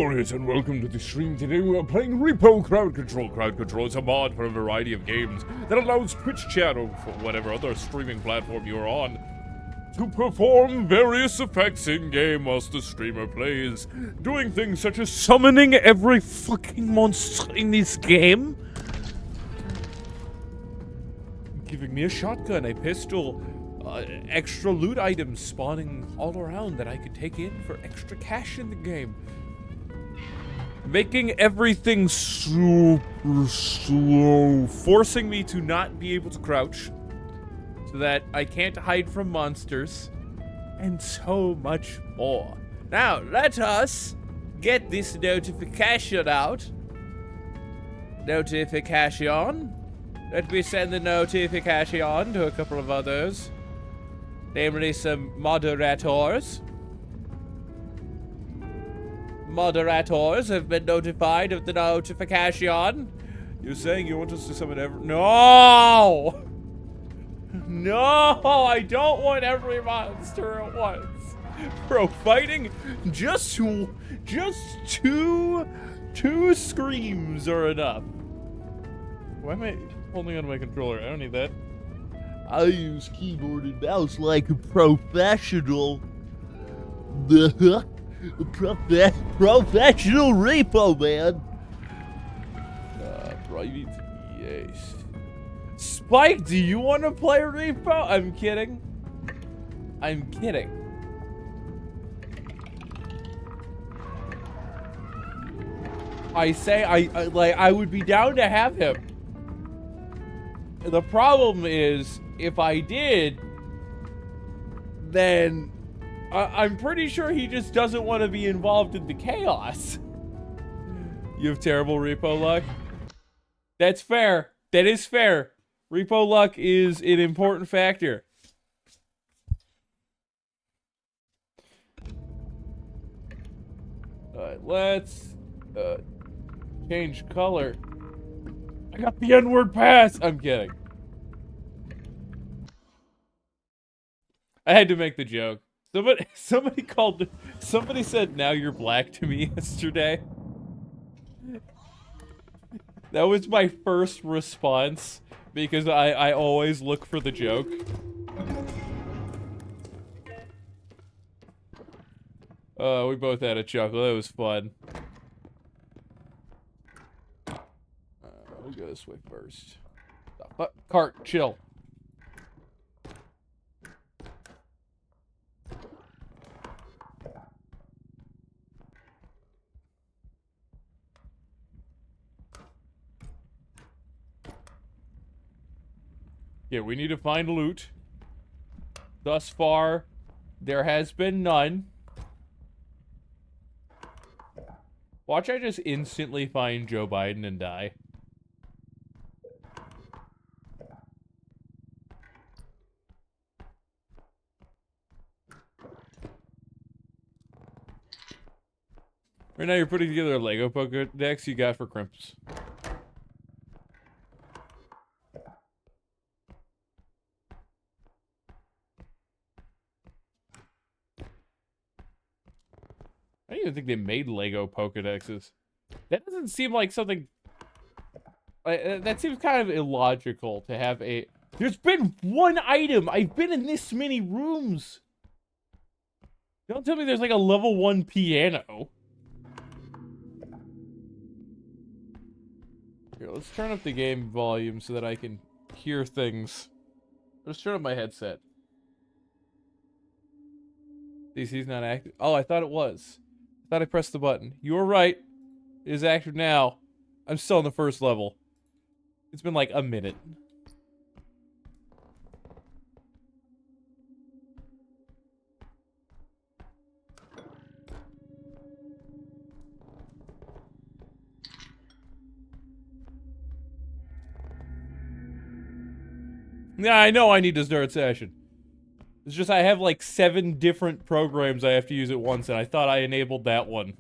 Glorious and welcome to the stream. Today we are playing REPO Crowd Control. Crowd Control is a mod for a variety of games that allows Twitch chat or whatever other streaming platform you're on to perform various effects in-game whilst the streamer plays, doing things such as summoning every fucking monster in this game, giving me a shotgun, a pistol, extra loot items spawning all around that I could take in for extra cash in the game. Making everything super slow, forcing me to not be able to crouch so that I can't hide from monsters, and so much more. Now, let us get this notification out. Notification. Let me send the notification to a couple of others, namely some moderators. Moderators have been notified of the notification. You're saying you want us to summon every— No! No, I don't want every monster at once. Bro, fighting just two screams are enough. Why am I holding on to my controller? I don't need that. I use keyboard and mouse like a professional. Professional repo, man. Private, yes. Spike, do you want to play repo? I'm kidding. I'm kidding. I say I would be down to have him. The problem is, if I did, then I'm pretty sure he just doesn't want to be involved in the chaos. You have terrible repo luck. That's fair. That is fair. Repo luck is an important factor. Alright, let's change color. I got the N-word pass! I'm kidding. I had to make the joke. Somebody said, "Now you're black" to me yesterday. That was my first response, because I always look for the joke. We both had a chuckle. That was fun. We'll go this way first. Cart, chill. Yeah, we need to find loot. Thus far, there has been none. Watch I just instantly find Joe Biden and die. Right now you're putting together a Lego Pokédex you got for Crimps. I don't even think they made Lego Pokedexes. That doesn't seem like something... that seems kind of illogical to have a... There's been one item! I've been in this many rooms! Don't tell me there's like a level 1 piano. Here, let's turn up the game volume so that I can hear things. Let's turn up my headset. DC's not active. Oh, I thought it was. I thought I pressed the button. You were right. It is active now. I'm still on the first level. It's been like a minute. Yeah, I know I need to start session. It's just I have like 7 different programs I have to use at once, and I thought I enabled that one.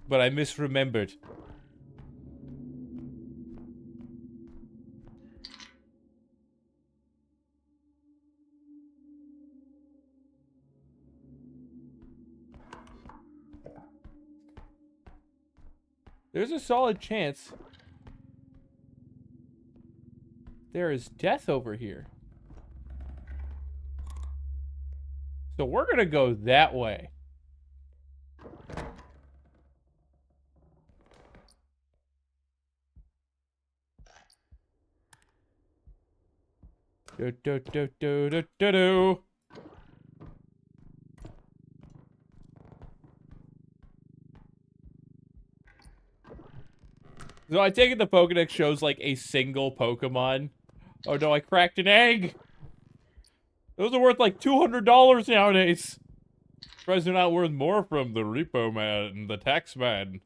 But I misremembered. There's a solid chance there is death over here. So we're gonna go that way. Do do do do do do do. So I take it the Pokedex shows like a single Pokemon. Oh no, I cracked an egg! Those are worth like $200 nowadays. Surprised they're not worth more from the repo man and the tax man.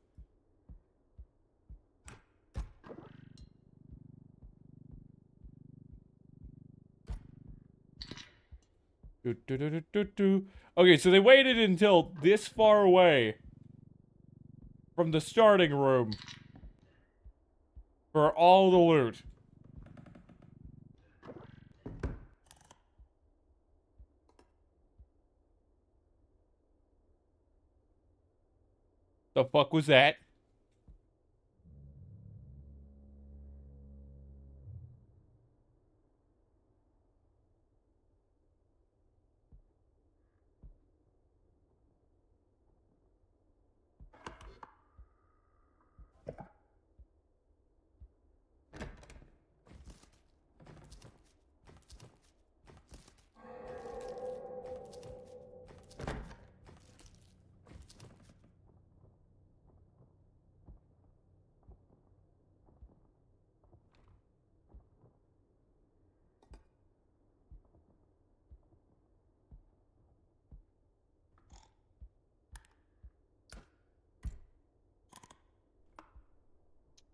Do, do, do, do, do, do. Okay, so they waited until this far away from the starting room for all the loot. The fuck was that?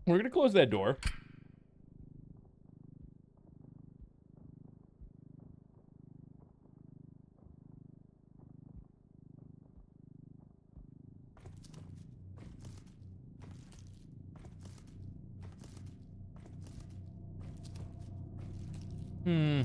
We're gonna close that door. Hmm.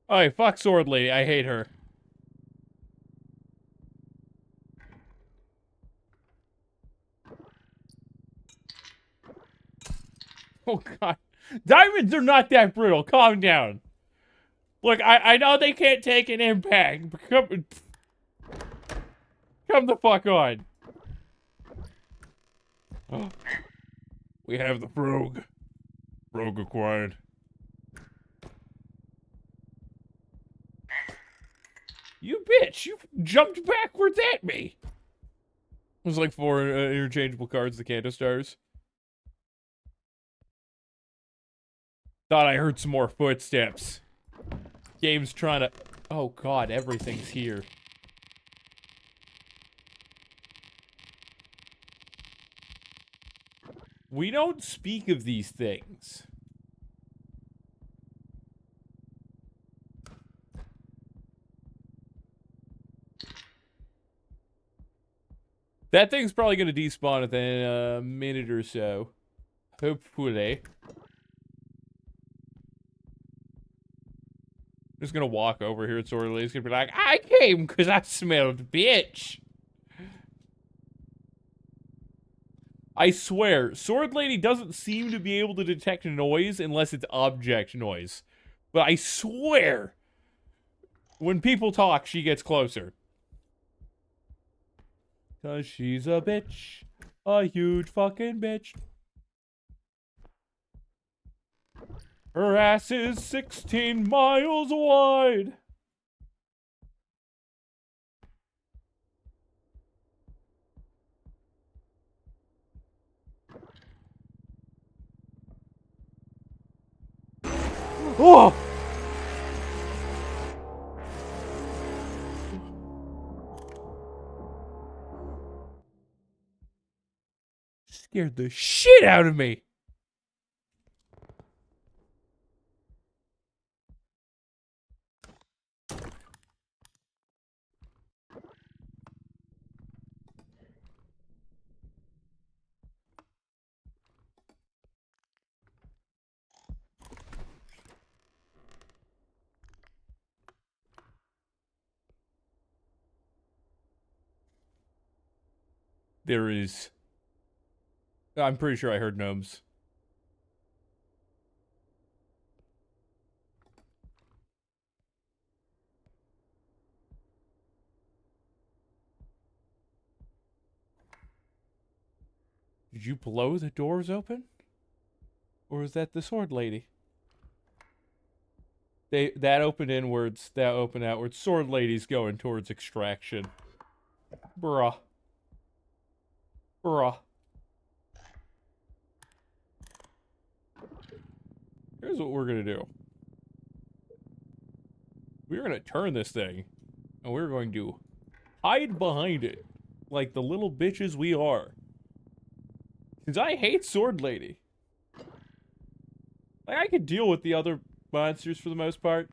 Alright, fuck Sword Lady. I hate her. Oh god. Diamonds are not that brittle. Calm down. Look, I know they can't take an impact, but come the fuck on. Oh. We have the rogue. Rogue acquired. You bitch! You jumped backwards at me! There's like 4 interchangeable cards, the Canto Stars. Thought I heard some more footsteps. Game's trying to... Oh god, everything's here. We don't speak of these things. That thing's probably going to despawn within a minute or so. Hopefully. I'm just going to walk over here. Sword Lady's going to be like, I came because I smelled bitch. I swear, Sword Lady doesn't seem to be able to detect noise unless it's object noise. But I swear, when people talk, she gets closer. 'Cause she's a bitch. A huge fucking bitch. Her ass is 16 miles wide. Oh! Scared the shit out of me. There is... I'm pretty sure I heard gnomes. Did you blow the doors open? Or is that the sword lady? That opened inwards, that opened outwards. Sword lady's going towards extraction. Bruh. Bruh. Here's what we're gonna do. We're gonna turn this thing, and we're going to hide behind it, like the little bitches we are. Because I hate Sword Lady. Like, I could deal with the other monsters for the most part.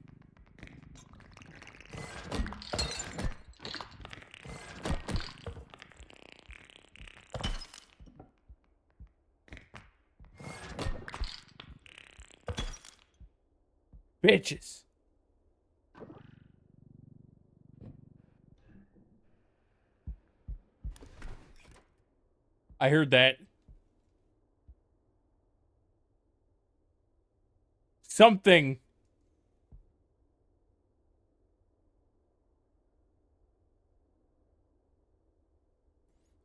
Bitches. I heard that. Something.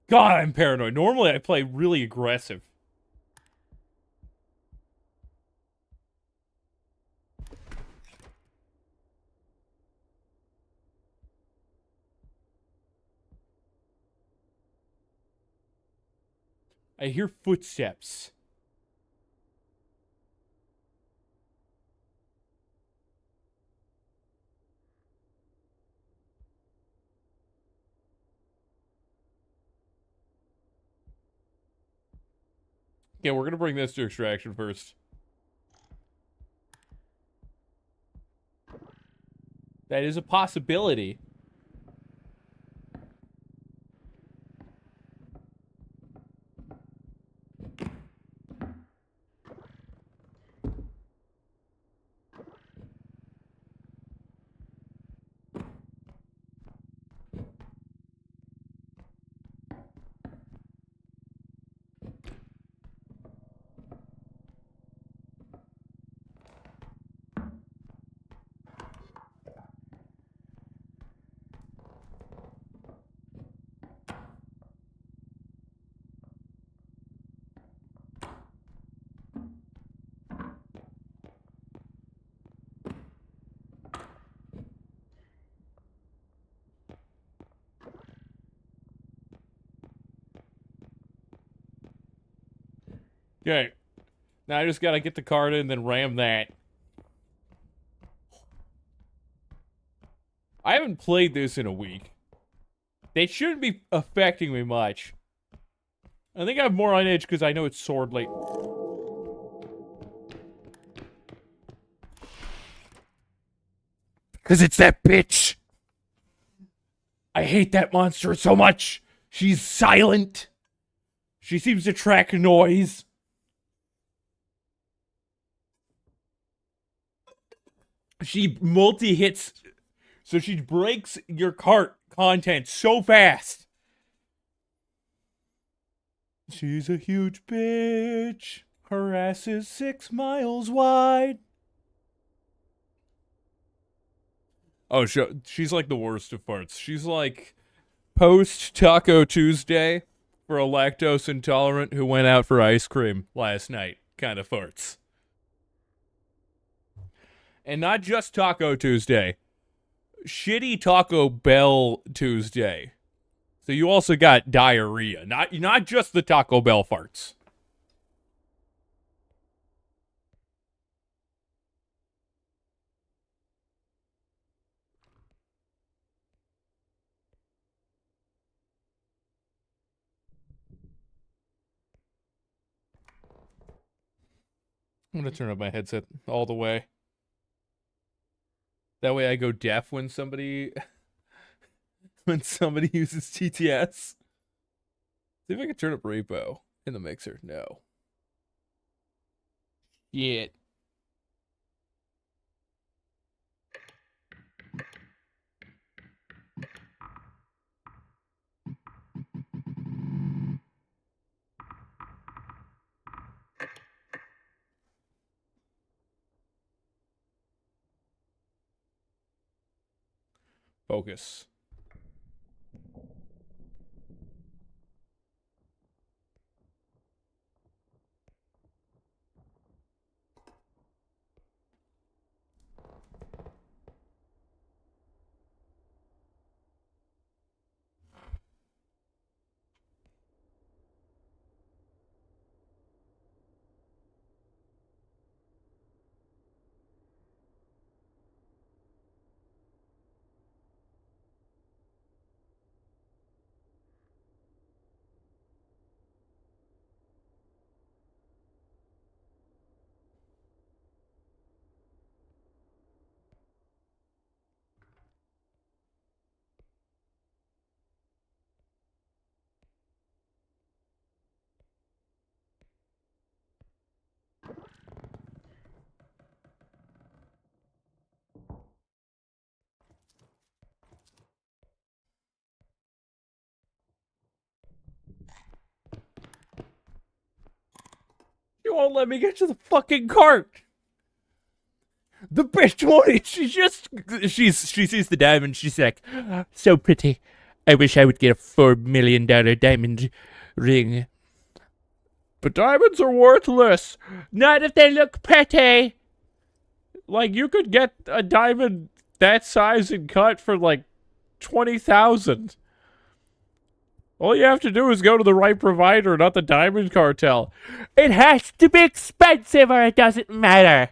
God, I'm paranoid. Normally, I play really aggressive. I hear footsteps. Okay, we're gonna bring this to extraction first. That is a possibility. Okay. Now I just gotta get the card in and then ram that. I haven't played this in a week. They shouldn't be affecting me much. I think I'm more on edge because I know it's sword late. Because it's that bitch! I hate that monster so much! She's silent. She seems to track noise. She multi-hits, so she breaks your cart content so fast. She's a huge bitch. Her ass is 6 miles wide. Oh, she's like the worst of farts. She's like post Taco Tuesday for a lactose intolerant who went out for ice cream last night kind of farts. And not just Taco Tuesday. Shitty Taco Bell Tuesday. So you also got diarrhea, not just the Taco Bell farts. I'm gonna turn up my headset all the way. That way I go deaf when somebody uses TTS. See if I can turn up Repo in the mixer. No. Shit. Focus. You won't let me get to the fucking cart. The bitch won't. She sees the diamond. She's like, so pretty. I wish I would get a $4 million diamond ring. But diamonds are worthless. Not if they look pretty. Like, you could get a diamond that size and cut for like 20,000. All you have to do is go to the right provider, not the diamond cartel. It has to be expensive or it doesn't matter.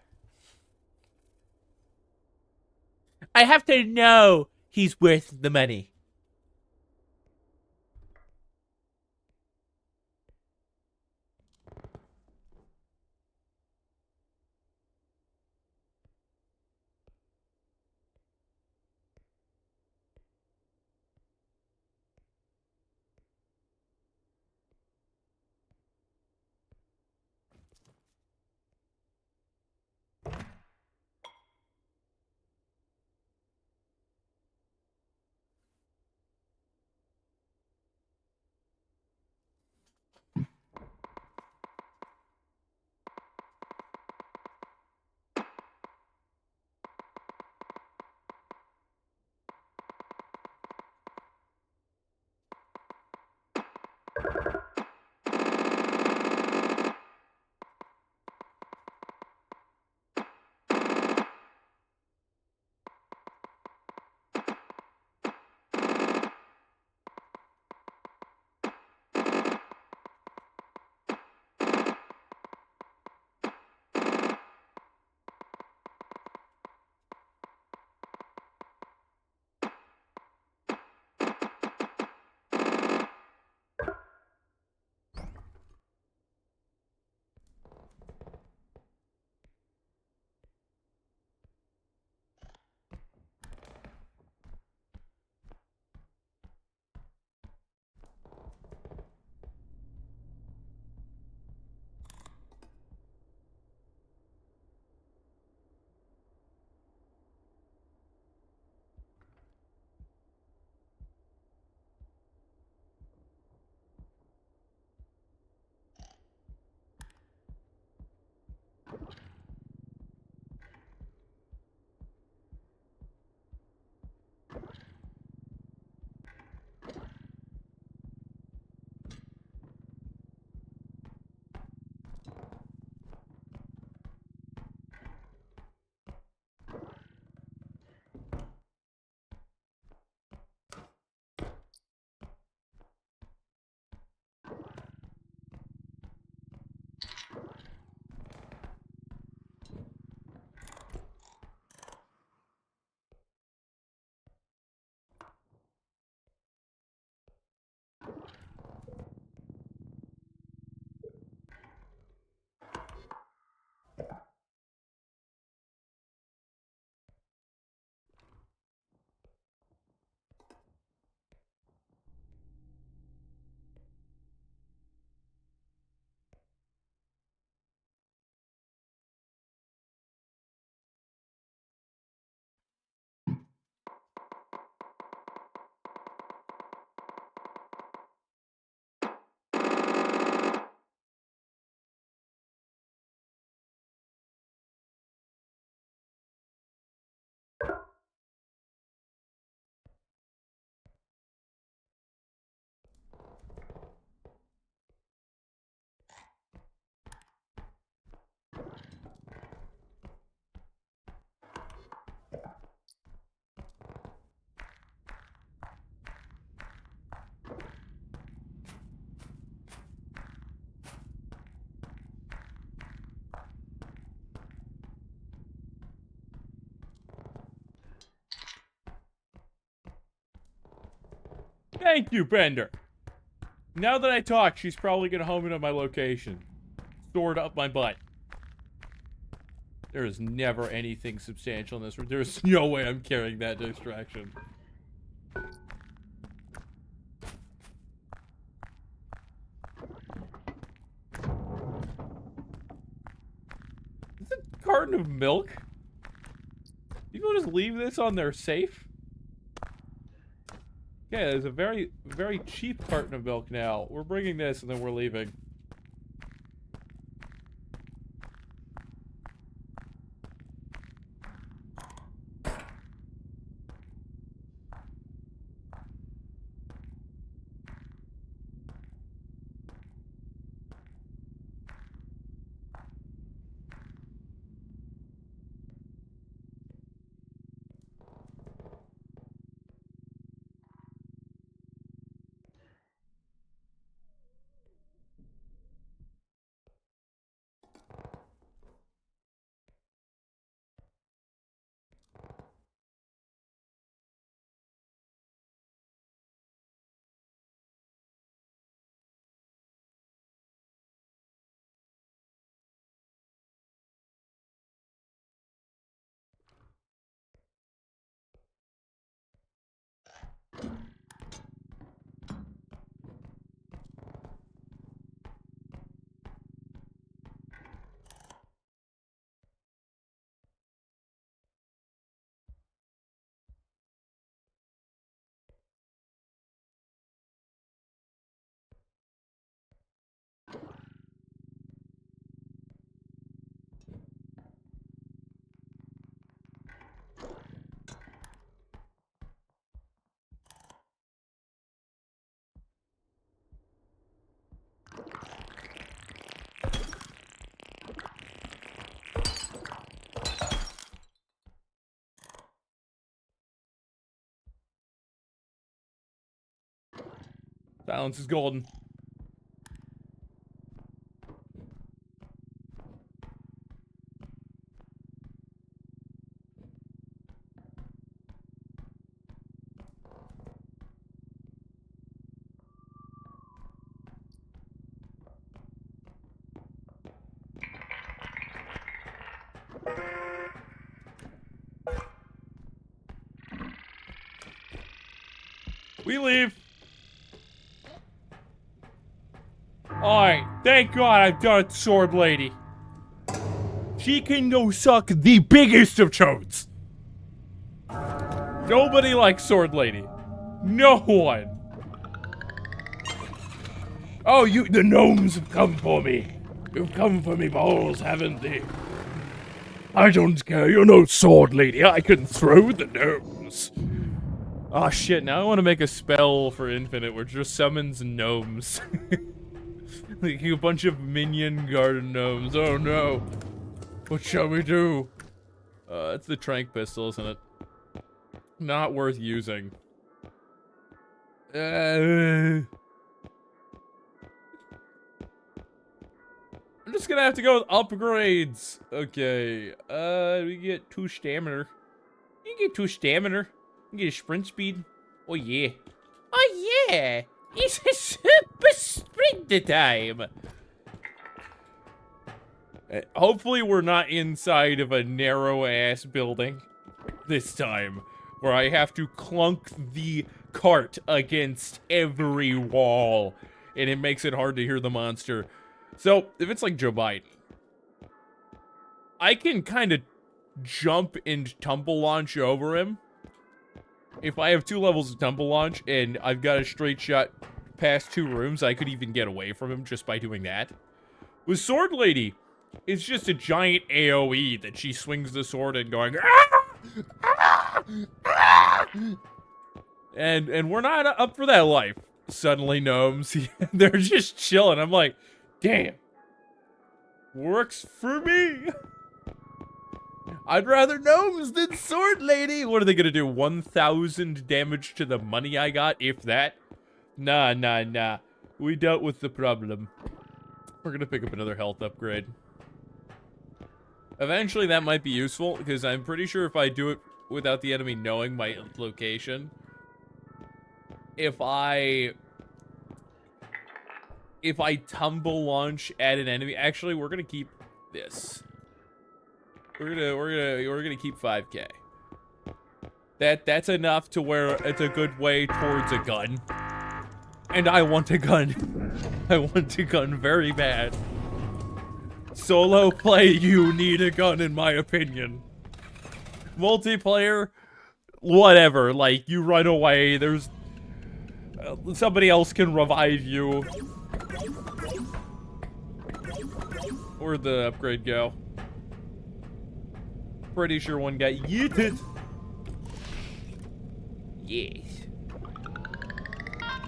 I have to know he's worth the money. Thank you, Bender. Now that I talk, she's probably gonna home in on my location. Sword up my butt. There is never anything substantial in this room. There's no way I'm carrying that distraction. Is it a carton of milk? People just leave this on their safe? Okay, there's a very, very cheap carton of milk now. We're bringing this and then we're leaving. Silence is golden. We leave. Alright, thank God I've done Sword Lady. She can go suck the biggest of toads. Nobody likes Sword Lady. No one. Oh, the gnomes have come for me. You've come for me balls, haven't they? I don't care, you're no Sword Lady. I can throw the gnomes. Oh shit, now I want to make a spell for Infinite where it just summons gnomes. Like a bunch of minion garden gnomes. Oh no. What shall we do? It's the trank pistol, isn't it? Not worth using. I'm just gonna have to go with upgrades. Okay. We get 2 stamina. You get 2 stamina. You get a sprint speed. Oh yeah. Oh yeah. It's a super sprint time. Hopefully we're not inside of a narrow-ass building this time, where I have to clunk the cart against every wall, and it makes it hard to hear the monster. So, if it's like Joe Biden, I can kind of jump and tumble launch over him. If I have 2 levels of tumble launch, and I've got a straight shot past 2 rooms, I could even get away from him just by doing that. With Sword Lady, it's just a giant AoE that she swings the sword and going, "Ah! Ah! Ah!" And we're not up for that life. Suddenly gnomes, they're just chilling. I'm like, damn, works for me. I'd rather gnomes than Sword Lady. What are they gonna do? 1,000 damage to the money I got, if that? Nah, nah, nah. We dealt with the problem. We're gonna pick up another health upgrade. Eventually that might be useful, because I'm pretty sure if I do it without the enemy knowing my location, if I tumble launch at an enemy. Actually, we're gonna keep this. We're gonna keep 5K. That's enough to where it's a good way towards a gun. And I want a gun. I want a gun very bad. Solo play, you need a gun in my opinion. Multiplayer, whatever. Like, you run away, there's... somebody else can revive you. Where'd the upgrade go? Pretty sure one got yeeted. Yes.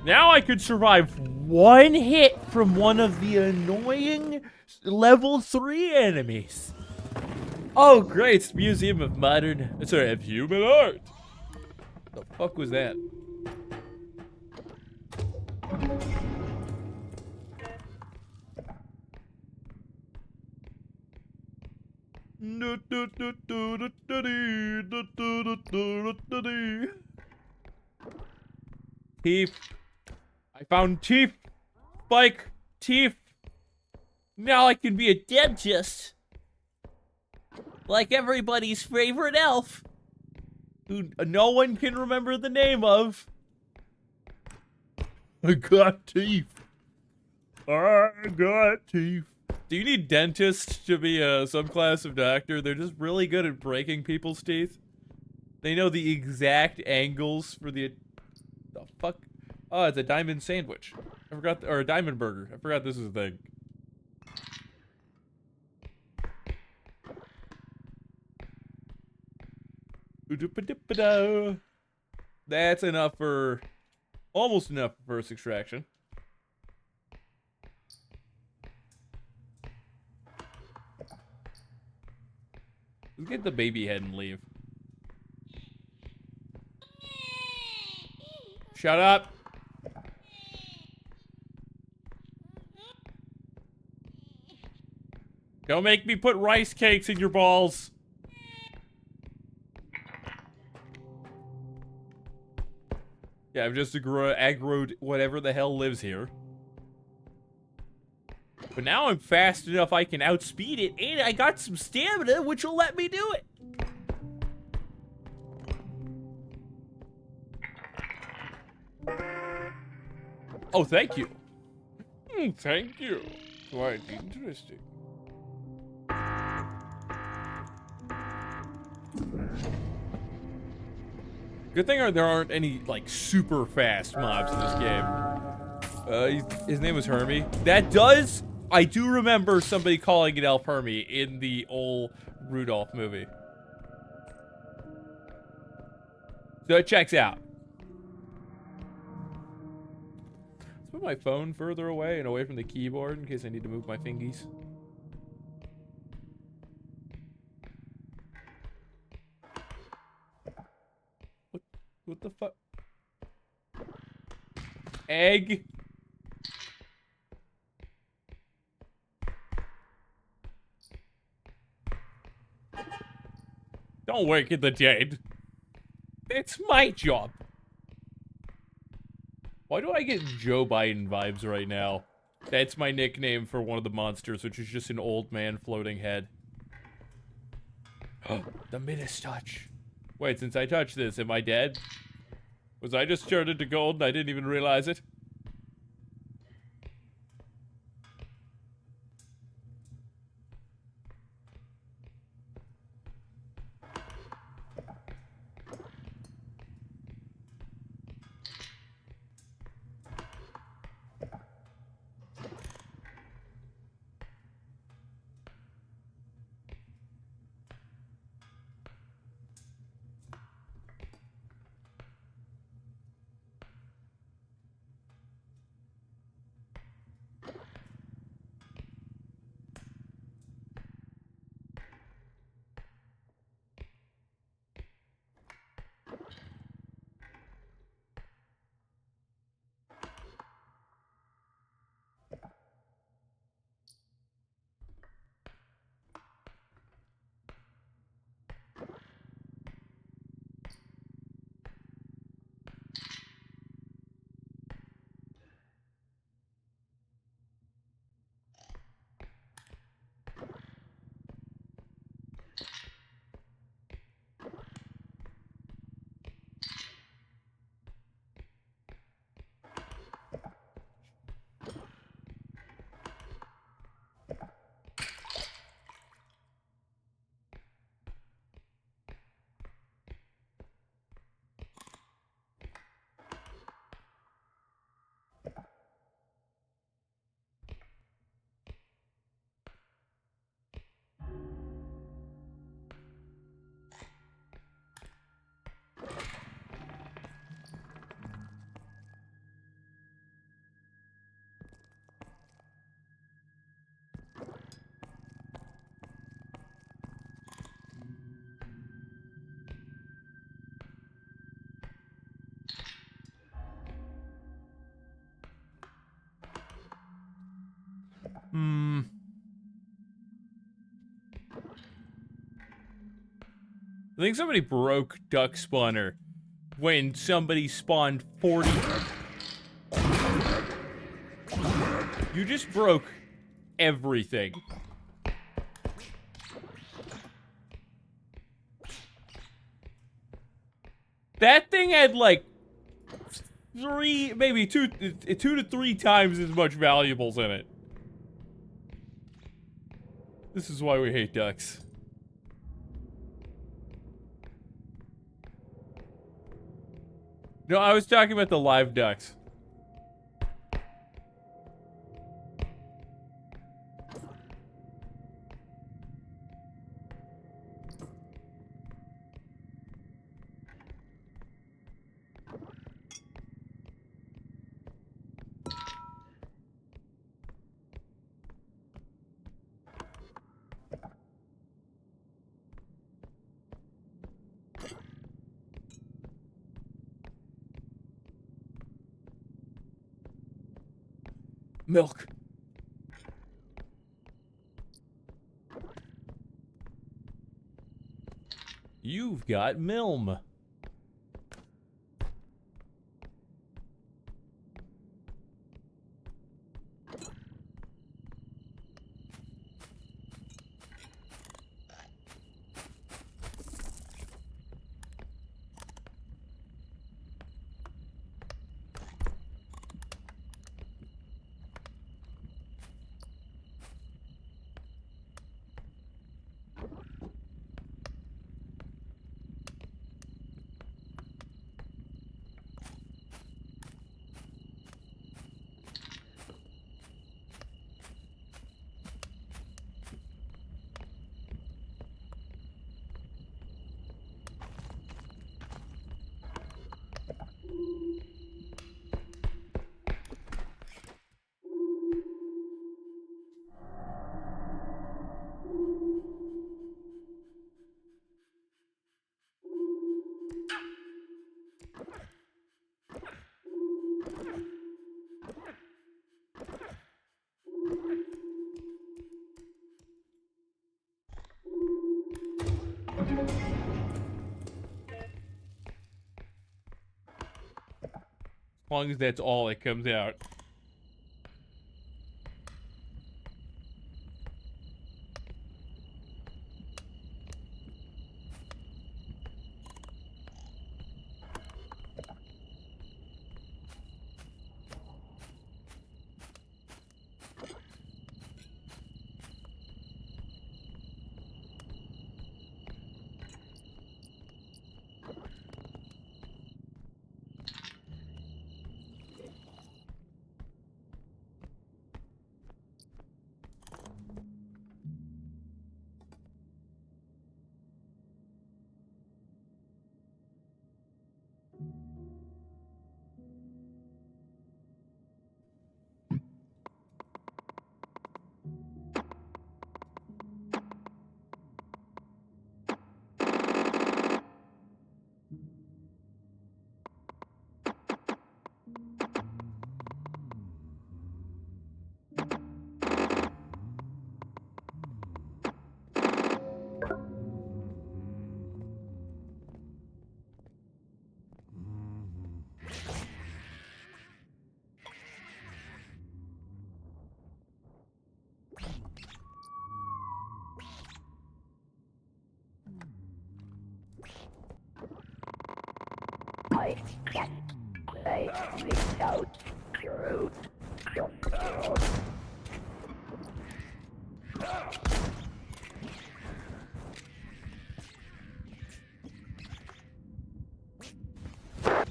Now I could survive one hit from one of the annoying level 3 enemies. Oh, great. It's Museum of Modern... Sorry, of Human Art. The fuck was that? Teeth. I found teeth. Spike. Teeth. Now I can be a dentist. Like everybody's favorite elf. Who no one can remember the name of. I got teeth. I got teeth. Do you need dentists to be a subclass of doctor? They're just really good at breaking people's teeth. They know the exact angles for the fuck? Oh, it's a diamond sandwich. I forgot, or a diamond burger. I forgot this is a thing. That's enough for, almost enough for first extraction. Let's get the baby head and leave. Shut up. Don't make me put rice cakes in your balls. Yeah, I've just aggroed whatever the hell lives here. But now I'm fast enough I can outspeed it, and I got some stamina, which will let me do it. Oh, thank you. Thank you. Quite interesting. Good thing there aren't any, like, super fast mobs in this game. His name was Hermie. I do remember somebody calling it Elf Hermie in the old Rudolph movie. So it checks out. Let's put my phone further away and away from the keyboard in case I need to move my fingies. What the fuck? Egg. Don't wake the dead. It's my job. Why do I get Joe Biden vibes right now? That's my nickname for one of the monsters, which is just an old man floating head. The Midas touch. Wait, since I touched this, am I dead? Was I just turned into gold and I didn't even realize it? I think somebody broke duck spawner when somebody spawned 40. You just broke everything. That thing had like maybe two to three times as much valuables in it. This is why we hate ducks. No, I was talking about the live ducks. Milk. You've got Milm. As long as that's all that comes out.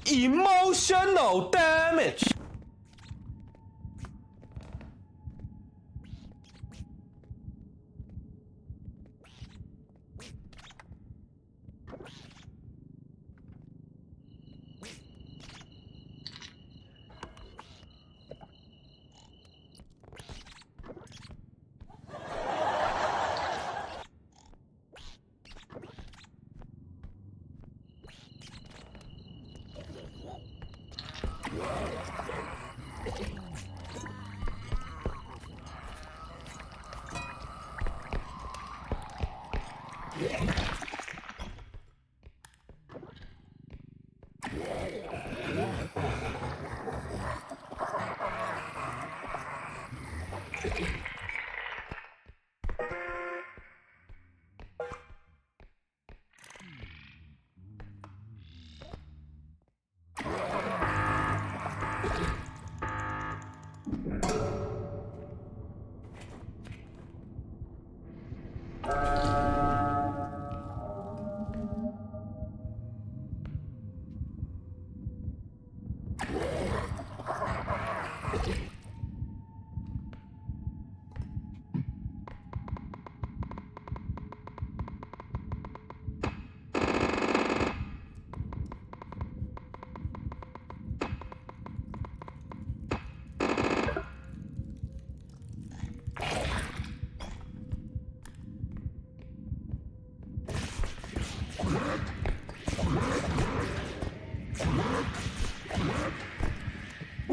Emotional damage.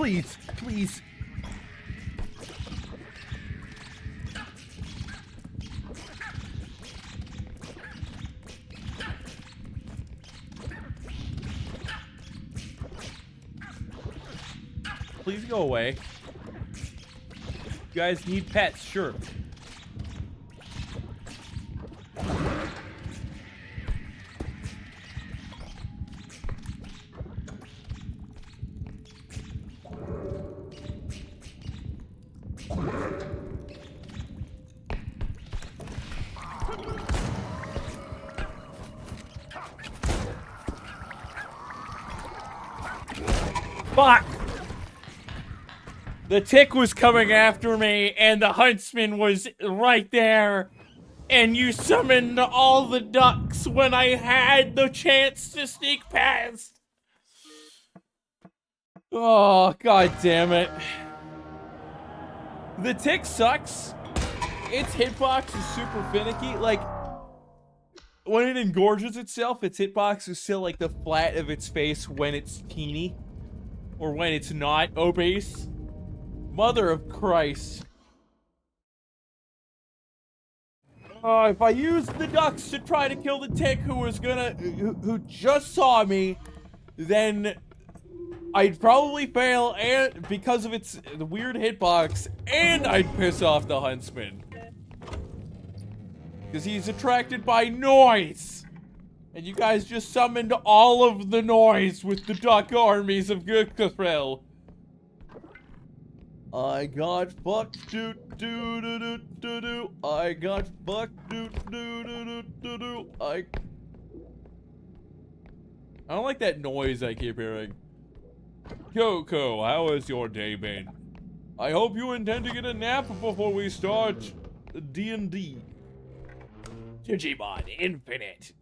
Please, please. Please go away. You guys need pets, sure. Fuck! The tick was coming after me, and the huntsman was right there. And you summoned all the ducks when I had the chance to sneak past. Oh, god damn it. The tick sucks. Its hitbox is super finicky. Like, when it engorges itself, its hitbox is still like the flat of its face when it's teeny. Or when it's not obese. Mother of Christ. If I used the ducks to try to kill the tick who just saw me, then I'd probably fail and because of its weird hitbox, and I'd piss off the huntsman. Because he's attracted by noise. And you guys just summoned all of the noise with the duck armies of Gukathrel. I got fucked, doo doo doo doo doo doo. I got fucked, doo doo doo doo doo doo. I don't like that noise I keep hearing. Kyoko, how has your day been? I hope you intend to get a nap before we start D&D. Digimon Infinite.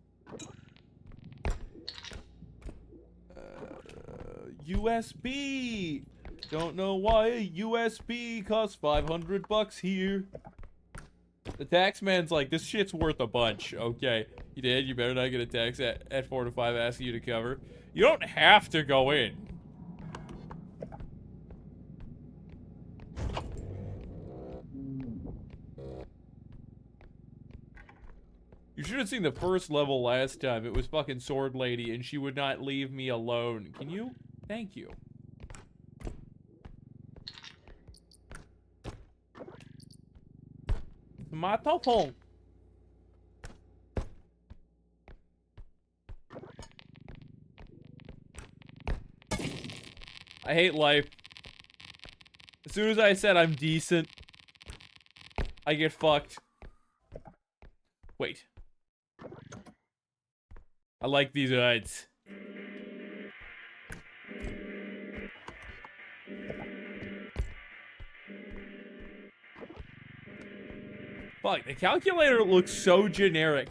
USB. Don't know why a USB costs $500 here. The taxman's like, this shit's worth a bunch. Okay, you did. You better not get a text at 4 to 5 asking you to cover. You don't have to go in. You should have seen the first level last time. It was fucking Sword Lady, and she would not leave me alone. Can you? Thank you. Tomato phone. I hate life. As soon as I said I'm decent, I get fucked. Wait. I like these odds. Fuck, the calculator looks so generic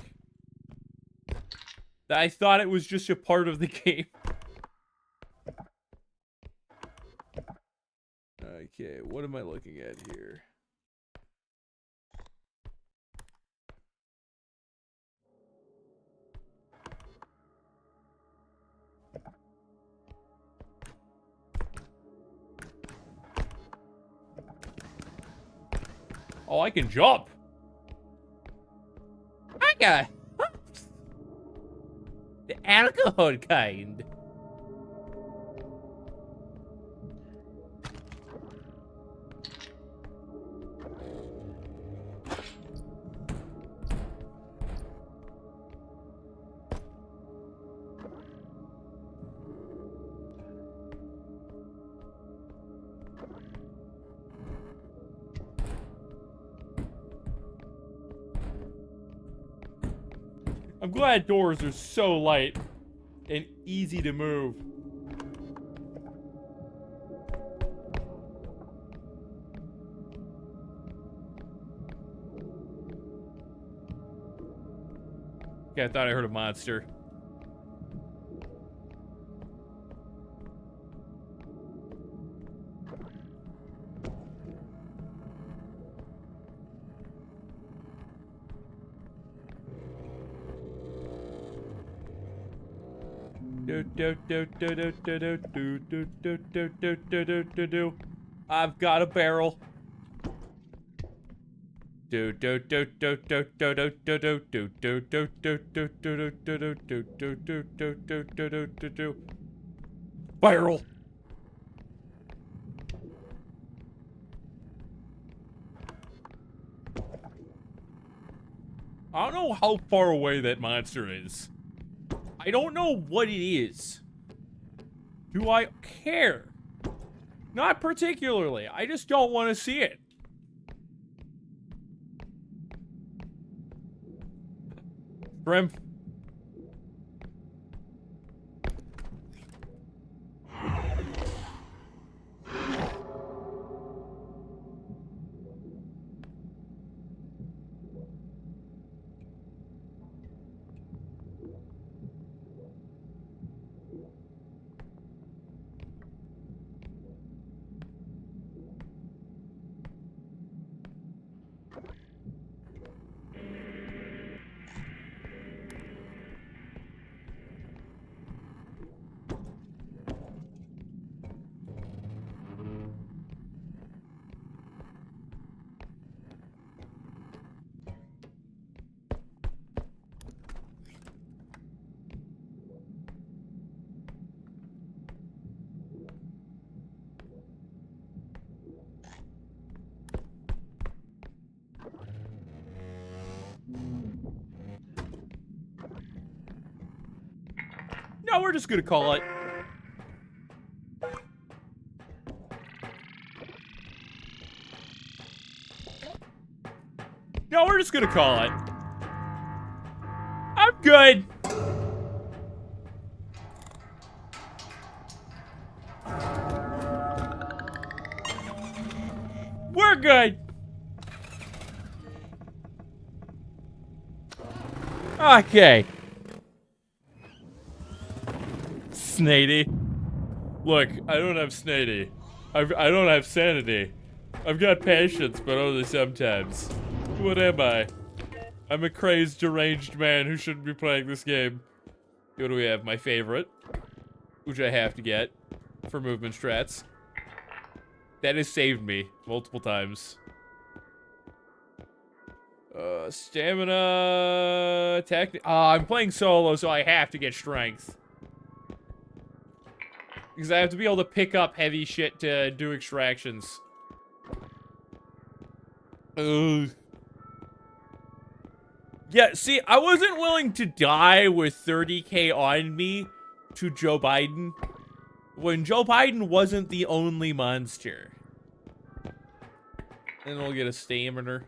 that I thought it was just a part of the game. Okay, what am I looking at here? Oh, I can jump. I got the alcohol kind. I'm glad doors are so light and easy to move. Okay, I thought I heard a monster. I've got a barrel. Barrel. I don't know how far away that monster is. I don't know what it is. Do I care? Not particularly. I just don't want to see it. Shrimp. No, we're just gonna call it. No, we're just gonna call it. I'm good. We're good. Okay. Snady. Look, I don't have Snady. I don't have sanity. I've got patience, but only sometimes. What am I? I'm a crazed, deranged man who shouldn't be playing this game. What do we have? My favorite, which I have to get for movement strats. That has saved me multiple times. Stamina, I'm playing solo, so I have to get strength. Because I have to be able to pick up heavy shit to do extractions. Ugh. Yeah, see, I wasn't willing to die with 30k on me to Joe Biden when Joe Biden wasn't the only monster. And we'll get a stamina.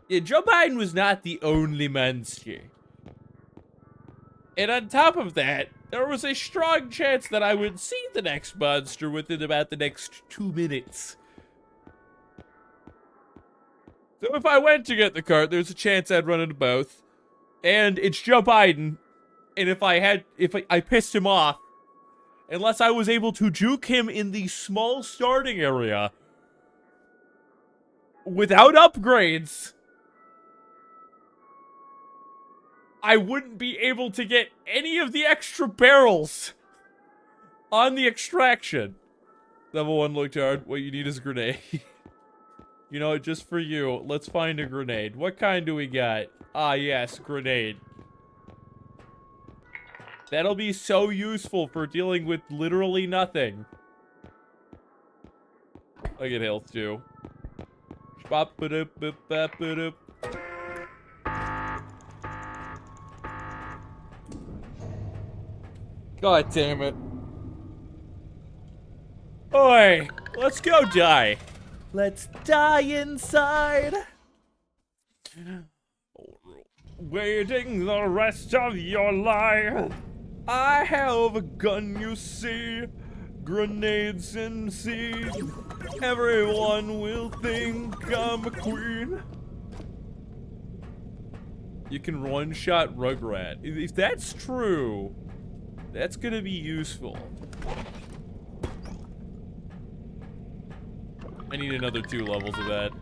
Yeah, Joe Biden was not the only monster. And on top of that, there was a strong chance that I would see the next monster within about the next 2 minutes. So if I went to get the cart, there's a chance I'd run into both. And it's Joe Biden. And if I pissed him off, unless I was able to juke him in the small starting area without upgrades, I wouldn't be able to get any of the extra barrels on the extraction. Level 1 looked hard. What you need is a grenade. You know, just for you, let's find a grenade. What kind do we got? Ah, yes, grenade. That'll be so useful for dealing with literally nothing. I get health too. Bop-a-doop-boop-bop-a-doop. God damn it. Oi, let's go die. Let's die inside. Waiting the rest of your life. I have a gun, you see. Grenades and seeds. Everyone will think I'm a queen. You can one-shot Rugrat. If that's true, that's gonna be useful. I need another 2 levels of that.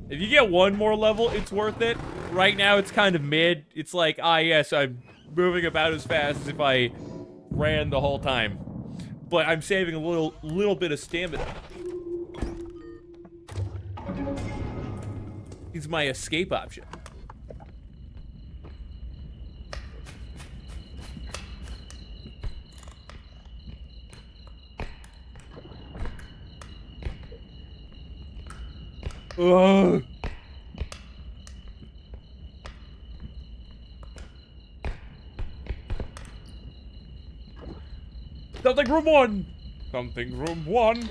If you get 1 more level, it's worth it. Right now, it's kind of mid. It's like, ah, yes, I'm moving about as fast as if I ran the whole time. But I'm saving a little bit of stamina. He's my escape option. Ugh. Something room 1. Something room 1.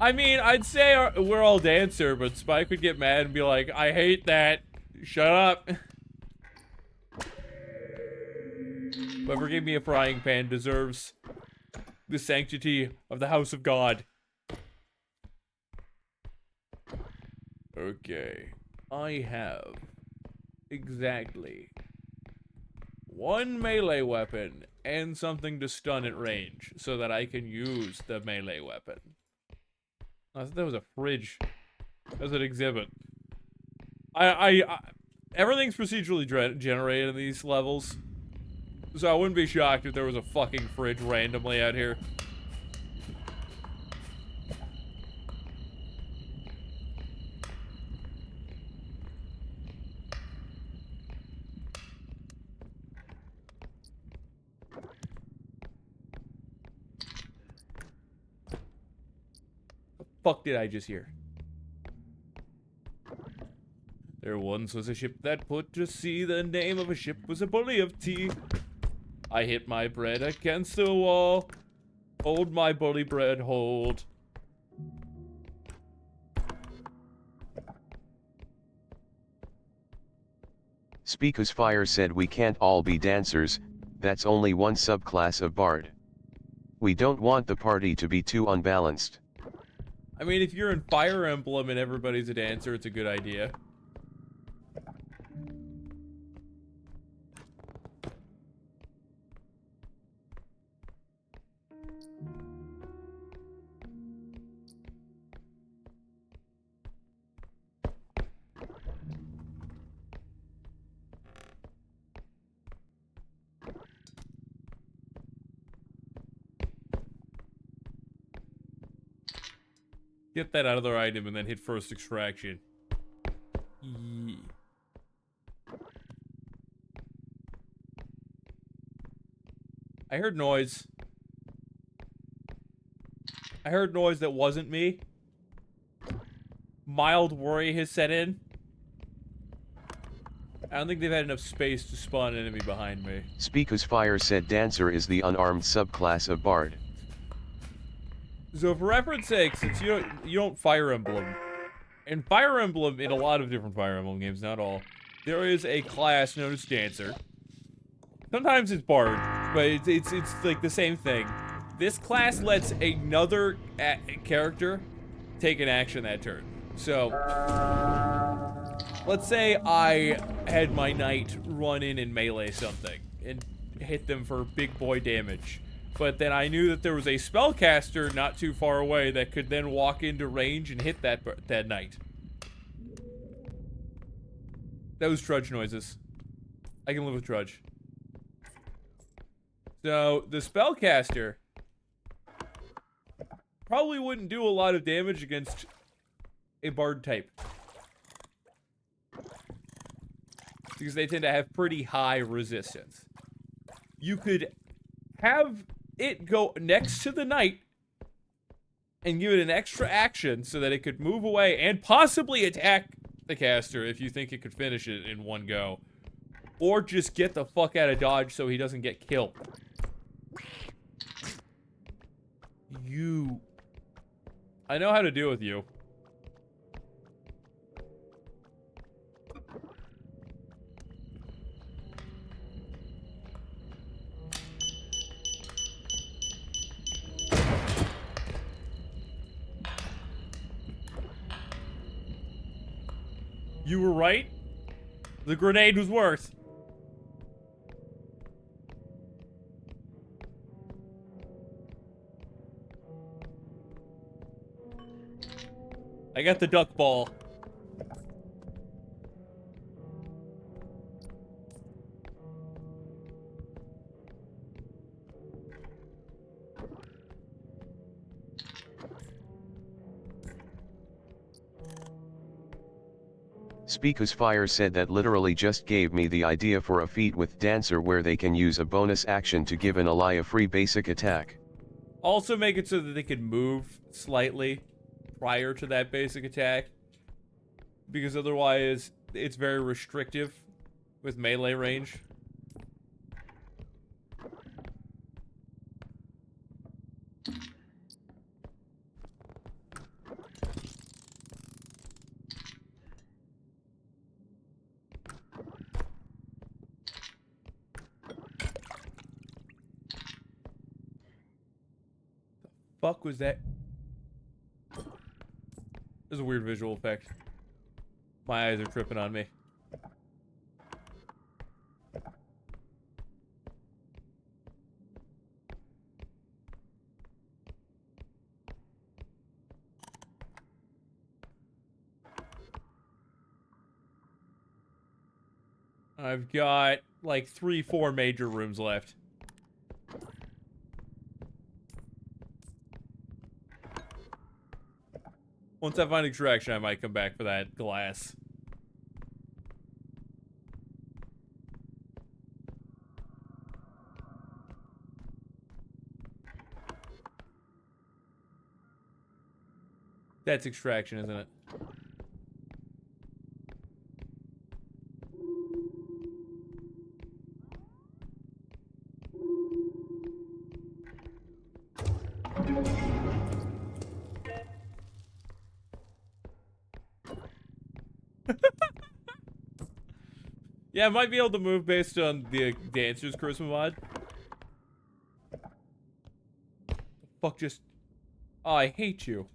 I mean, I'd say we're all dancer, but Spike would get mad and be like, I hate that. Shut up. Whoever gave me a frying pan deserves the sanctity of the house of God. Okay. I have exactly 1 melee weapon and something to stun at range so that I can use the melee weapon. I thought that was a fridge. That was an exhibit. Everything's procedurally generated in these levels, so I wouldn't be shocked if there was a fucking fridge randomly out here. The fuck did I just hear? There once was a ship that put to sea. The name of a ship was a bully of tea. I hit my bread against the wall. Hold my bully bread, hold. Speakus Fire said we can't all be dancers, that's only one subclass of bard. We don't want the party to be too unbalanced. I mean, if you're in Fire Emblem and everybody's a dancer, it's a good idea. Get that other item and then hit first extraction. Yeah. I heard noise. I heard noise that wasn't me. Mild worry has set in. I don't think they've had enough space to spawn an enemy behind me. Speakus Fire said dancer is the unarmed subclass of bard. So for reference sake, since you don't Fire Emblem, in Fire Emblem, in a lot of different Fire Emblem games, not all, there is a class known as Dancer. Sometimes it's Bard, but it's like the same thing. This class lets another character take an action that turn. So, let's say I had my knight run in and melee something and hit them for big boy damage. But then I knew that there was a spellcaster not too far away that could then walk into range and hit that knight. Those trudge noises. I can live with trudge. So, the spellcaster probably wouldn't do a lot of damage against a bard type, because they tend to have pretty high resistance. You could have it go next to the knight and give it an extra action so that it could move away and possibly attack the caster if you think it could finish it in one go. Or just get the fuck out of dodge so he doesn't get killed. I know how to deal with you. You were right. The grenade was worse. I got the duck ball. Speakus Fire said that literally just gave me the idea for a feat with Dancer where they can use a bonus action to give an ally a free basic attack. Also make it so that they can move slightly prior to that basic attack. Because otherwise, it's very restrictive with melee range. Fuck was that? There's a weird visual effect. My eyes are tripping on me. I've got like 3-4 major rooms left. Once I find extraction, I might come back for that glass. That's extraction, isn't it? Yeah, I might be able to move based on the Dancer's Charisma mod. Fuck just... Oh, I hate you.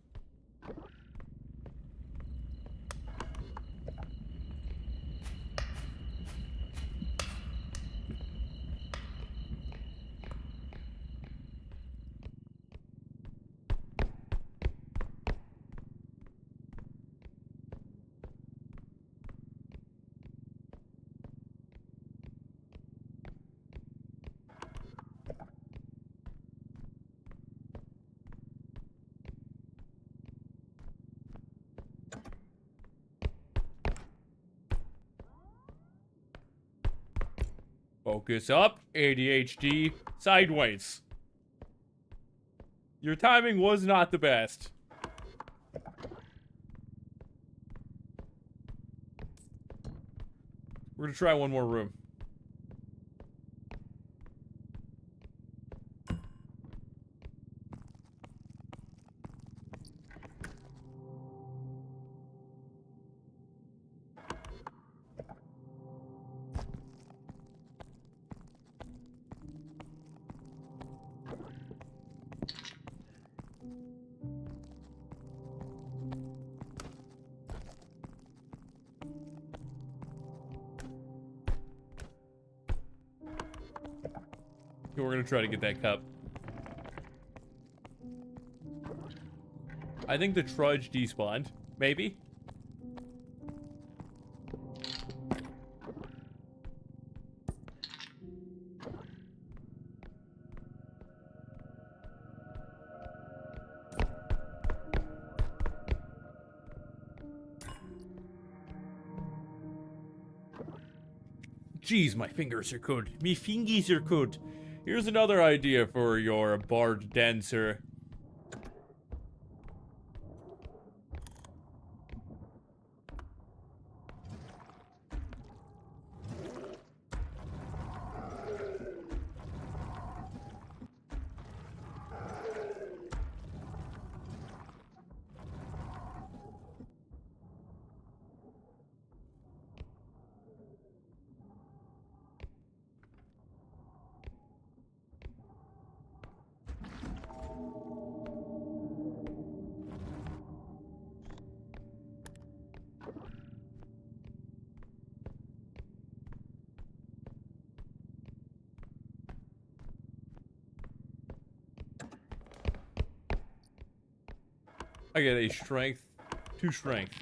Focus up, ADHD, sideways. Your timing was not the best. We're gonna try one more room. We're gonna try to get that cup. I think the Trudge despawned. Maybe? Jeez, my fingers are good. Me fingies are good. Here's another idea for your bard dancer. I get a strength, 2 strength.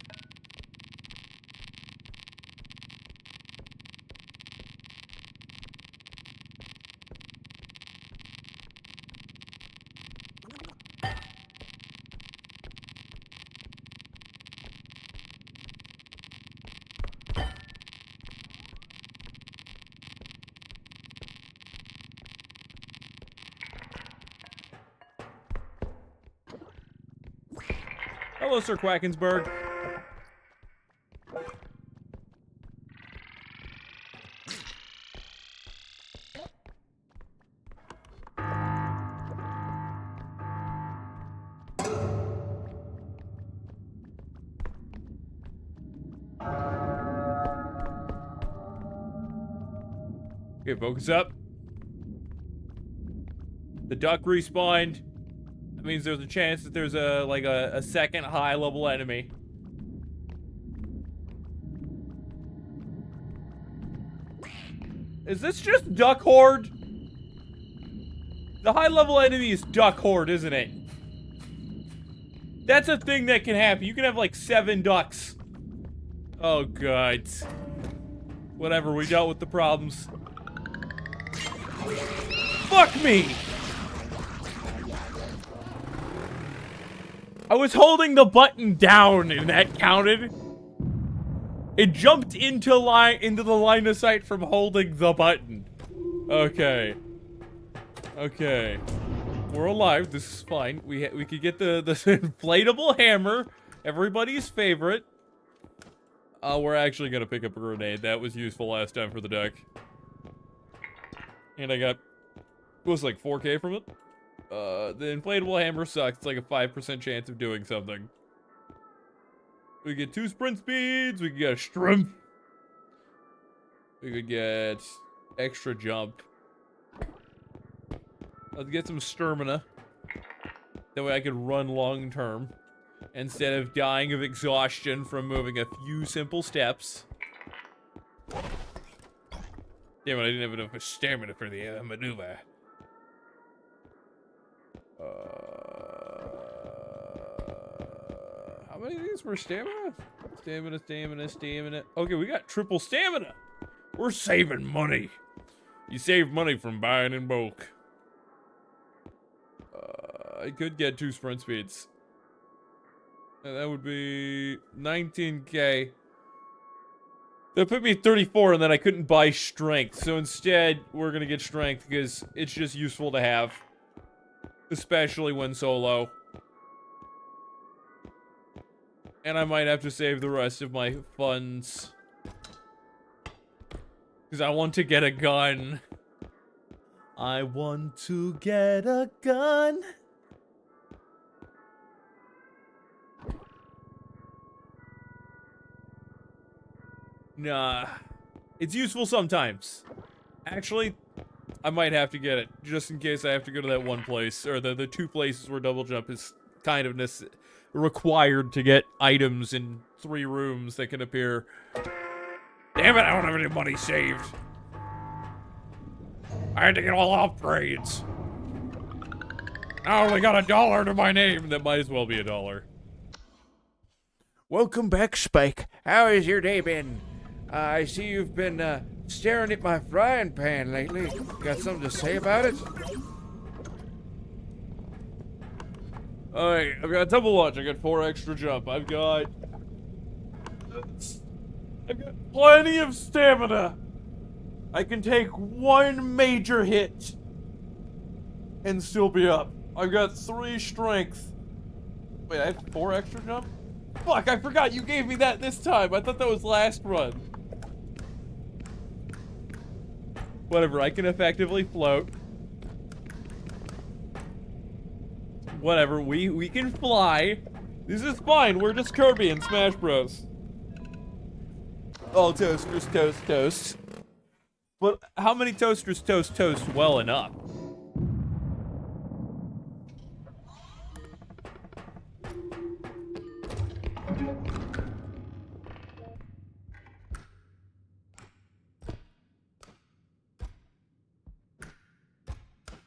Hello, Sir Quackensberg. Okay, focus up. The duck respawned. That means there's a chance that there's a second high level enemy. Is this just Duck Horde? The high level enemy is Duck Horde, isn't it? That's a thing that can happen. You can have like 7 ducks. Oh god. Whatever, we dealt with the problems. Fuck me! I was holding the button down and that counted. It jumped into the line of sight from holding the button. Okay. Okay. We're alive. This is fine. We could get the inflatable hammer, everybody's favorite. We're actually gonna pick up a grenade. That was useful last time for the deck. And I got, it was like 4K from it. The inflatable hammer sucks. It's like a 5% chance of doing something. We get 2 sprint speeds. We can get a strength. We could get extra jump. Let's get some stamina. That way I could run long term. Instead of dying of exhaustion from moving a few simple steps. Damn it, I didn't have enough stamina for the maneuver. How many of these were stamina? Stamina. Okay, we got triple stamina. We're saving money. You save money from buying in bulk. I could get 2 sprint speeds. And that would be 19K. That put me at 34, and then I couldn't buy strength. So instead, we're gonna get strength because it's just useful to have. Especially when solo. And I might have to save the rest of my funds. Because I want to get a gun. I want to get a gun. Nah. It's useful sometimes. Actually, I might have to get it. Just in case I have to go to that one place. Or the 2 places where double jump is kind of required to get items in 3 rooms that can appear. Damn it, I don't have any money saved. I had to get all upgrades. I only got $1 to my name. That might as well be $1. Welcome back, Spike. How has your day been? I see you've been staring at my frying pan lately. Got something to say about it? Alright, I've got double launch. I got 4 extra jump. I've got plenty of stamina. I can take 1 major hit and still be up. I've got 3 strength. Wait, I have 4 extra jump? Fuck, I forgot you gave me that this time. I thought that was last run. Whatever, I can effectively float. Whatever, we can fly. This is fine, we're just Kirby in Smash Bros. All toasters toast toast. But how many toasters toast toast well enough?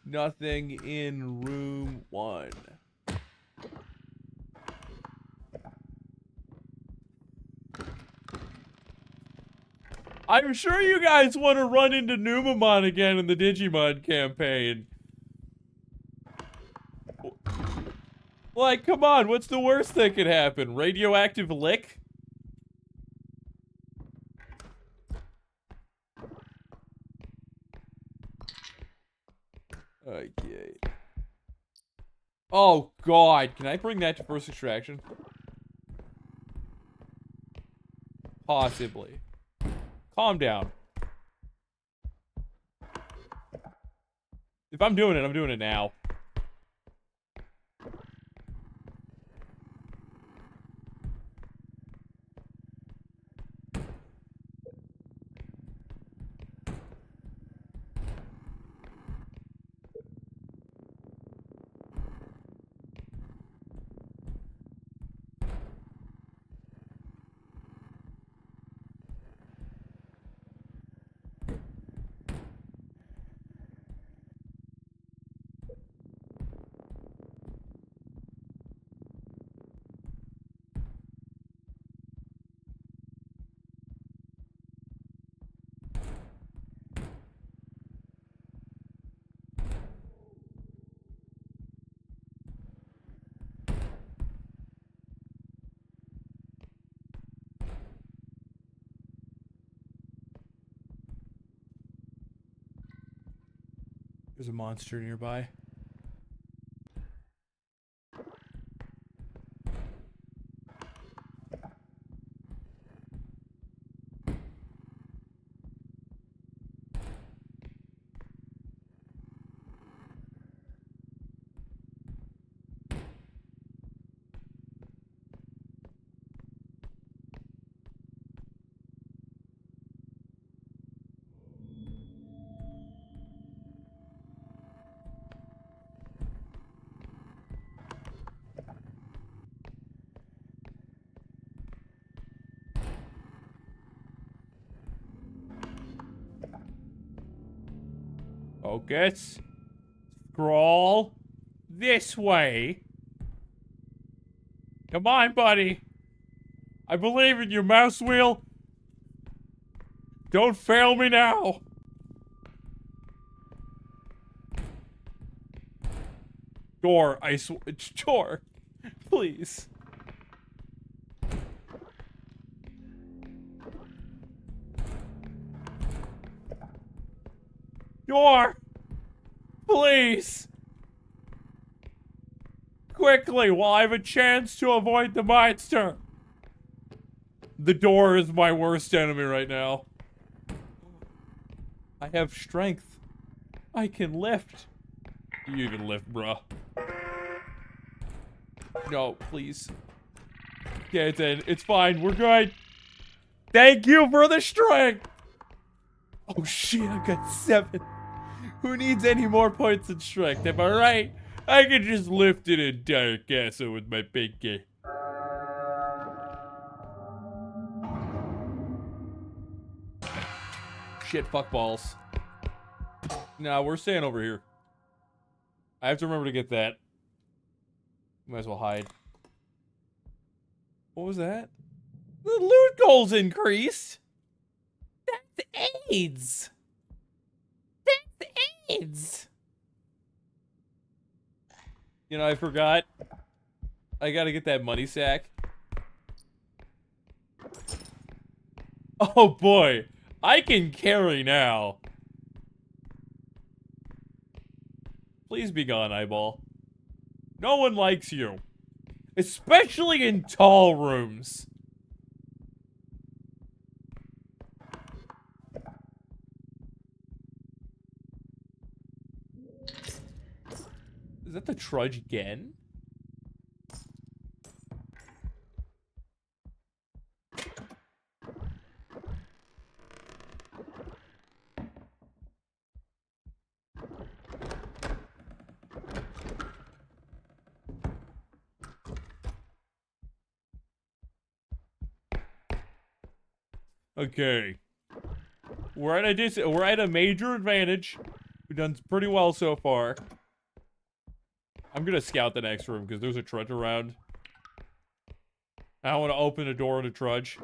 Nothing in room 1. I'm sure you guys want to run into Numamon again in the Digimon campaign. Like, come on, what's the worst that could happen? Radioactive lick? Okay. Oh, God. Can I bring that to first extraction? Possibly. Calm down. If I'm doing it, I'm doing it now. There's a monster nearby. Focus. Scroll. This way. Come on, buddy. I believe in you, mouse wheel. Don't fail me now. Door, door. Please. Door! Please! Quickly, while I have a chance to avoid the monster! The door is my worst enemy right now. I have strength. I can lift. You can lift, bruh. No, please. Yeah, it's in. It's fine. We're good. Thank you for the strength! Oh shit, I've got 7. Who needs any more points in strength? Am I right? I can just lift an entire castle with my pinky. Shit, fuck balls. Nah, we're staying over here. I have to remember to get that. Might as well hide. What was that? The loot goals increased! That's AIDS! That's AIDS! You know, I forgot. I gotta get that money sack. Oh boy, I can carry now. Please be gone, eyeball. No one likes you. Especially in tall rooms. Is that the trudge again? Okay. We're at a major advantage. We've done pretty well so far. I'm gonna scout the next room because there's a trudge around. I don't want to open a door in a trudge.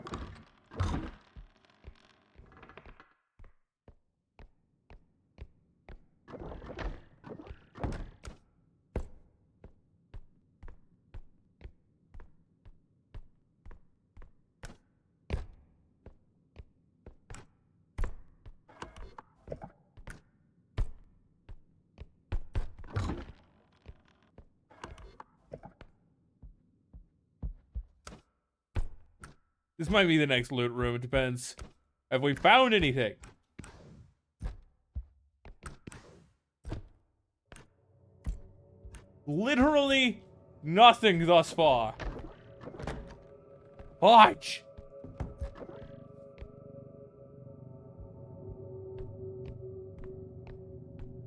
This might be the next loot room. It depends. Have we found anything? Literally nothing thus far. Watch.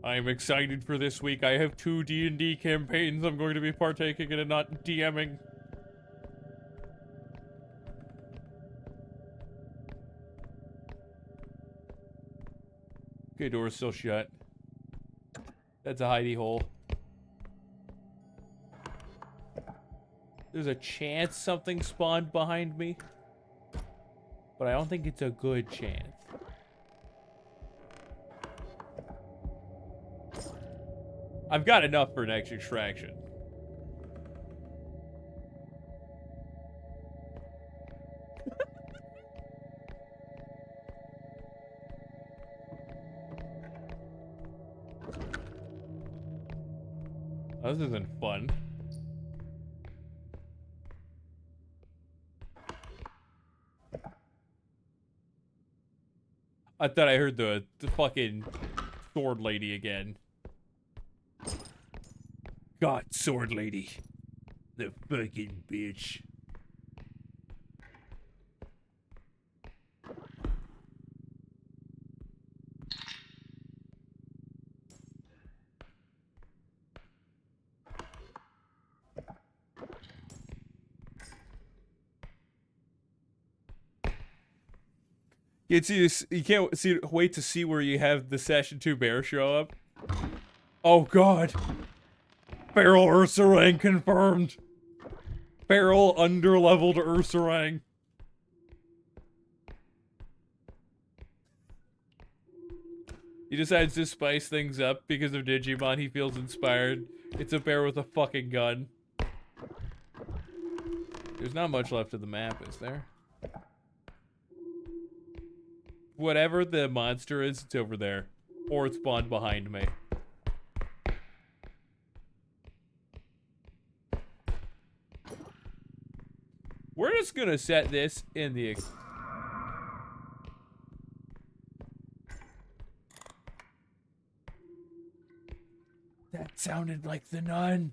I am excited for this week. I have 2 D&D campaigns I'm going to be partaking in and not DMing. Okay, door's still shut. That's a hidey hole. There's a chance something spawned behind me, but I don't think it's a good chance. I've got enough for an next extraction. This isn't fun. I thought I heard the fucking sword lady again. God, sword lady. The fucking bitch. You can't see this, you can't see, wait to see where you have the Session 2 bear show up. Oh god. Feral Ursaring confirmed. Feral underleveled Ursaring. He decides to spice things up because of Digimon. He feels inspired. It's a bear with a fucking gun. There's not much left of the map, is there? Whatever the monster is, it's over there. Or it spawned behind me. We're just gonna set this in the... That sounded like the nun.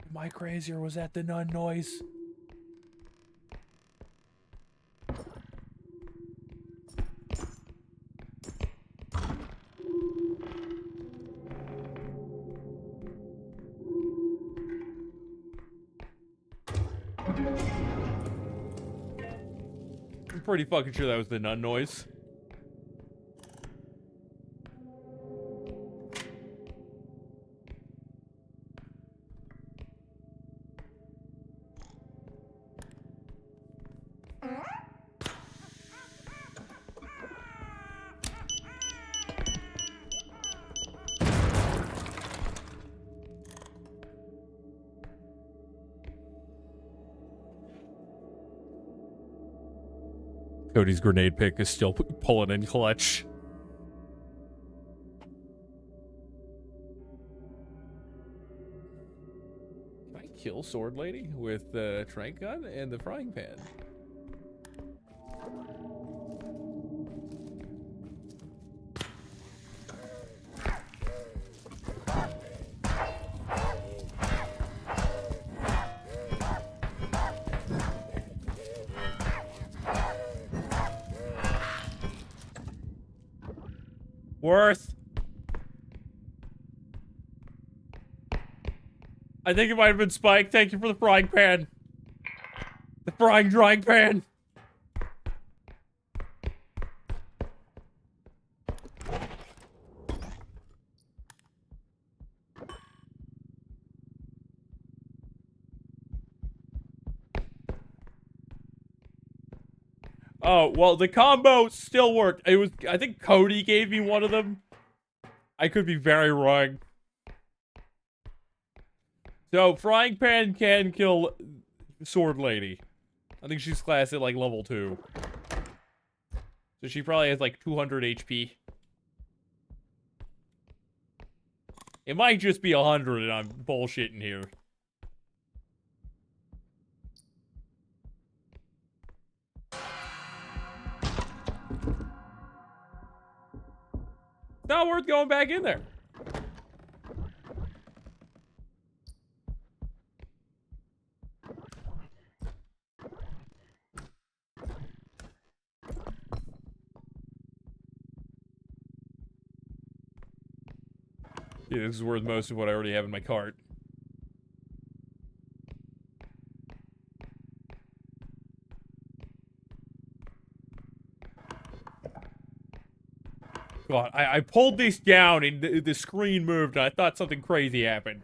Am I crazy or was that the nun noise? I'm pretty fucking sure that was the nun noise. Cody's grenade pick is still pulling in clutch. Can I kill Sword Lady with the trank gun and the frying pan? Worth. I think it might have been Spike. Thank you for the frying pan. The drying pan. Oh, well, the combo still worked. It was, I think Cody gave me one of them. I could be very wrong. So, frying pan can kill Sword Lady. I think she's classed at, like, level 2. So she probably has, like, 200 HP. It might just be 100 and I'm bullshitting here. Not worth going back in there. Yeah, this is worth most of what I already have in my cart. God, I pulled this down and the screen moved and I thought something crazy happened.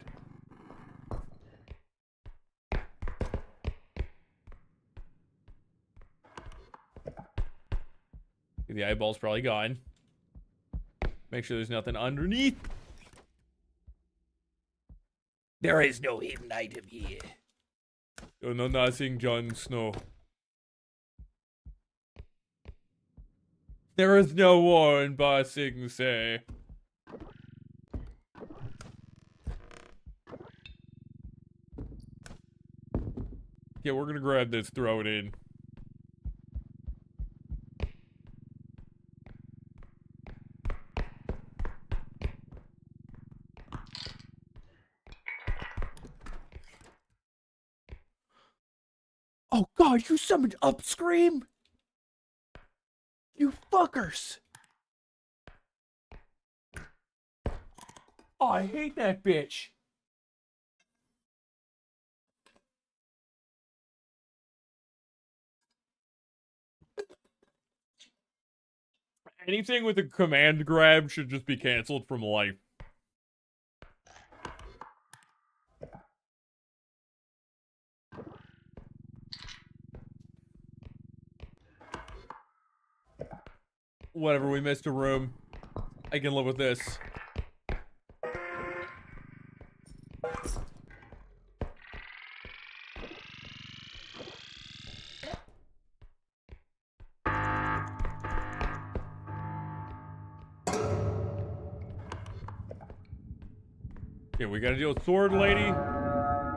The eyeball's probably gone. Make sure there's nothing underneath. There is no hidden item here. Oh, no, nothing, Jon Snow. There is no war in Ba Sing Se. Yeah, we're gonna grab this, throw it in. Oh god, you summoned Upscream? You fuckers! Oh, I hate that bitch. Anything with a command grab should just be canceled from life. Whatever, we missed a room. I can live with this. Yeah, we gotta deal with Sword Lady. We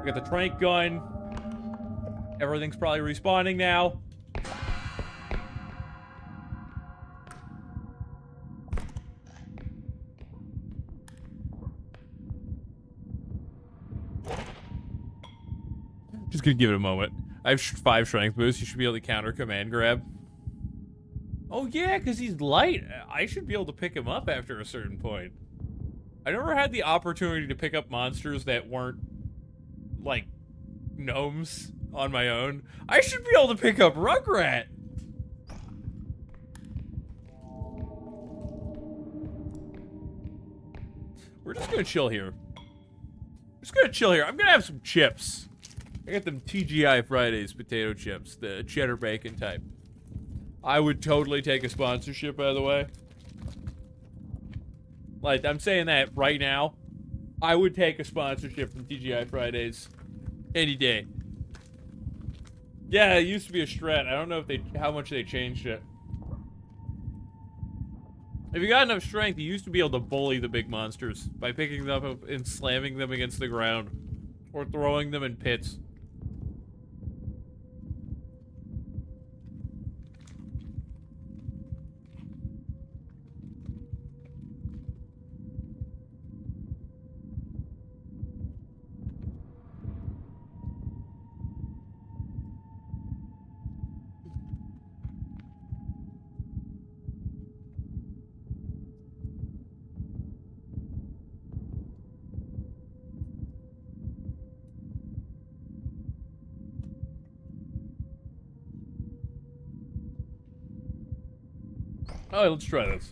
got the trank gun. Everything's probably respawning now. Just gonna give it a moment. I have 5 strength boosts. You should be able to counter command grab. Oh yeah, because he's light. I should be able to pick him up after a certain point. I never had the opportunity to pick up monsters that weren't, like, gnomes on my own. I should be able to pick up Rugrat. We're just gonna chill here. I'm gonna have some chips. I got them TGI Fridays potato chips, the cheddar bacon type. I would totally take a sponsorship, by the way. Like, I'm saying that right now. I would take a sponsorship from TGI Fridays any day. Yeah, it used to be a strat. I don't know if how much they changed it. If you got enough strength, you used to be able to bully the big monsters by picking them up and slamming them against the ground. Or throwing them in pits. Alright, let's try this.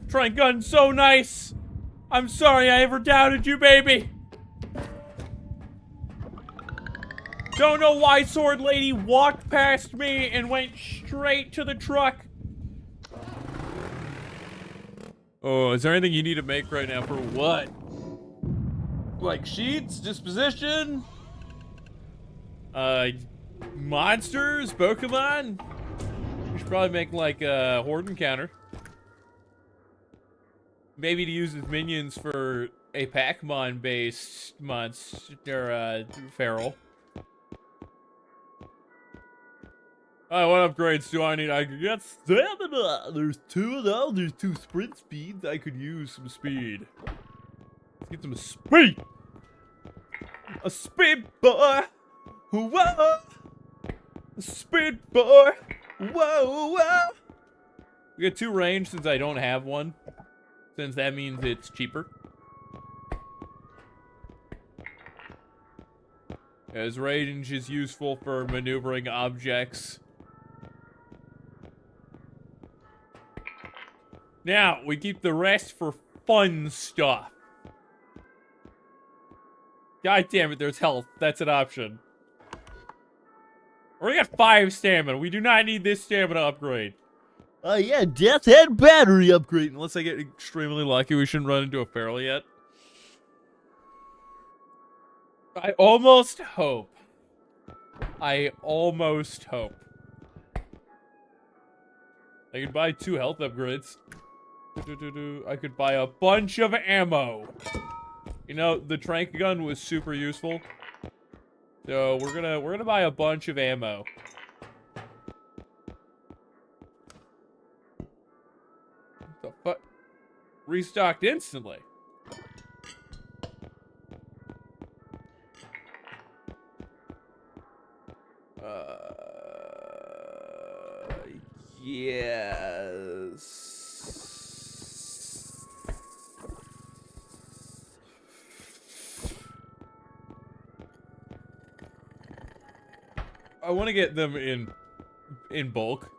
Trank gun's so nice! I'm sorry I ever doubted you, baby! Don't know why Sword Lady walked past me and went straight to the truck. Oh, is there anything you need to make right now for what? Like sheets, disposition, monsters, Pokemon. We should probably make like a horde encounter. Maybe to use as minions for a Pac-Man based monster feral. What upgrades do I need? I could get stamina. There's 2 of those. There's 2 sprint speeds. I could use some speed. Let's get some speed. A speed boy. Whoa. A speed boy. Whoa, whoa. We got 2 range since I don't have one. Since that means it's cheaper. As range is useful for maneuvering objects. Now, we keep the rest for fun stuff. God damn it, there's health. That's an option. We got 5 stamina. We do not need this stamina upgrade. Yeah, death and battery upgrade. Unless I get extremely lucky, we shouldn't run into a feral yet. I almost hope. I could buy 2 health upgrades. I could buy a bunch of ammo. You know, the trank gun was super useful. So we're gonna buy a bunch of ammo. What the fuck? Restocked instantly. Yes. I want to get them in bulk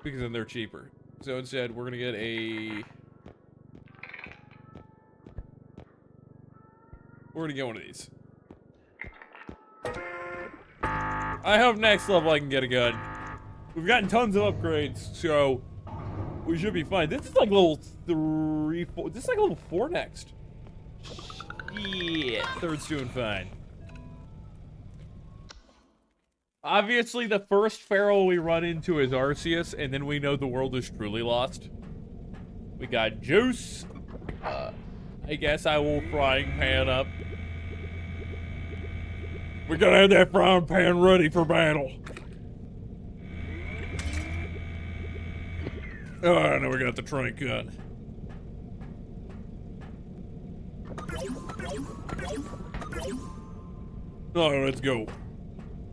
because then they're cheaper. So instead, we're gonna get one of these. I hope next level I can get a gun. We've gotten tons of upgrades, so we should be fine. This is like level 3, 4. This is like level 4 next. Yeah, 3rd's doing fine. Obviously, the first feral we run into is Arceus, and then we know the world is truly lost. We got Juice. I guess I will frying pan up. We gotta have that frying pan ready for battle. Oh, now we got the trank gun. Alright, let's go.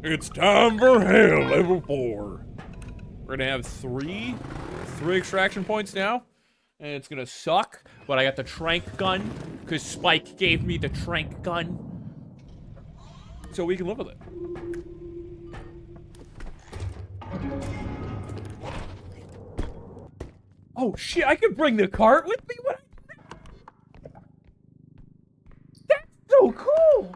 It's time for hell, level 4. We're gonna have three extraction points now. And it's gonna suck, but I got the trank gun, because Spike gave me the trank gun. So we can live with it. Oh shit, I can bring the cart with me? What? That's so cool!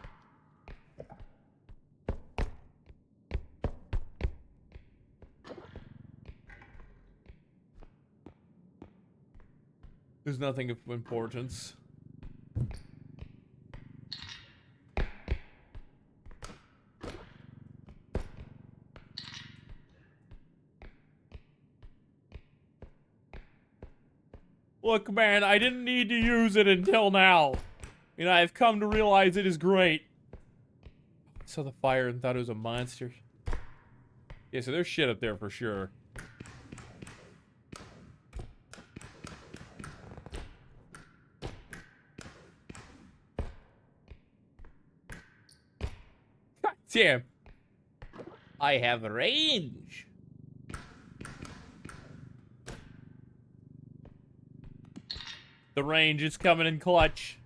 There's nothing of importance. Look, man, I didn't need to use it until now. You know, I've come to realize it is great. I saw the fire and thought it was a monster. Yeah, so there's shit up there for sure. God damn. I have range. The range is coming in clutch.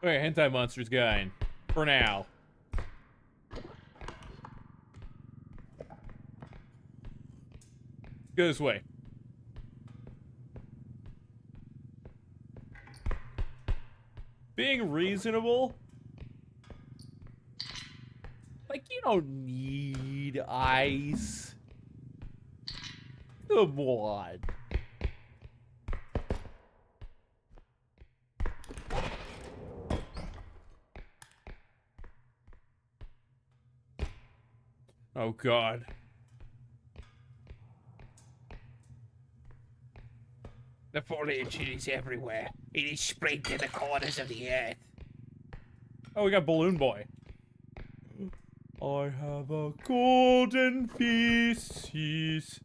Okay, hentai monsters going. For now. Go this way. Being reasonable. Like, you don't need ice. Come on. Oh, God. The foliage is everywhere. It is spread to the corners of the earth. Oh, we got Balloon Boy. I have a golden feces.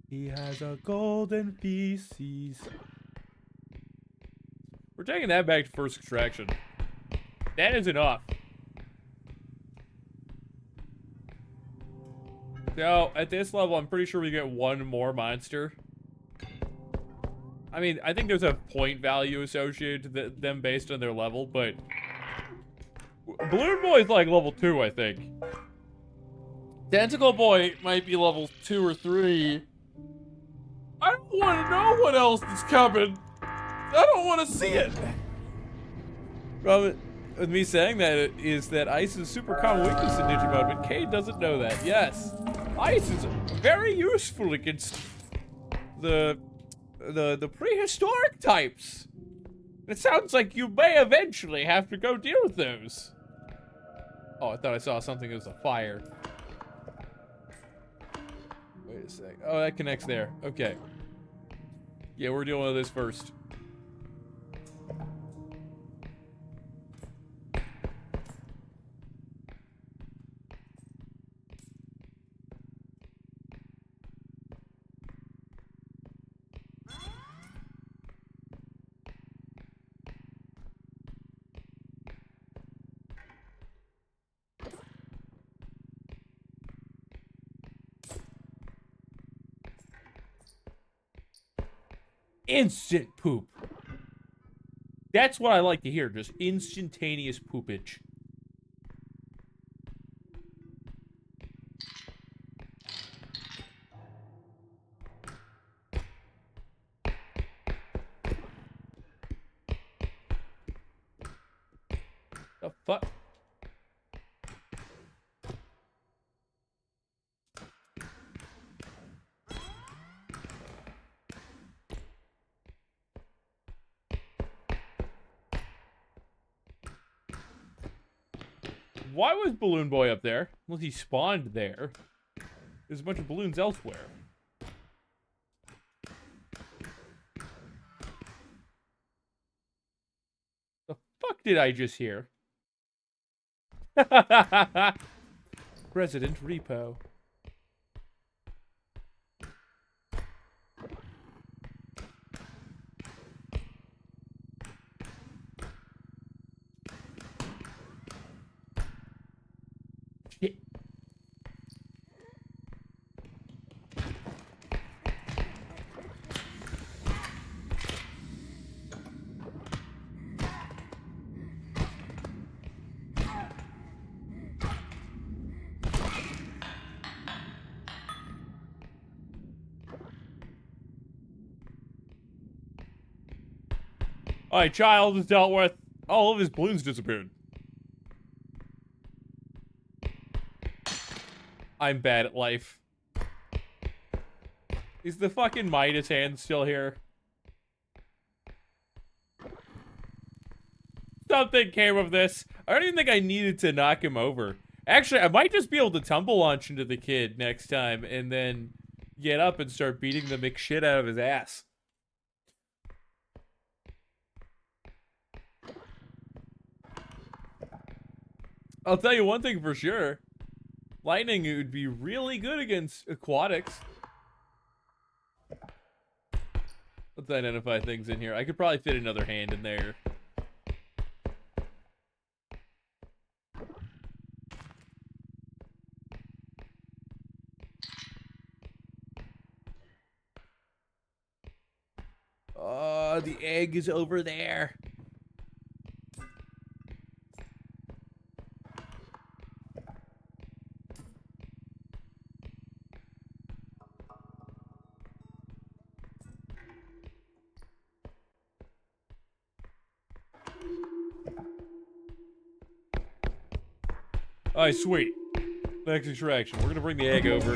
He has a golden feces. We're taking that back to first extraction. That is enough. So, at this level, I'm pretty sure we get one more monster. I mean, I think there's a point value associated to them based on their level, but... Balloon Boy's like level 2, I think. Tentacle Boy might be level 2 or 3. I don't want to know what else is coming. I don't want to see it. Problem with me saying that is that ice is a super common weakness in Digimon, but Cade doesn't know that. Yes, ice is very useful against the prehistoric types. It sounds like you may eventually have to go deal with those. Oh, I thought I saw something that was a fire. Wait a sec. Oh, that connects there. Okay. Yeah, we're dealing with this first. Instant poop. That's what I like to hear, just instantaneous poopage. The fuck? Why was Balloon Boy up there? Unless he spawned there. There's a bunch of balloons elsewhere. The fuck did I just hear? President Repo. Shit. Alright, child is dealt with. All of his balloons disappeared. I'm bad at life. Is the fucking Midas hand still here? Something came of this. I don't even think I needed to knock him over. Actually, I might just be able to tumble launch into the kid next time and then get up and start beating the McShit out of his ass. I'll tell you one thing for sure. Lightning would be really good against aquatics. Let's identify things in here. I could probably fit another hand in there. Oh, the egg is over there. Alright, sweet. Next extraction. We're gonna bring the egg over.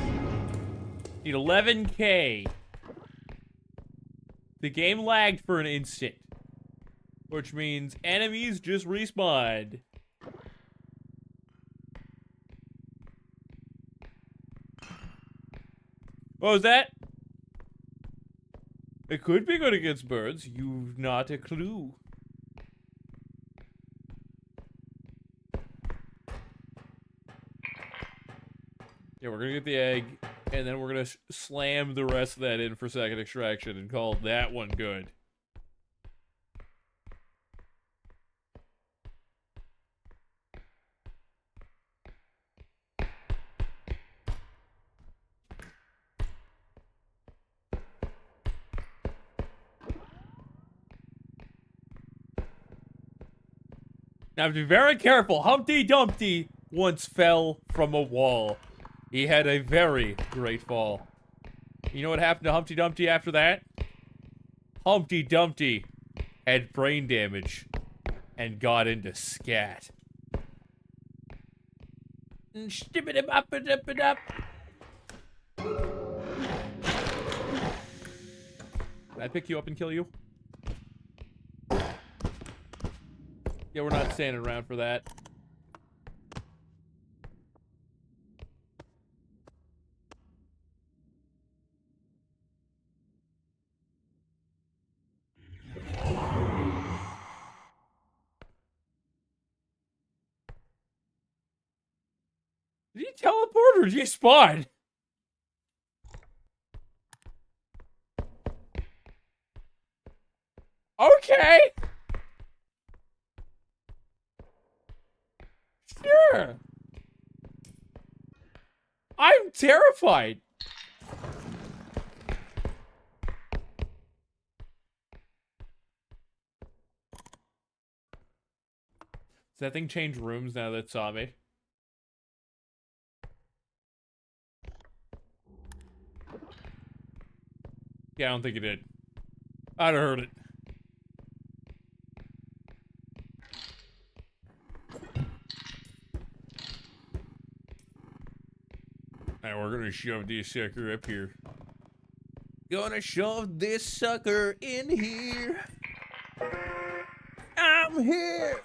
Need 11K. The game lagged for an instant. Which means enemies just respawned. What was that? It could be good against birds. You've not a clue. Yeah, we're gonna get the egg, and then we're gonna slam the rest of that in for second extraction and call that one good. Now, be very careful. Humpty Dumpty once fell from a wall. He had a very great fall. You know what happened to Humpty Dumpty after that? Humpty Dumpty had brain damage and got into scat. Can I pick you up and kill you? Yeah, we're not standing around for that. Did he teleport or did he spawn? Okay. Sure. I'm terrified. Does that thing change rooms now that it saw me? Yeah, I don't think it did. I'd have heard it. Alright, we're gonna shove this sucker up here. Gonna shove this sucker in here. I'm here,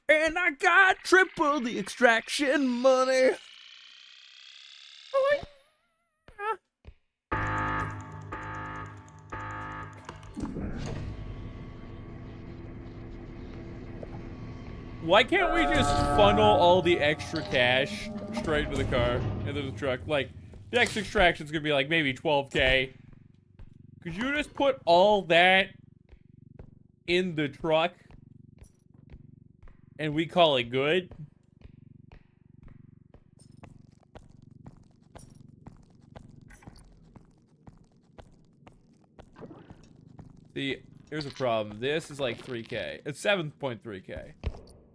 and I got triple the extraction money. Why can't we just funnel all the extra cash straight into the car, into the truck? Like, the next extraction's gonna be like maybe 12K. Could you just put all that in the truck and we call it good? See, here's a problem. This is like 3K. It's 7.3K.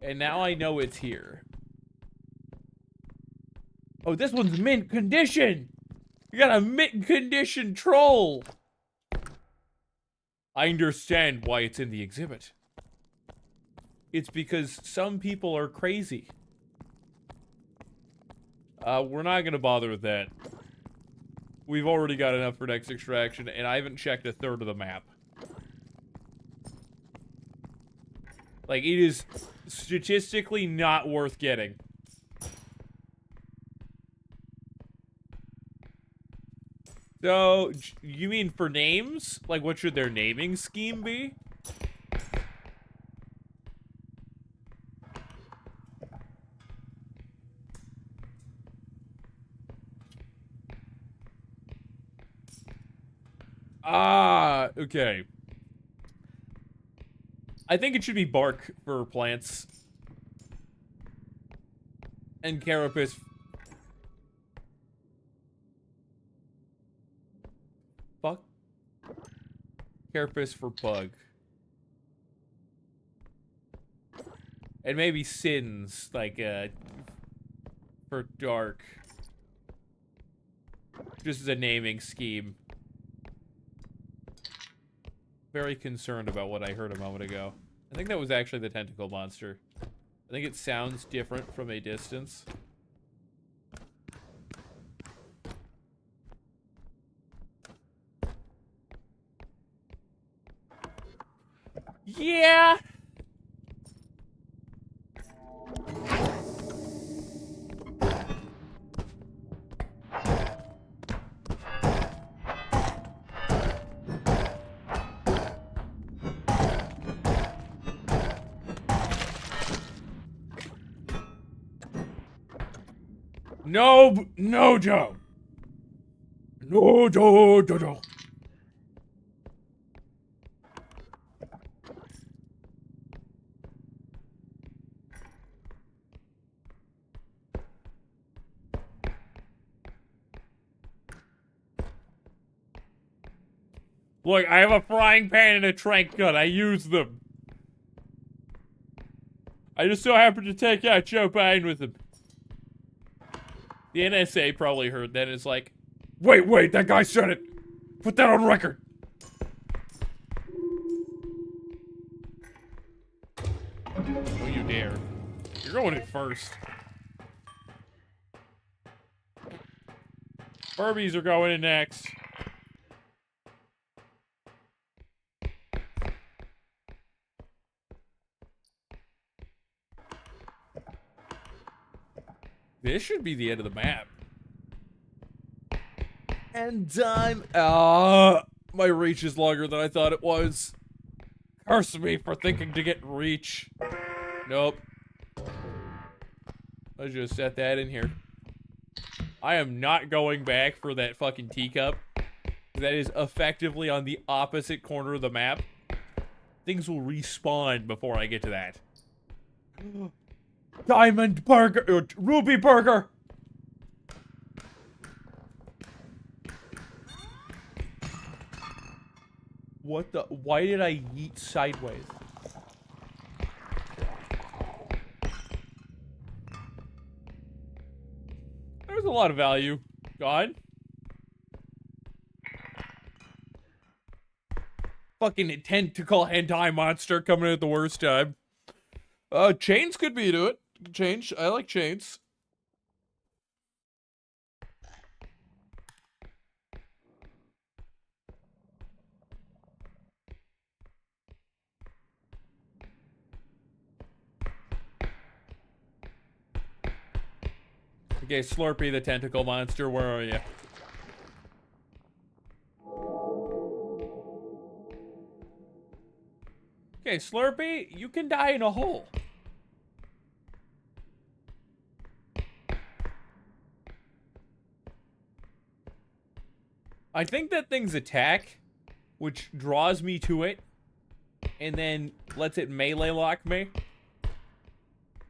And now I know it's here. Oh, this one's mint condition! You got a mint condition troll! I understand why it's in the exhibit. It's because some people are crazy. We're not gonna bother with that. We've already got enough for next extraction, and I haven't checked a third of the map. Like, it is statistically not worth getting. So, you mean for names? Like, what should their naming scheme be? Ah, okay. I think it should be bark for plants. And carapace. Fuck. Carapace for bug. And maybe sins, like, for dark. Just as a naming scheme. Very concerned about what I heard a moment ago. I think that was actually the tentacle monster. I think it sounds different from a distance. Yeah! No, no, Joe. No, Joe, Joe. Look, I have a frying pan and a trank gun. I use them. I just so happen to take out Joe Biden with him. The NSA probably heard that and is like, wait, that guy said it. Put that on record. Don't you dare. You're going in first. Furbies are going in next. This should be the end of the map. And I'm My reach is longer than I thought it was. Curse me for thinking to get reach. Nope. Let's just set that in here. I am not going back for that fucking teacup. That is effectively on the opposite corner of the map. Things will respawn before I get to that. Diamond burger, ruby burger. what the? Why did I yeet sideways? There's a lot of value. Gone. Fucking tentacle hentai monster coming at the worst time. Chains could be to it. Chains. I like chains. Okay, Slurpee the tentacle monster, where are you? Okay, Slurpee, you can die in a hole. I think that thing's attack, which draws me to it, and then lets it melee lock me.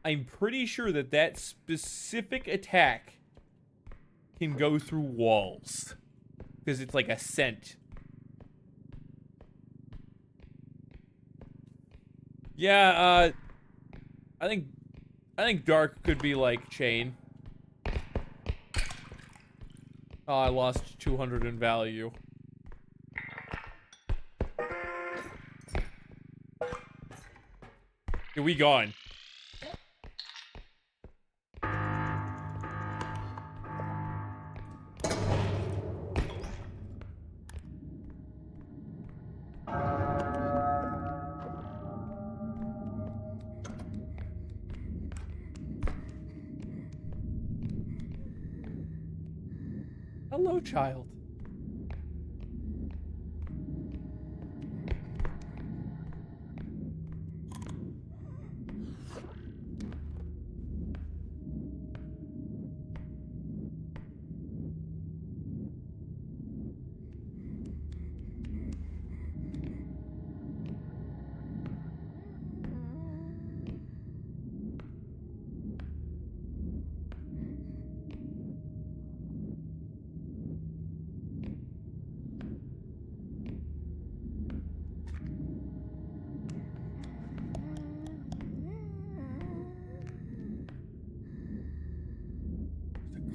I'm pretty sure that that specific attack can go through walls. Because it's like a scent. Yeah, I think Dark could be like Chain. Oh, I lost 200 in value. Here we gone. Hello, child.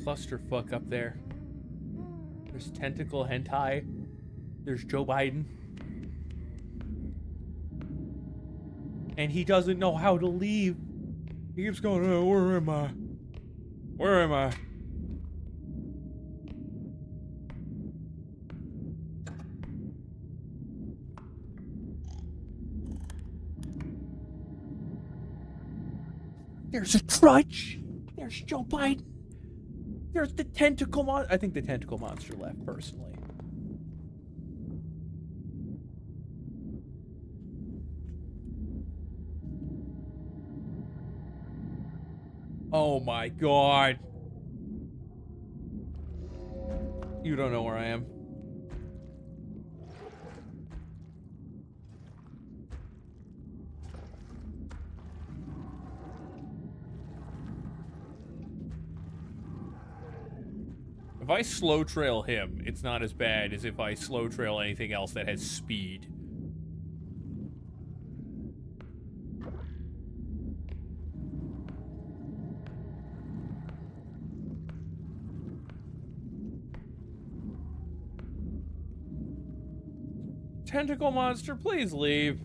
Clusterfuck up there. There's tentacle hentai. There's Joe Biden. And he doesn't know how to leave. He keeps going, oh, where am I? Where am I? There's a trudge. There's Joe Biden. There's the tentacle monster. I think the tentacle monster left, personally. Oh my god. You don't know where I am. If I slow trail him, it's not as bad as if I slow trail anything else that has speed. Tentacle monster, please leave.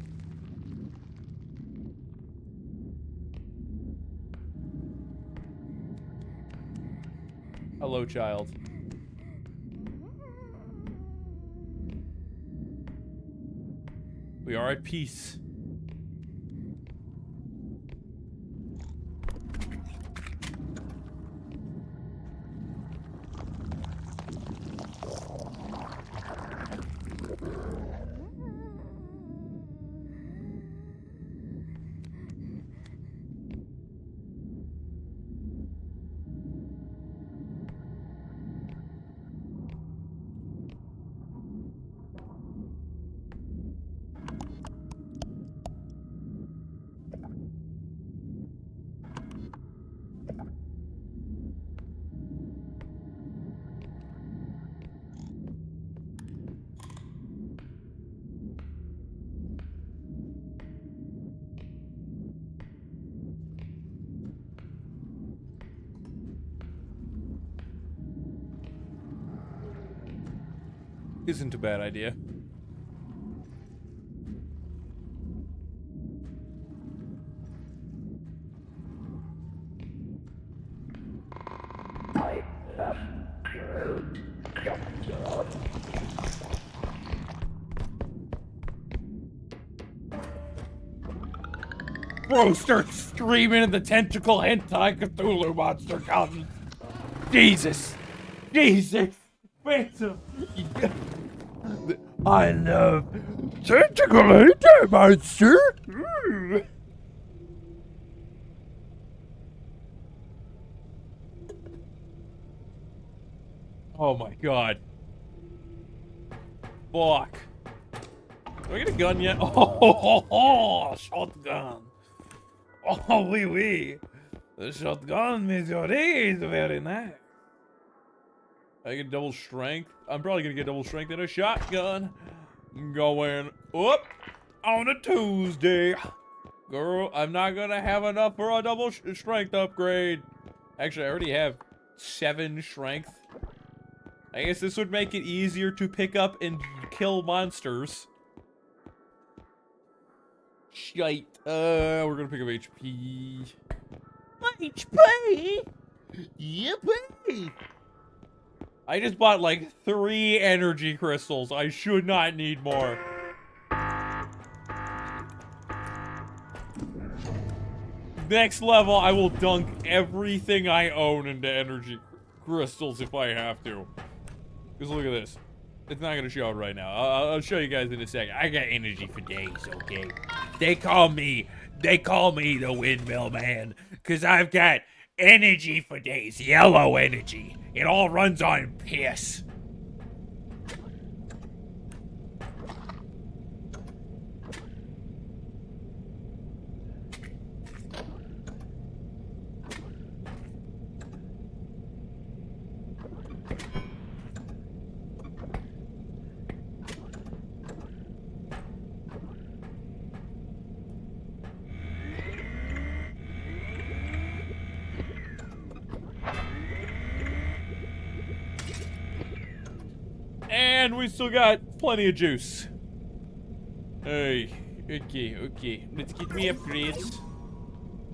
Hello, child. We are at peace. isn't a bad idea. Bro starts screaming and the tentacle hentai Cthulhu monster comes. Jesus. Jesus. Phantom. I love tentacle hentai monster. Oh my god. Fuck. Do I get a gun yet? Oh, shotgun. Oh, wee wee. The shotgun majority is very nice. I get double strength. I'm probably gonna get double strength in a shotgun. Going up on a Tuesday. Girl, I'm not gonna have enough for a double strength upgrade. Actually, I already have 7 strength. I guess this would make it easier to pick up and kill monsters. Shite. We're gonna pick up HP. HP! Yippee! I just bought like 3 energy crystals. I should not need more. Next level, I will dunk everything I own into energy crystals if I have to. Because look at this. It's not gonna show it right now. I'll show you guys in a second. I got energy for days, okay? They call me the windmill man. Cause I've got energy for days. Yellow energy. It all runs on piss. And we still got plenty of juice. Hey, okay. Let's get me upgrades.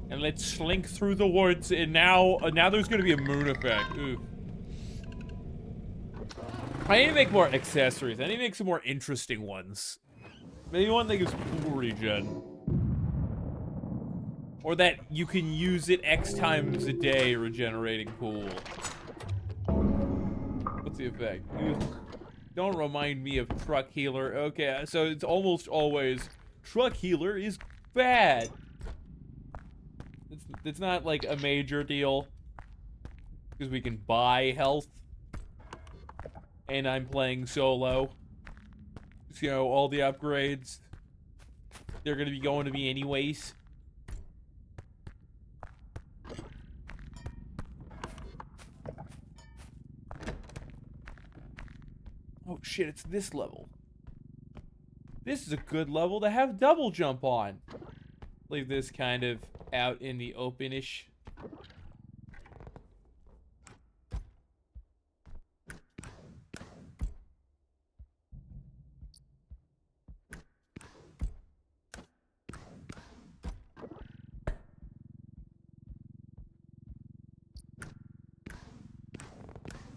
And let's slink through the woods. And now there's gonna be a moon effect. Ooh. I need to make more accessories. I need to make some more interesting ones. Maybe one that gives pool regen. Or that you can use it X times a day regenerating pool. What's the effect? Ugh. Don't remind me of truck healer. Okay, so it's almost always truck healer is bad. It's not like a major deal because we can buy health, and I'm playing solo. So, you know, all the upgrades they're gonna be going to me anyways. Oh shit, it's this level. This is a good level to have double jump on. Leave this kind of out in the open-ish.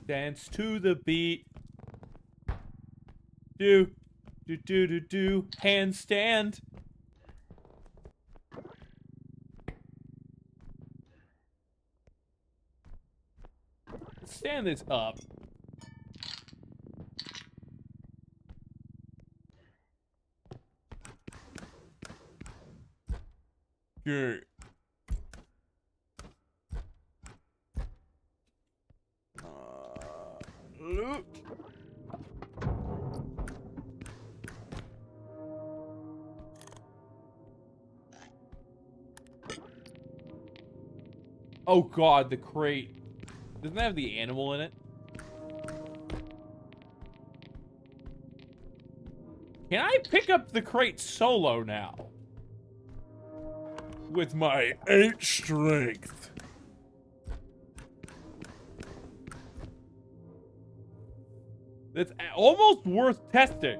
Dance to the beat. Do. Handstand. Stand this up. Okay. Loot. Oh god, the crate. Doesn't that have the animal in it? Can I pick up the crate solo now? With my 8 strength. That's almost worth testing.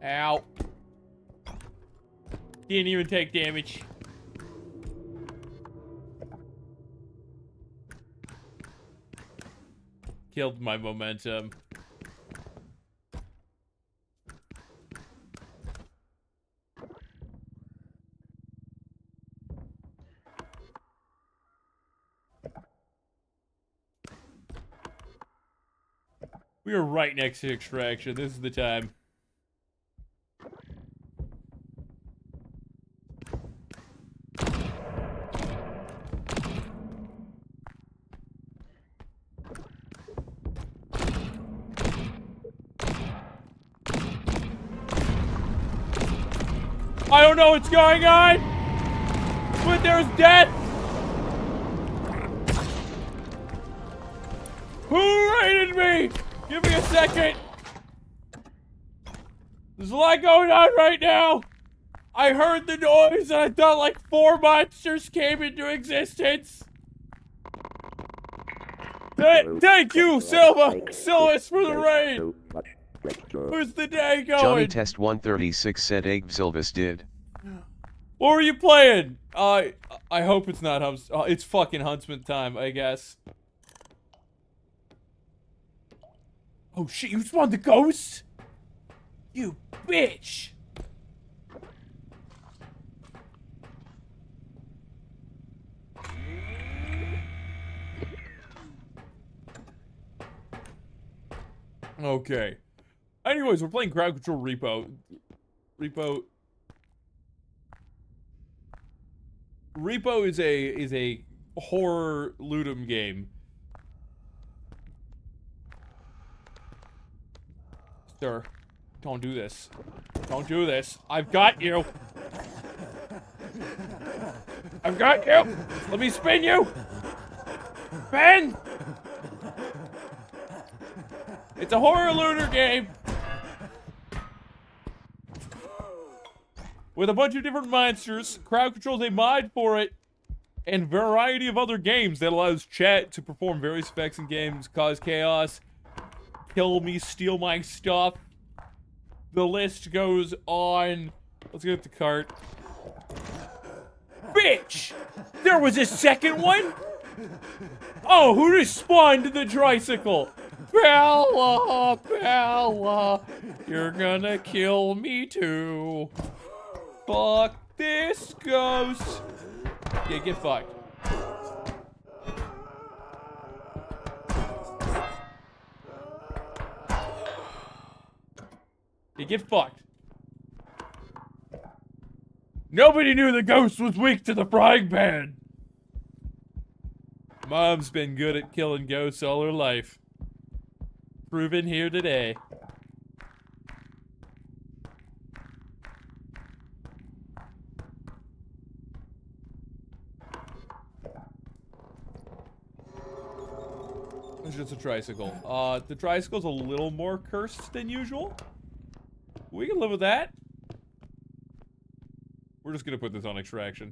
Ow. Didn't even take damage. Killed my momentum. We are right next to extraction. This is the time. I don't know what's going on, but there's death. Who raided me? Give me a second. There's a lot going on right now. I heard the noise and I thought like 4 monsters came into existence. Thank you, Silvus, for the raid. Where's the day going? Johnny Test 136 said Egg Silvus did. What were you playing? I hope it's not it's fucking Huntsman time, I guess. Oh shit, you spawned the ghost? You bitch! Okay. Anyways, we're playing Crowd Control Repo. Repo is a horror loot-em game. Sir, don't do this. Don't do this. I've got you. I've got you. Let me spin you. Ben. It's a horror looter game. With a bunch of different monsters, Crowd Control's a mod for it, and a variety of other games that allows chat to perform various effects in games, cause chaos, kill me, steal my stuff. The list goes on. Let's get the cart. Bitch! There was a second one? Oh, who just spawned the tricycle? Bella, Bella, you're gonna kill me too. Fuck this ghost. Yeah, get fucked. Yeah, get fucked. Nobody knew the ghost was weak to the frying pan. Mom's been good at killing ghosts all her life. Proven here today. It's just a tricycle. The tricycle's a little more cursed than usual. We can live with that. We're just gonna put this on extraction.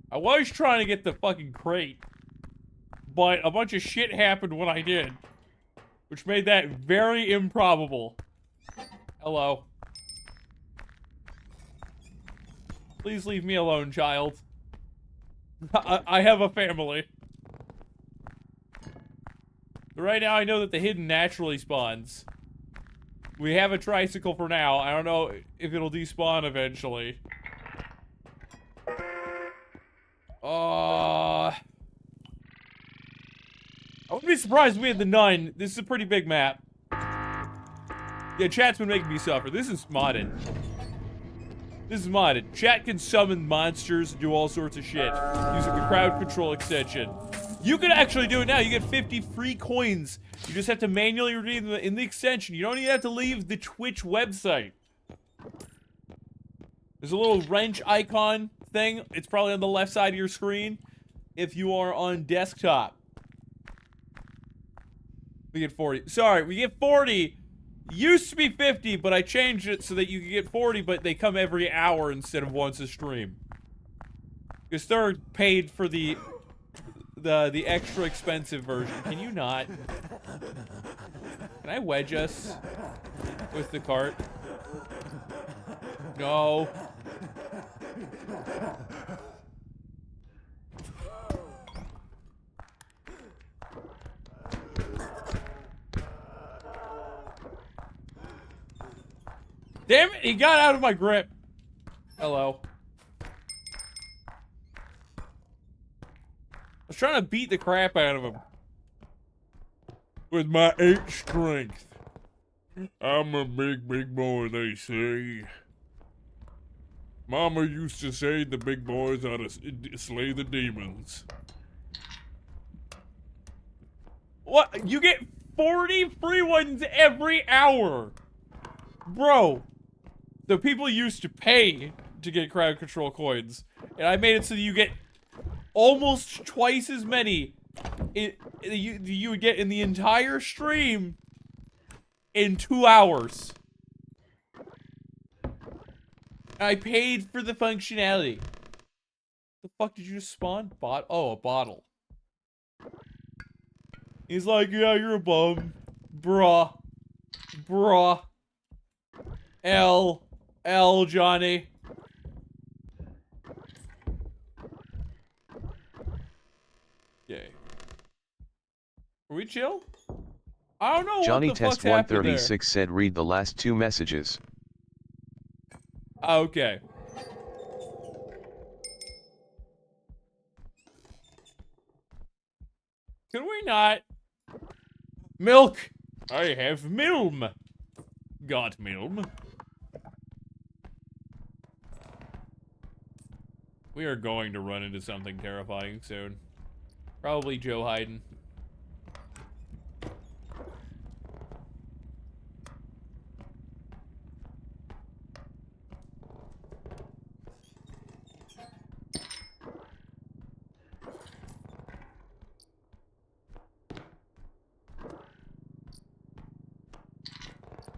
I was trying to get the fucking crate, but a bunch of shit happened when I did, which made that very improbable. Hello. Please leave me alone, child. I have a family. Right now, I know that the hidden naturally spawns. We have a tricycle for now. I don't know if it'll despawn eventually. I wouldn't be surprised if we had the nun. This is a pretty big map. Yeah, chat's been making me suffer. This is modded. This is modded. Chat can summon monsters and do all sorts of shit using the crowd control extension. You can actually do it now. You get 50 free coins. You just have to manually redeem them in the extension. You don't even have to leave the Twitch website. There's a little wrench icon thing. It's probably on the left side of your screen if you are on desktop. We get 40. Sorry, we get 40. Used to be 50, but I changed it so that you can get 40, but they come every hour instead of once a stream. Because they're paid for the extra expensive version. Can you not? Can I wedge us with the cart? No. Damn it, he got out of my grip. Hello. I was trying to beat the crap out of him. With my 8 strength. I'm a big boy, they say. Mama used to say the big boys ought to slay the demons. What? You get 40 free ones every hour. Bro. The people used to pay to get crowd control coins. And I made it so that you get almost twice as many you would get in the entire stream in 2 hours. I paid for the functionality. The fuck did you just spawn? Oh, a bottle. He's like, yeah, you're a bum. Bruh. L, Johnny. Yay. Are we chill? I don't know Johnny what the fuck's Test happened 136 said read the last 2 messages. Okay. Can we not? Milk! I have milm. Got milm. We are going to run into something terrifying soon. Probably Joe Hayden.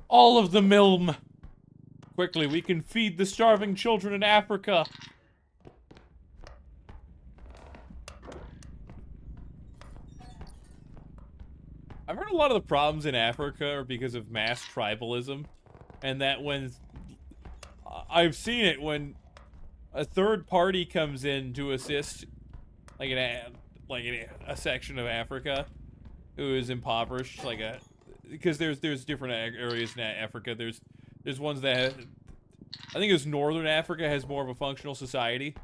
All of the milm! Quickly, we can feed the starving children in Africa! I've heard a lot of the problems in Africa are because of mass tribalism. And that when... I've seen it when a third party comes in to assist, like a section of Africa who is impoverished, because there's different areas in Africa. There's ones that have, I think it's Northern Africa has more of a functional society,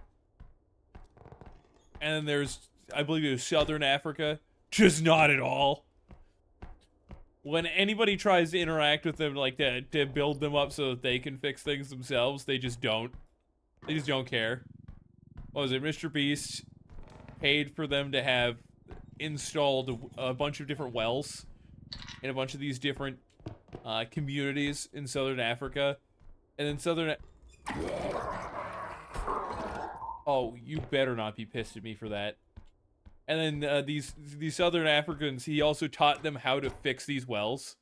and then there's, I believe there's Southern Africa, just not at all. When anybody tries to interact with them, like to build them up so that they can fix things themselves, they just don't. They just don't care. What was it? Mr. Beast paid for them to have installed a bunch of different wells in a bunch of these different communities in Southern Africa. And then Oh, you better not be pissed at me for that. And then these Southern Africans, he also taught them how to fix these wells.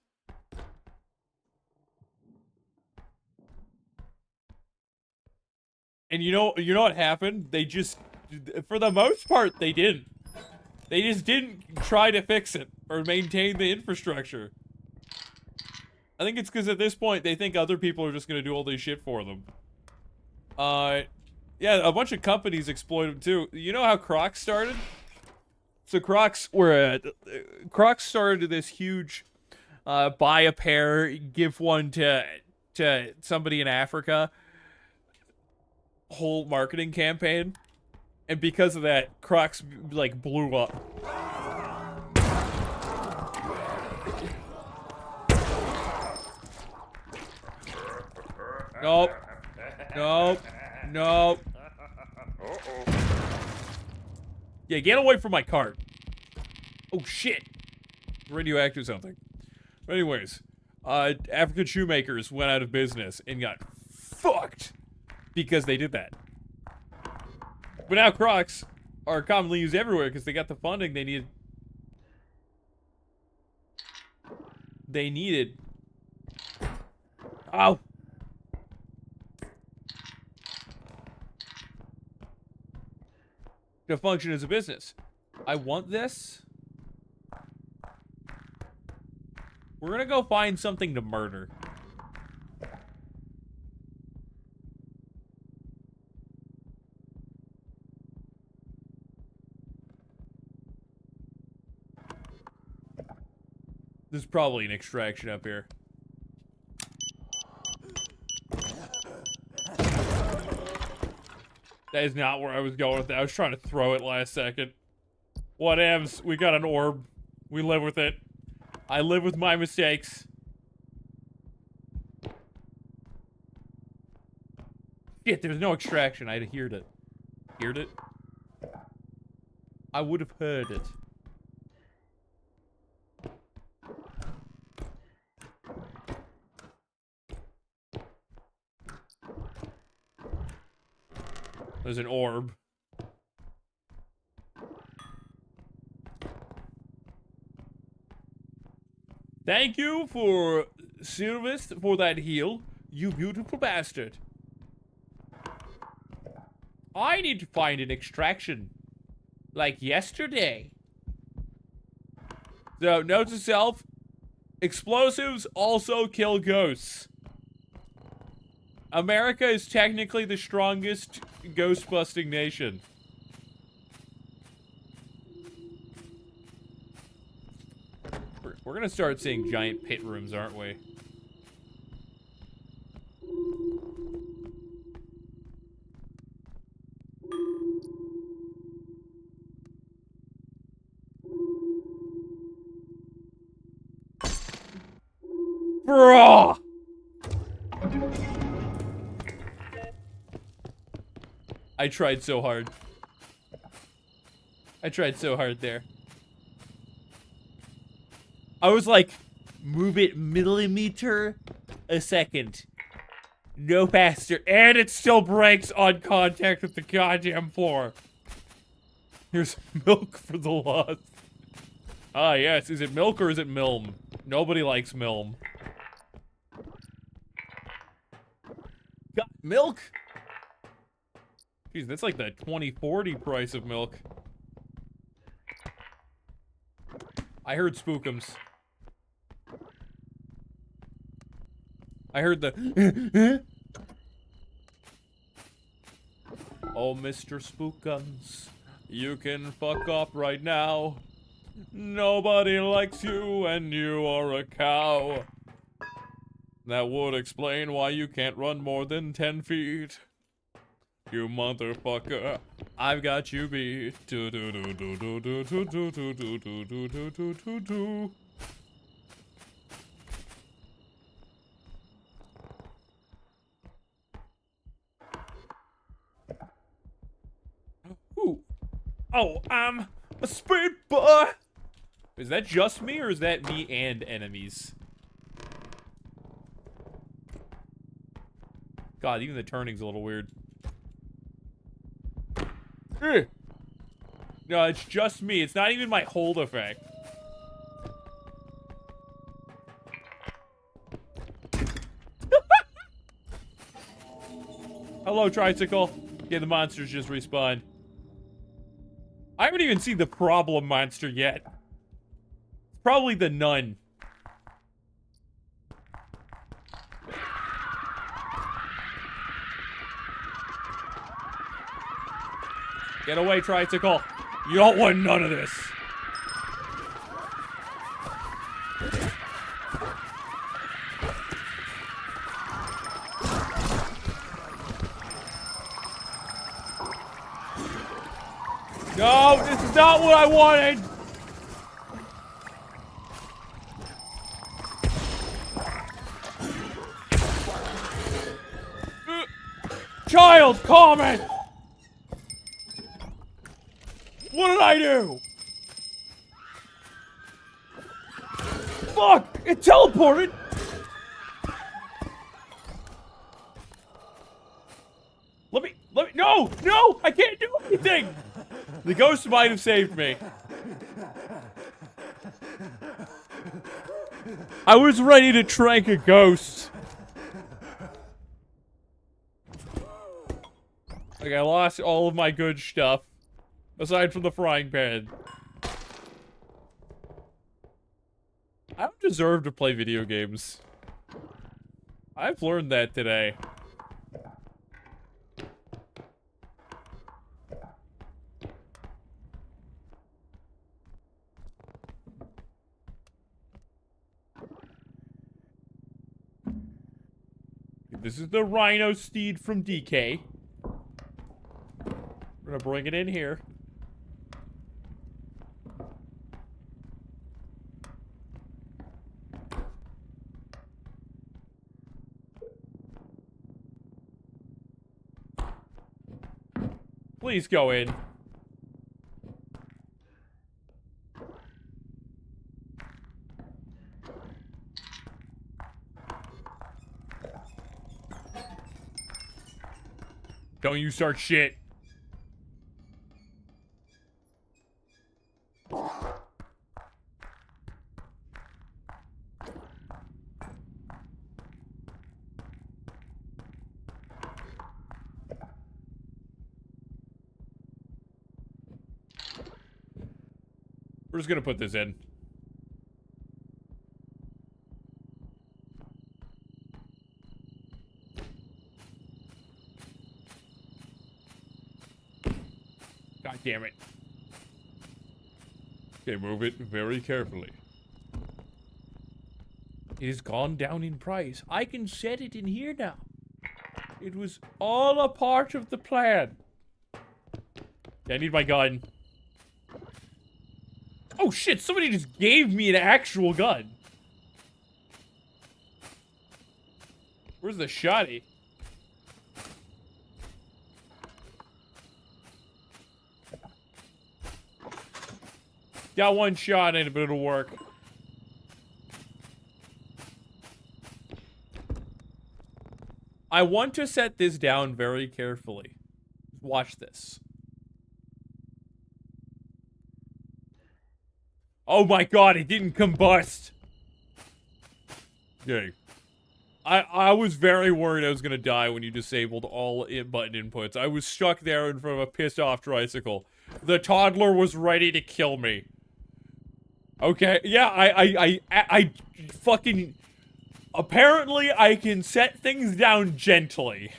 And you know what happened? They just, for the most part, they didn't. They just didn't try to fix it or maintain the infrastructure. I think it's because at this point they think other people are just gonna do all this shit for them. Yeah, a bunch of companies exploit them too. You know how Crocs started? So Crocs started this huge buy a pair, give one to somebody in Africa whole marketing campaign. And because of that, Crocs like blew up. Nope. Nope. Nope. Yeah, get away from my cart. Oh, shit. Radioactive something. But anyways, African shoemakers went out of business and got fucked because they did that. But now Crocs are commonly used everywhere because they got the funding they needed. Ow! To function as a business. I want this. We're gonna go find something to murder. There's probably an extraction up here. That is not where I was going with that. I was trying to throw it last second. Whatevs. We got an orb. We live with it. I live with my mistakes. Shit, there's no extraction. I'd have heard it. Heard it? I would have heard it. There's an orb. Thank you for service for that heal, you beautiful bastard. I need to find an extraction. Like yesterday. So, note to self, explosives also kill ghosts. America is technically the strongest ghost-busting nation. We're gonna start seeing giant pit rooms, aren't we? Bruh! I tried so hard. I tried so hard there. I was like, move it millimeter a second. No faster. And it still breaks on contact with the goddamn floor. Here's milk for the lost. Ah, yes. Is it milk or is it milm? Nobody likes milm. Got milk? Jeez, that's like the 2040 price of milk. I heard spookums. I heard the Oh, Mr. Spookums, you can fuck up right now. Nobody likes you and you are a cow. That would explain why you can't run more than 10 feet. You motherfucker, I've got you beat. Do do do do do do do do do do do do do do do. Ooh. Oh, I'm a speed boy. Is that just me or is that me and enemies? God, even the turning's a little weird. No, it's just me. It's not even my hold effect. Hello, Tricycle. Yeah, the monsters just respawned. I haven't even seen the problem monster yet. It's probably the nun. Get away, Tricycle. You don't want none of this. No, this is not what I wanted. Child, calm it. What did I do? Fuck! It teleported! Let me, no! No! I can't do anything! The ghost might have saved me. I was ready to trank a ghost. Like, I lost all of my good stuff. Aside from the frying pan. I don't deserve to play video games. I've learned that today. This is the Rhino Steed from DK. We're gonna bring it in here. Please go in. Don't you start shit. We're just gonna put this in. God damn it. Okay, move it very carefully. It has gone down in price. I can set it in here now. It was all a part of the plan. Yeah, I need my gun. Oh shit, somebody just gave me an actual gun. Where's the shotty? Got one shot in it, but it'll work. I want to set this down very carefully. Watch this. Oh my god, it didn't combust. Yay. I was very worried I was gonna die when you disabled all button inputs. I was stuck there in front of a pissed off tricycle. The toddler was ready to kill me. Okay, yeah, I fucking... Apparently, I can set things down gently.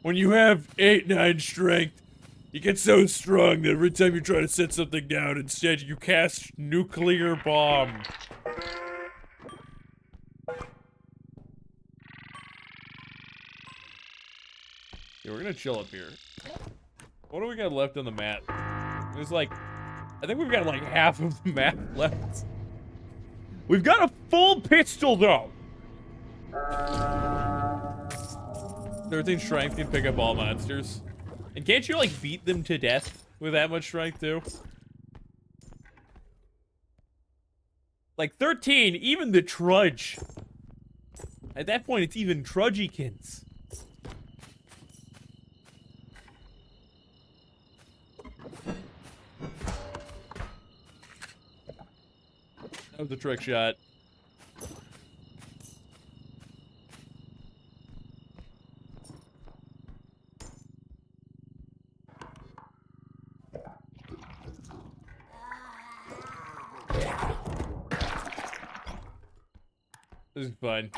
When you have 8-9 strength, you get so strong that every time you try to set something down, instead you cast nuclear bomb. Yeah, we're gonna chill up here. What do we got left on the map? There's like... I think we've got like half of the map left. We've got a full pistol though! 13 strength can pick up all monsters. And can't you like beat them to death with that much strength too? Like 13, even the trudge. At that point, it's even trudgykins. That was a trick shot. This is fun.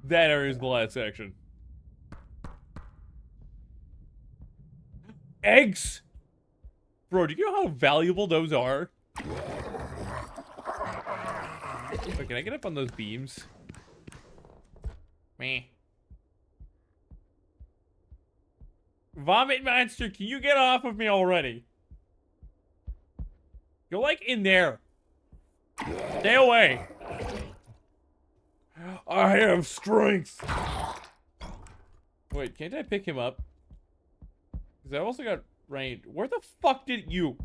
That area is the last section. Eggs! Bro, do you know how valuable those are? Wait, can I get up on those beams? Meh. Vomit monster, can you get off of me already? Go, like, in there. Stay away. I have strength. Wait, can't I pick him up? Because I also got range. Where the fuck did you...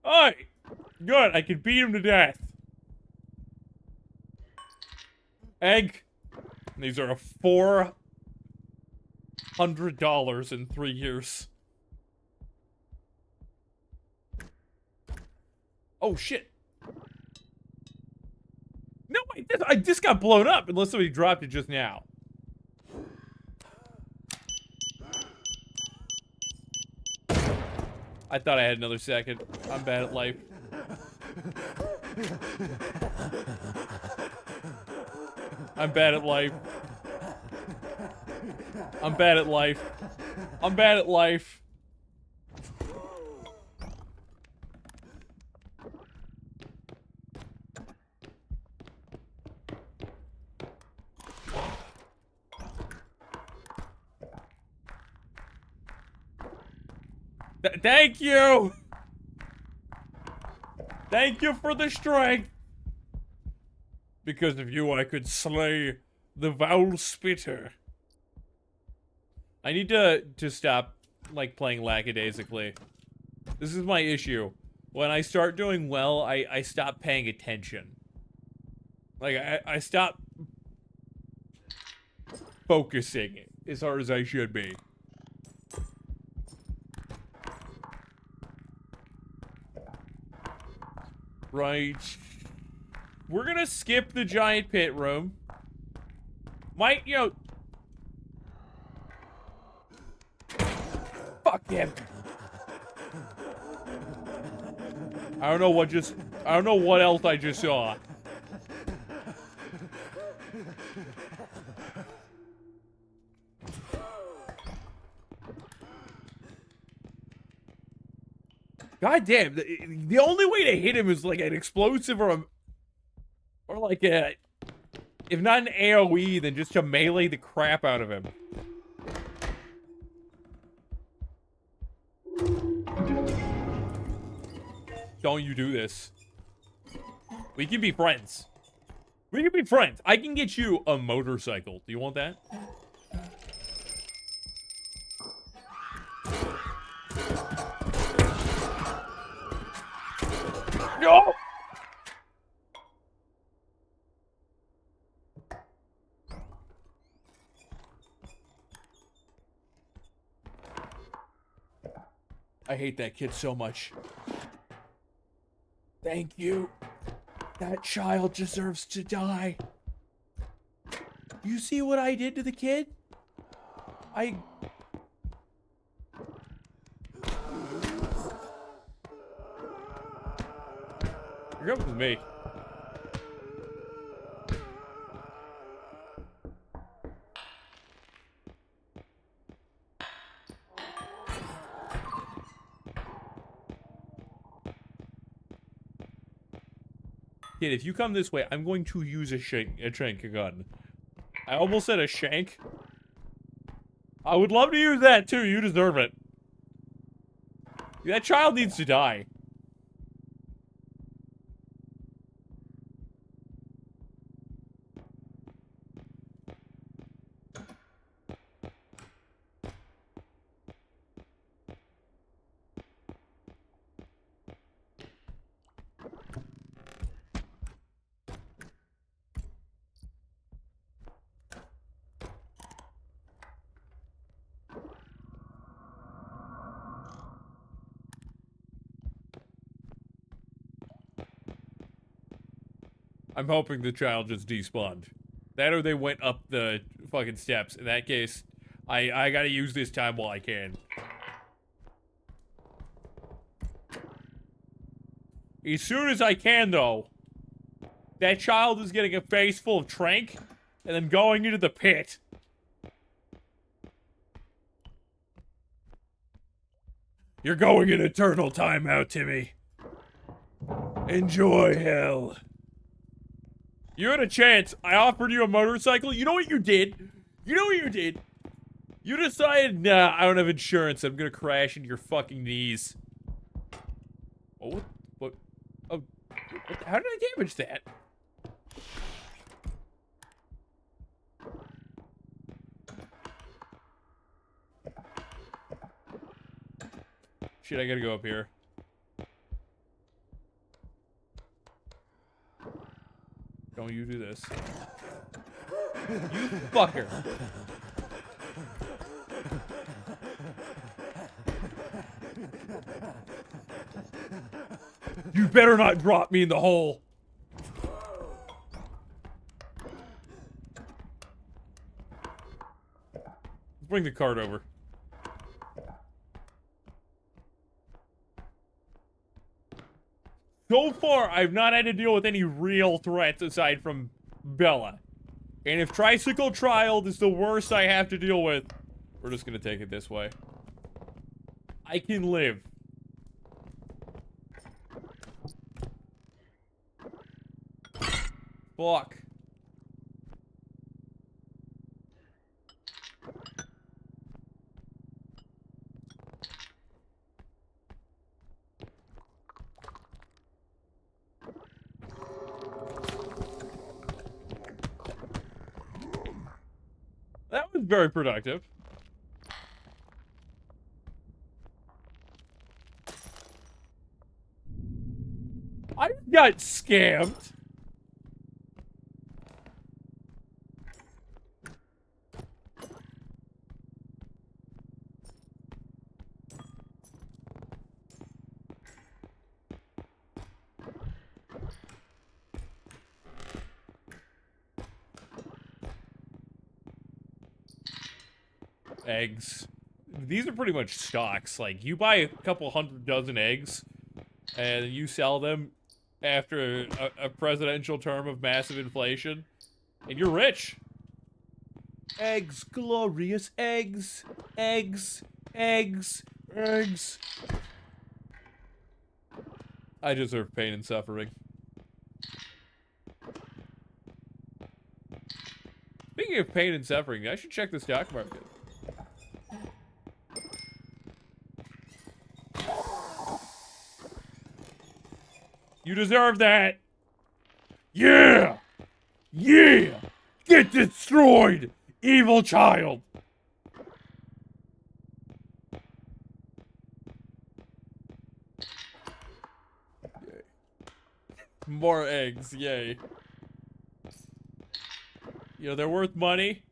Alright. Good, I can beat him to death. Egg. These are $400 in 3 years. Oh, shit. No, wait, I just got blown up, unless somebody dropped it just now. I thought I had another second. I'm bad at life. I'm bad at life. I'm bad at life. I'm bad at life. Thank you! Thank you for the strength! Because of you, I could slay the Foul Spitter. I need to stop, like, playing lackadaisically. This is my issue. When I start doing well, I stop paying attention. Like, I stop focusing as hard as I should be. Right. We're gonna skip the giant pit room. Might, you know... Fuck him. I don't know what else I just saw. God damn, the only way to hit him is like an explosive or like a, if not an AoE, then just to melee the crap out of him. Don't you do this. We can be friends. We can be friends. I can get you a motorcycle. Do you want that? No! I hate that kid so much. Thank you. That child deserves to die. You see what I did to the kid? You're coming with me. Kid, if you come this way, I'm going to use a shank gun. I almost said a shank. I would love to use that too. You deserve it. That child needs to die. I'm hoping the child just despawned. That or they went up the fucking steps. In that case, I gotta use this time while I can. As soon as I can, though. That child is getting a face full of trank and then going into the pit. You're going in eternal timeout, Timmy. Enjoy hell. You had a chance. I offered you a motorcycle. You know what you did? You know what you did? You decided, nah, I don't have insurance. I'm gonna crash into your fucking knees. Oh, what? Oh, how did I damage that? Shit, I gotta go up here. Don't you do this. You fucker. You better not drop me in the hole. Bring the cart over. So far, I've not had to deal with any real threats aside from Bella. And if Tricycle Child is the worst I have to deal with, we're just gonna take it this way. I can live. Fuck. That was very productive. I got scammed. Eggs. These are pretty much stocks. Like, you buy a couple 100 dozen eggs, and you sell them after a presidential term of massive inflation, and you're rich. Eggs, glorious eggs, eggs, eggs, eggs. I deserve pain and suffering. Speaking of pain and suffering, I should check the stock market. You deserve that. Yeah! Yeah! Get destroyed, evil child! Yay. More eggs, yay. You know, they're worth money,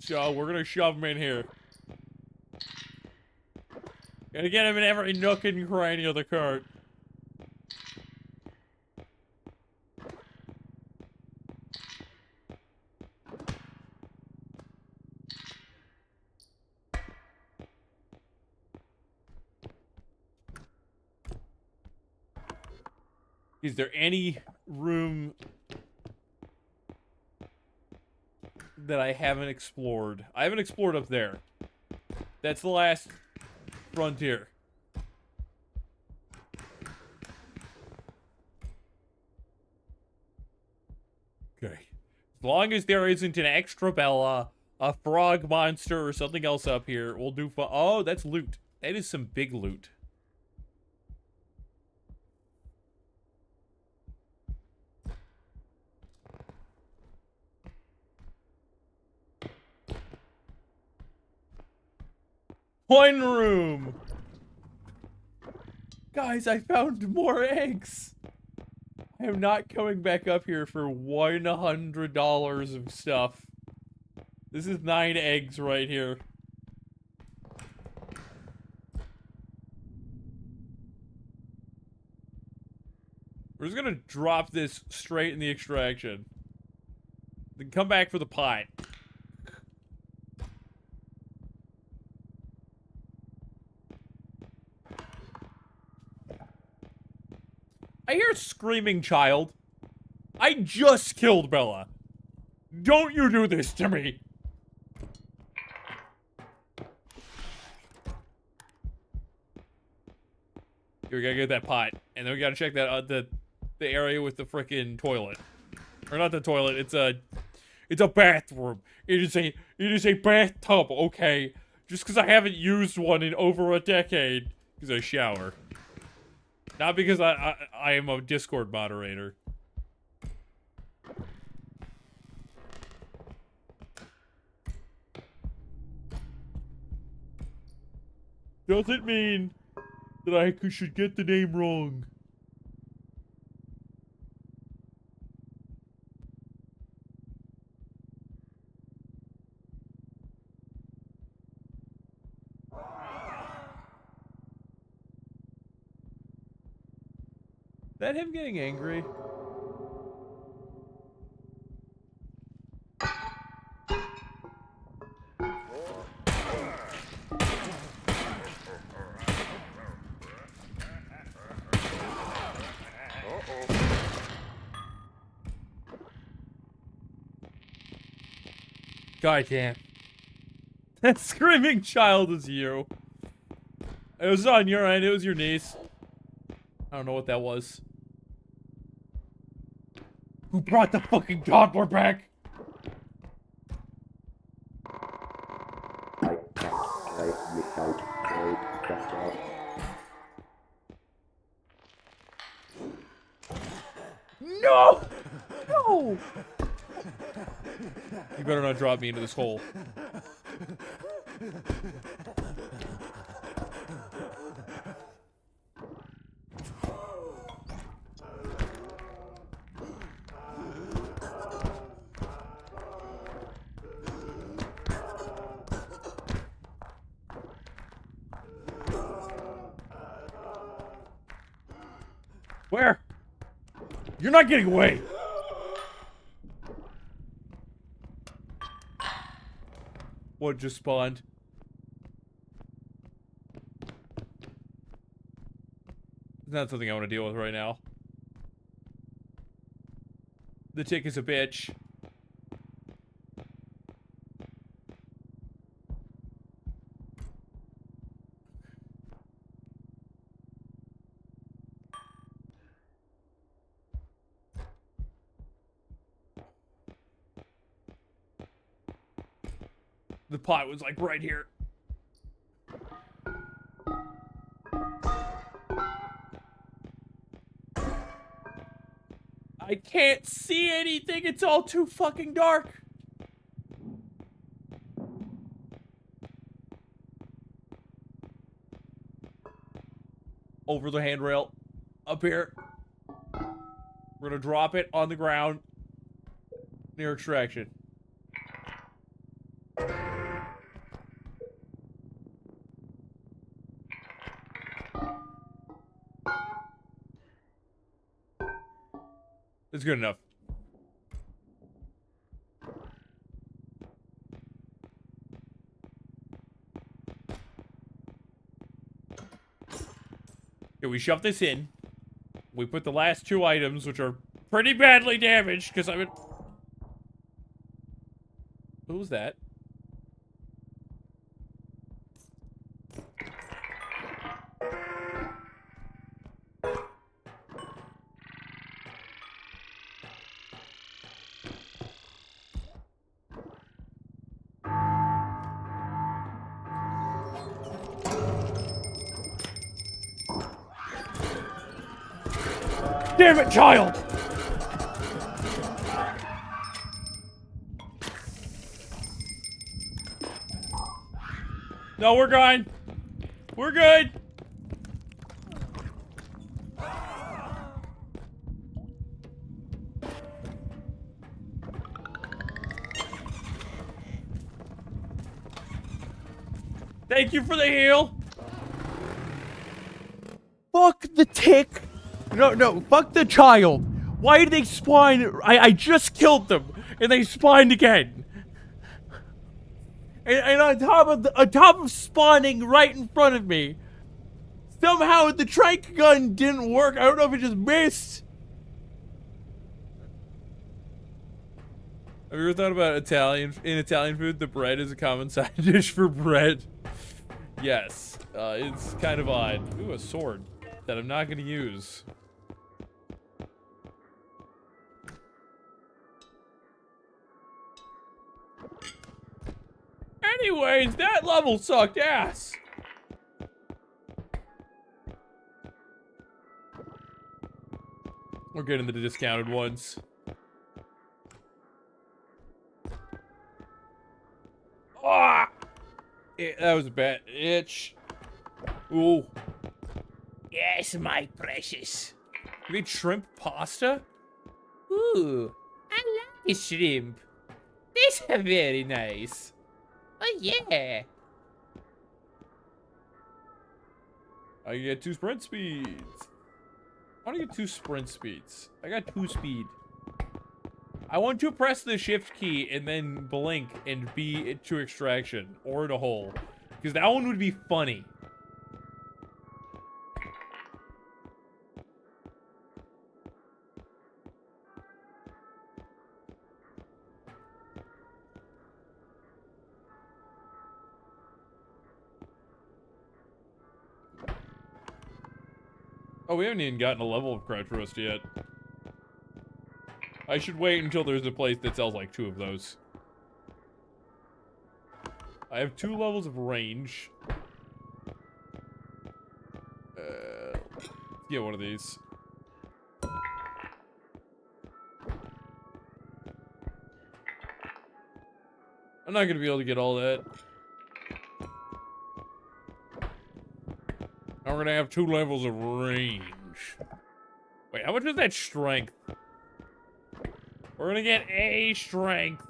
so we're gonna shove them in here. Gonna get them in every nook and cranny of the cart. Is there any room that I haven't explored? I haven't explored up there. That's the last frontier. Okay. As long as there isn't an extra Bella, a frog monster, or something else up here, we'll do fun. Oh, that's loot. That is some big loot. One room! Guys, I found more eggs! I am not coming back up here for $100 of stuff. This is 9 eggs right here. We're just gonna drop this straight in the extraction. Then come back for the pie. I hear a screaming child. I just killed Bella. Don't you do this to me. We gotta get that pot, and then we gotta check that the area with the frickin' toilet, or not the toilet. It's a bathroom. It is a bathtub. Okay, just because I haven't used one in over a decade, because I shower, not because I am a Discord moderator. Doesn't mean that I should get the name wrong. Is that him getting angry? God damn. That screaming child is you. It was on your end, it was your niece. I don't know what that was. Who brought the fucking toddler back? No! No! You better not drop me into this hole. Where? You're not getting away! What just spawned? It's not something I want to deal with right now. The tick is a bitch. The pot was like right here. I can't see anything. It's all too fucking dark. Over the handrail. Up here. We're gonna drop it on the ground. Near extraction. It's good enough. Okay, we shove this in. We put the last two items, which are pretty badly damaged, because I've been... Who was that? Damn it, child! No, we're gone. We're good. Thank you for the heal. Fuck the tick. No, fuck the child. Why did they spawn? I just killed them, and they spawned again. And on top of spawning right in front of me, somehow the trike gun didn't work. I don't know if it just missed. Have you ever thought about in Italian food, the bread is a common side dish for bread? Yes. It's kind of odd. Ooh, a sword that I'm not going to use. Anyways, that level sucked ass. We're getting the discounted ones. Ah! That was a bad itch. Ooh. Yes, my precious. You made shrimp pasta? Ooh, I like shrimp. These are very nice. Oh, yeah. I get 2 sprint speeds. I want to get 2 sprint speeds. I got 2 speed. I want to press the shift key and then blink and be to extraction or to hole. Because that one would be funny. Oh, we haven't even gotten a level of crouch roast yet. I should wait until there's a place that sells like 2 of those. I have 2 levels of range. Let's get one of these. I'm not gonna be able to get all that. Now we're gonna have 2 levels of range. Wait, how much is that strength? We're gonna get a strength.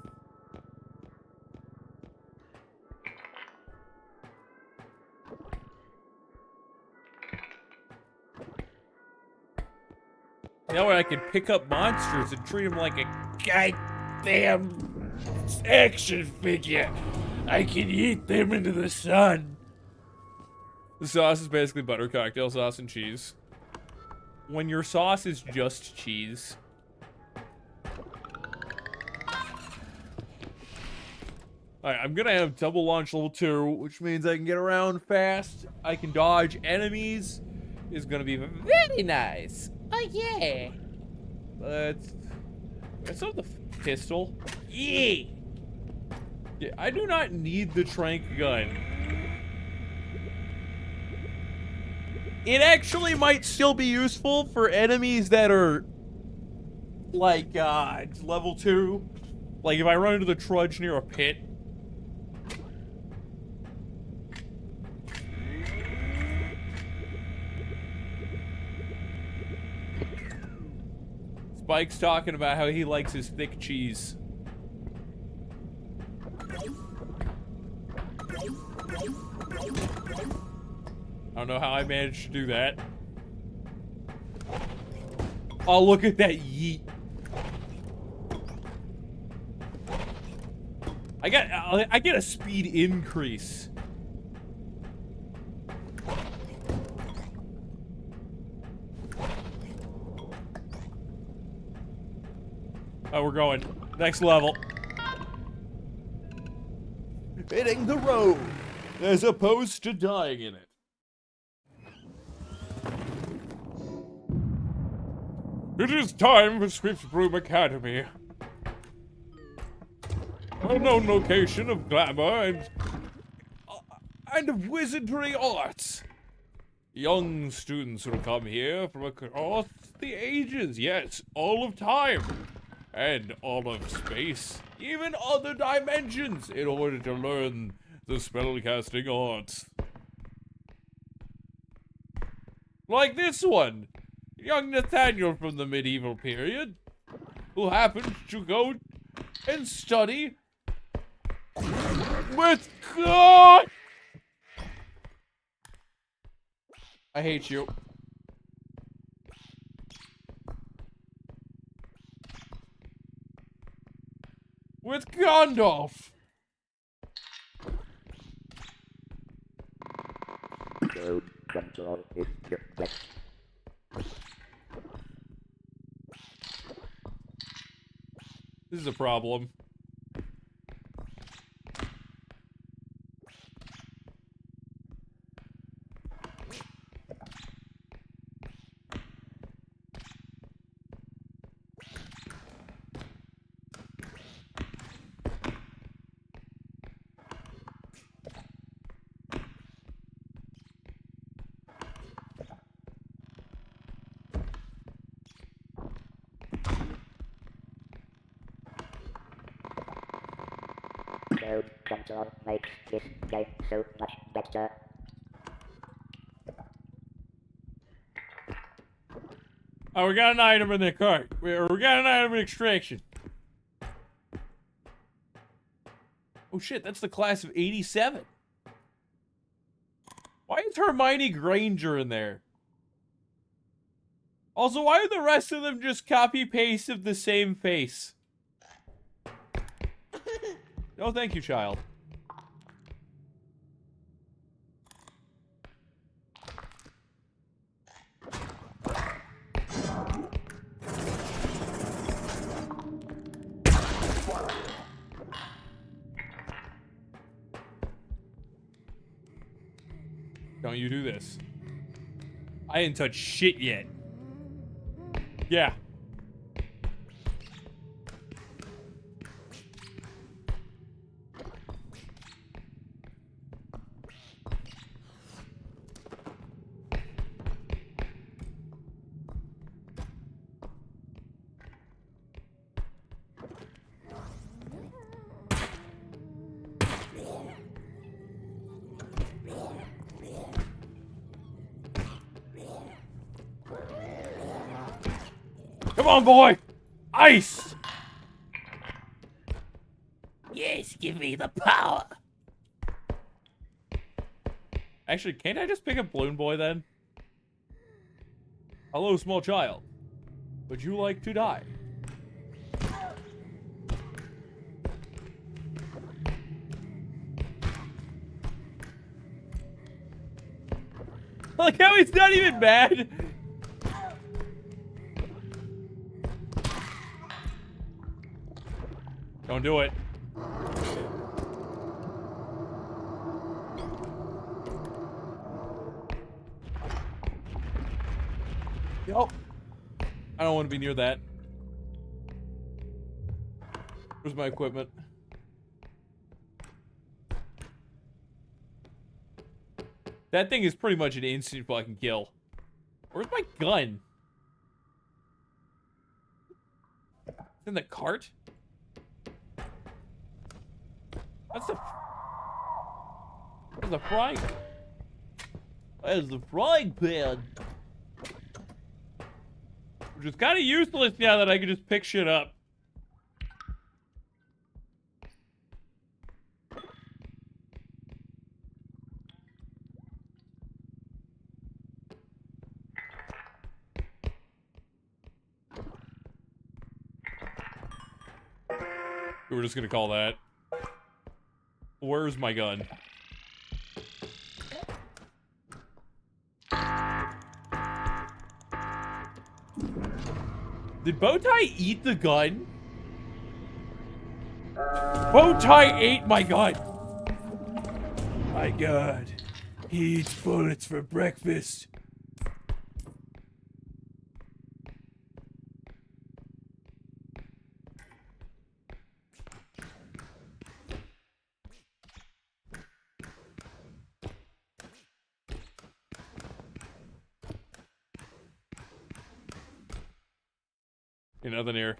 That way I can pick up monsters and treat them like a Goddamn action figure. I can eat them into the sun. The sauce is basically butter, cocktail sauce, and cheese. When your sauce is just cheese. Alright, I'm gonna have double launch level 2, which means I can get around fast. I can dodge enemies. Is gonna be very nice. Oh, yeah. Let's have the pistol. Yeah, I do not need the trank gun. It actually might still be useful for enemies that are like level 2. Like if I run into the trudge near a pit. Spike's talking about how he likes his thick cheese. I don't know how I managed to do that. Oh, look at that yeet. I get a speed increase. Oh, we're going. Next level. Hitting the road, as opposed to dying in it. It is time for Swift Broom Academy. A known location of glamour and of wizardry arts. Young students will come here from across the ages, yes, all of time. And all of space, even other dimensions, in order to learn the spellcasting arts. Like this one, young Nathaniel from the medieval period, who happened to go and study with God. I hate you. With Gandalf. This is a problem. Code control makes this game so much better. Oh, we got an item in the cart. We got an item in extraction. Oh shit, that's the class of 87. Why is Hermione Granger in there? Also, why are the rest of them just copy-paste of the same face? No, thank you, child. Don't you do this. I didn't touch shit yet. Yeah. Come on, boy! Ice! Yes, give me the power. Actually, can't I just pick up Balloon Boy then? Hello, small child. Would you like to die? Like how he's not even mad. Don't do it. Yo. I don't want to be near that. Where's my equipment? That thing is pretty much an instant fucking kill. Where's my gun? It's in the cart? That's the frying. That's the frying pan. Which is kind of useless now that I can just pick shit up. We're just gonna call that. Where's my gun? Did Bowtie eat the gun? Bowtie ate my gun! My God, he eats bullets for breakfast. Nothing here.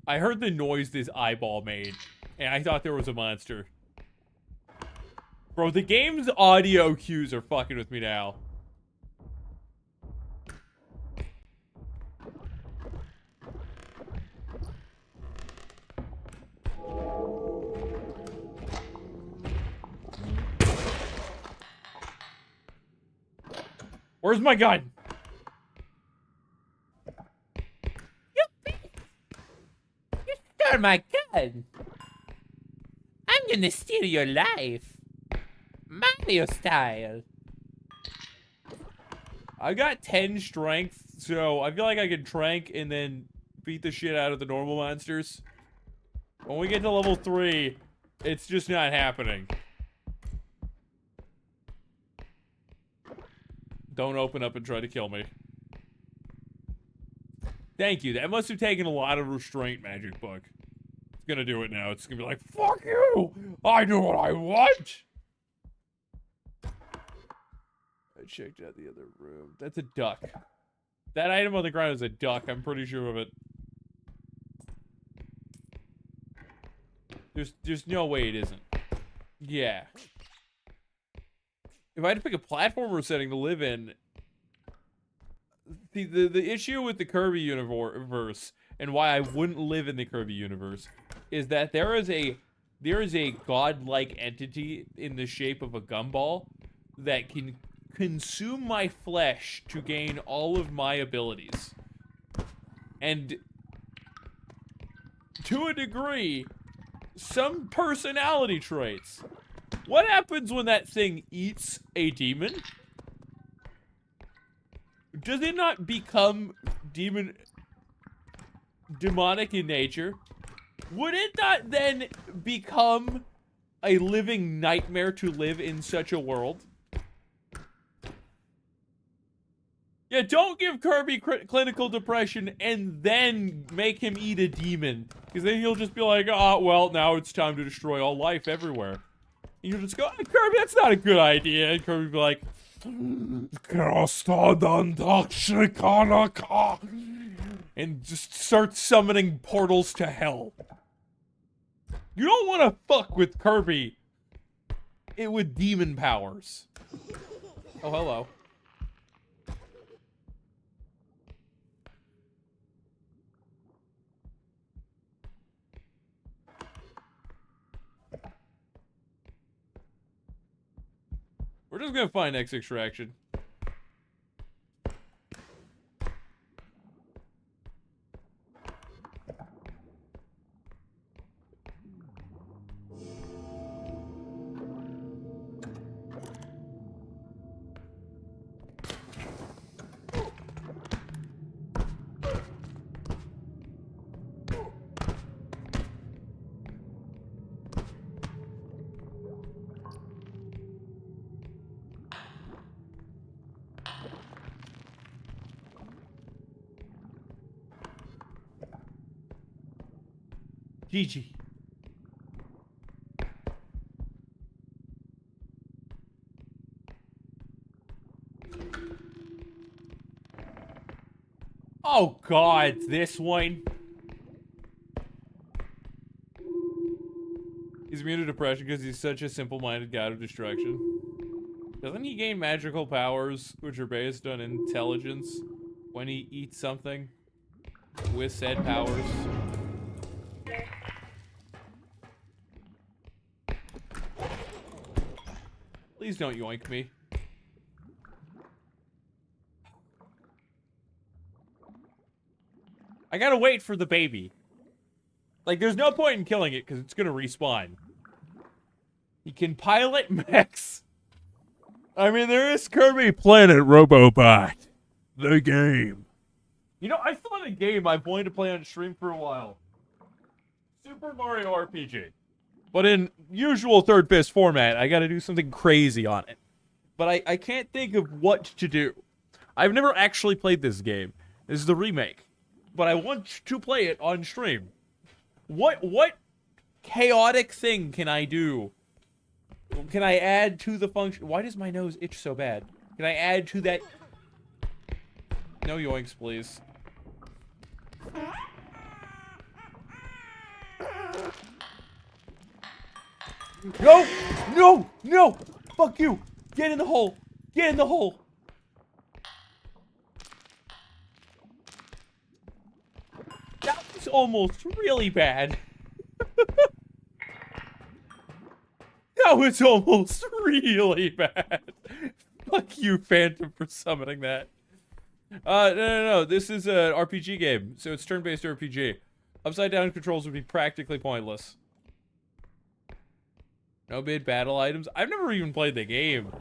I heard the noise this eyeball made, and I thought there was a monster. Bro, the game's audio cues are fucking with me now. Where's my gun? You stole my gun. I'm gonna steal your life. Mario style. I got 10 strength, so I feel like I can trank and then beat the shit out of the normal monsters. When we get to level 3, it's just not happening. Don't open up and try to kill me. Thank you. That must have taken a lot of restraint, Magic Book. It's gonna do it now. It's gonna be like, fuck you! I do what I want! I checked out the other room. That's a duck. That item on the ground is a duck. I'm pretty sure of it. There's no way it isn't. Yeah. If I had to pick a platformer setting to live in, the issue with the Kirby universe and why I wouldn't live in the Kirby universe is that there is a godlike entity in the shape of a gumball that can consume my flesh to gain all of my abilities. And to a degree, some personality traits. What happens when that thing eats a demon? Does it not become demonic in nature? Would it not then become a living nightmare to live in such a world? Yeah, don't give Kirby clinical depression and then make him eat a demon. Because then he'll just be like, oh, well, now it's time to destroy all life everywhere. And you'll just go, hey, Kirby, that's not a good idea. And Kirby will be like, and just start summoning portals to hell. You don't want to fuck with Kirby with demon powers. Oh, hello. We're just gonna find X extraction. GG. Oh God, this one. He's immune to depression because he's such a simple-minded god of destruction. Doesn't he gain magical powers which are based on intelligence when he eats something with said powers? Please don't yoink me. I gotta wait for the baby. Like, there's no point in killing it because it's gonna respawn. He can pilot mechs. I mean, there is Kirby Planet Robobot. The game. You know, I thought a game I've wanted to play on stream for a while. Super Mario RPG. But in usual third-fist format, I gotta do something crazy on it. But I can't think of what to do. I've never actually played this game. This is the remake. But I want to play it on stream. What chaotic thing can I do? Can I add to the function? Why does my nose itch so bad? Can I add to that? No yoinks, please. No! No! No! Fuck you! Get in the hole! Get in the hole! That was almost really bad. That was almost really bad. Fuck you, Phantom, for summoning that. No. This is an RPG game, so it's turn-based RPG. Upside-down controls would be practically pointless. No bid battle items. I've never even played the game.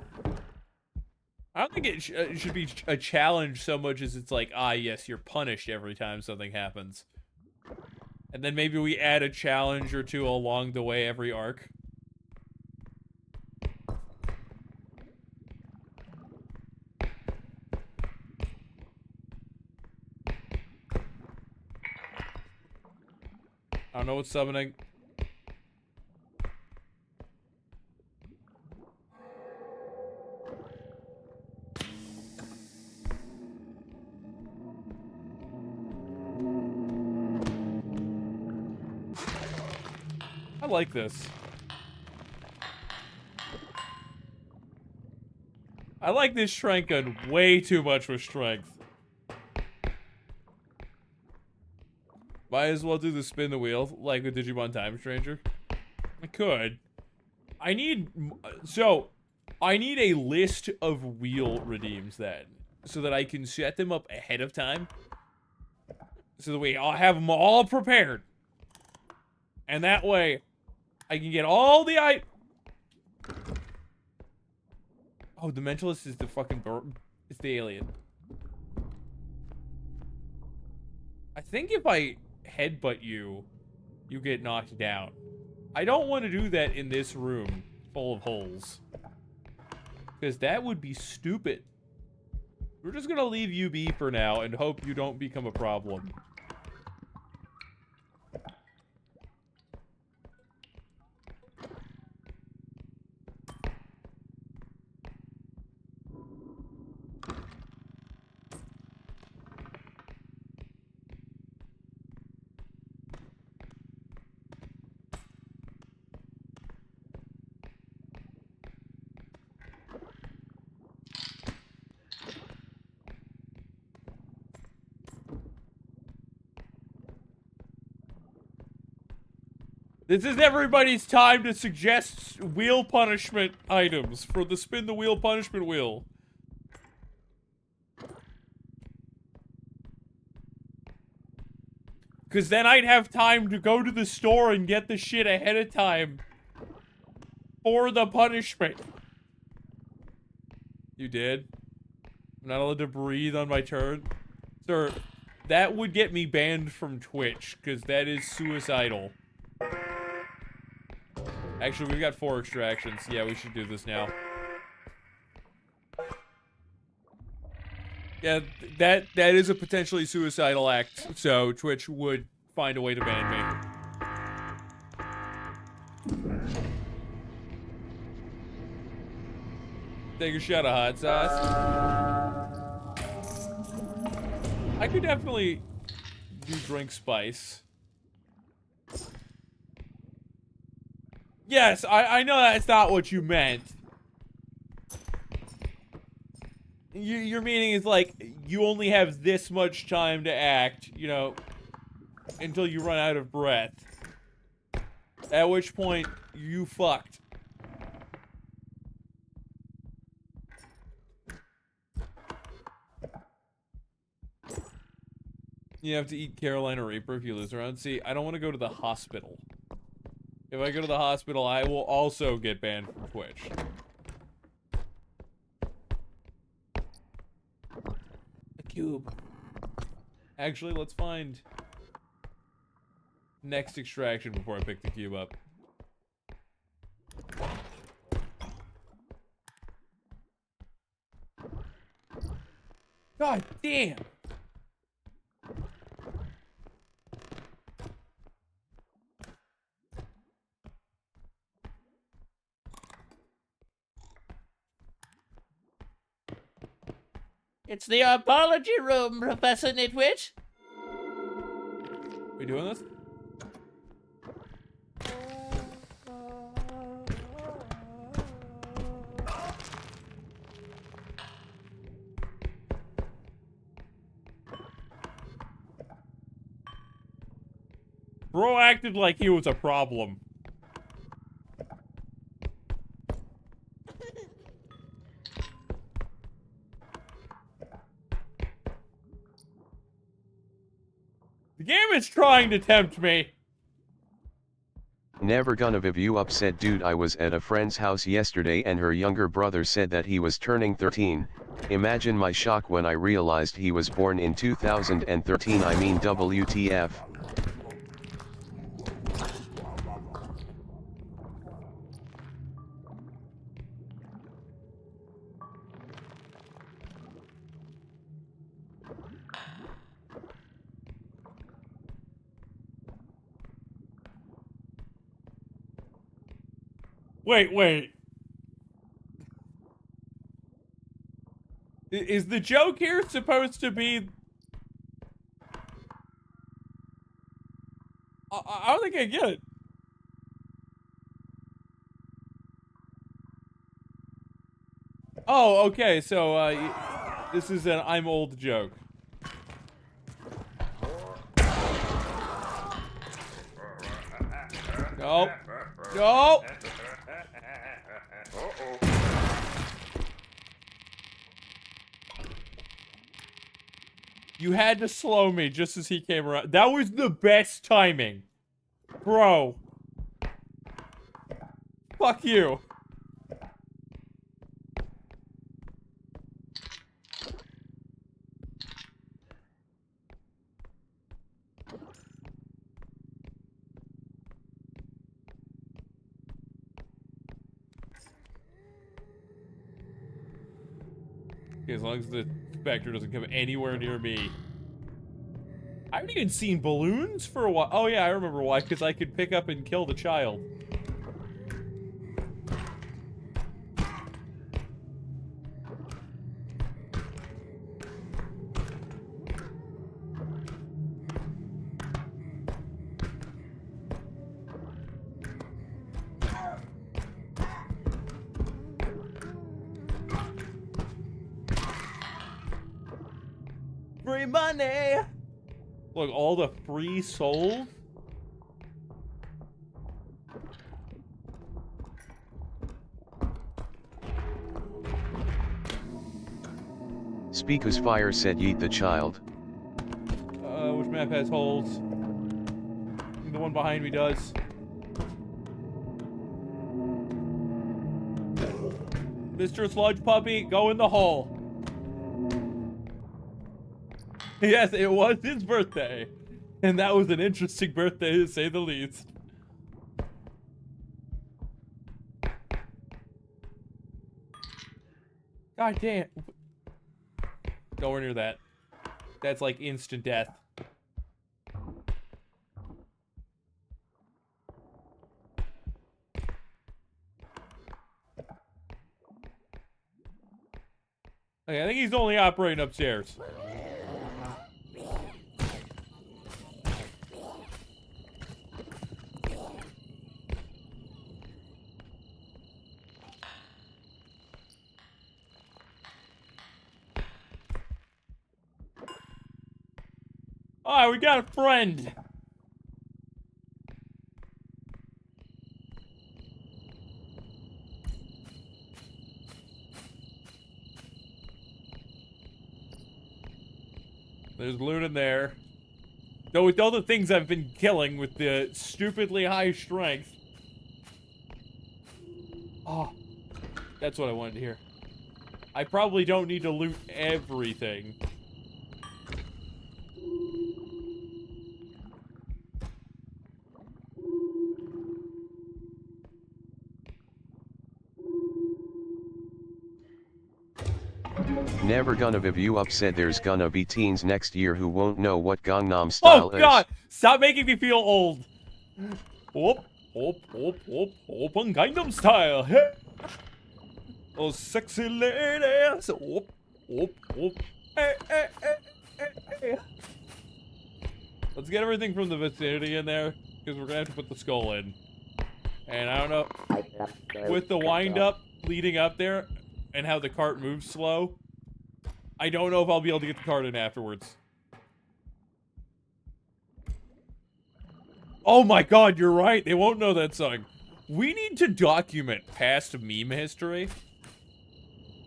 I don't think it should be a challenge so much as it's like, ah, yes, you're punished every time something happens. And then maybe we add a challenge or two along the way every arc. I don't know what's summoning. I like this. I like this strength gun way too much with strength. Might as well do the spin the wheel like with Digimon Time Stranger. I could. I need a list of wheel redeems then, so that I can set them up ahead of time. So that way I'll have them all prepared. And that way, I can get all the Oh, the Mentalist is the fucking it's the alien. I think if I headbutt you, you get knocked down. I don't want to do that in this room full of holes. Because that would be stupid. We're just gonna leave you be for now and hope you don't become a problem. This is everybody's time to suggest wheel punishment items for the spin the wheel punishment wheel. Because then I'd have time to go to the store and get the shit ahead of time for the punishment. You did? I'm not allowed to breathe on my turn? Sir, that would get me banned from Twitch, because that is suicidal. Actually, we've got 4 extractions. Yeah, we should do this now. Yeah, that is a potentially suicidal act, so Twitch would find a way to ban me. Take a shot of hot sauce. I could definitely do drink spice. Yes, I know that's not what you meant. Your meaning is like, you only have this much time to act, you know, until you run out of breath. At which point, you fucked. You have to eat Carolina Reaper if you lose around. See, I don't want to go to the hospital. If I go to the hospital, I will also get banned from Twitch. A cube. Actually, let's find next extraction before I pick the cube up. God damn! It's the apology room, Professor Nitwit. We doing this? Bro acted like he was a problem. The game is trying to tempt me. Never gonna viv you upset dude. I was at a friend's house yesterday and her younger brother said that he was turning 13. Imagine my shock when I realized he was born in 2013. I mean WTF. Wait. Is the joke here supposed to be... I don't think I get it. Oh, okay. So this is an I'm old joke. No. No. You had to slow me just as he came around. That was the best timing. Bro. Fuck you. Okay, as long as the specter doesn't come anywhere near me. I haven't even seen balloons for a while. Oh yeah, I remember why, because I could pick up and kill the child. Free money! Look, all the free souls? Speak whose fire said yeet the child. Which map has holes? The one behind me does. Mr. Sludge Puppy, go in the hole. Yes, it was his birthday. And that was an interesting birthday, to say the least. God damn. Nowhere near that. That's like instant death. Okay, I think he's only operating upstairs. Alright, we got a friend. There's loot in there. Though with all the things I've been killing with the stupidly high strength. Oh, that's what I wanted to hear. I probably don't need to loot everything. Never gonna viv you up said there's gonna be teens next year who won't know what Gangnam Style Oh god! is. Stop making me feel old! Whoop, whoop, whoop, whoop, whoop on Gangnam Style! Hey. Oh, sexy ladies! Whoop, whoop, whoop. Hey, hey, hey, hey, hey. Let's get everything from the vicinity in there, because we're gonna have to put the skull in. And I don't know, with the wind up leading up there, and how the cart moves slow, I don't know if I'll be able to get the cart in afterwards. Oh my god, you're right. They won't know that song. We need to document past meme history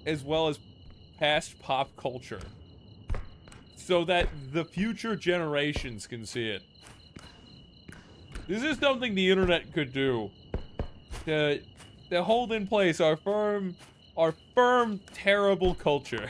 as well as past pop culture so that the future generations can see it. This is something the internet could do to hold in place our firm, terrible culture.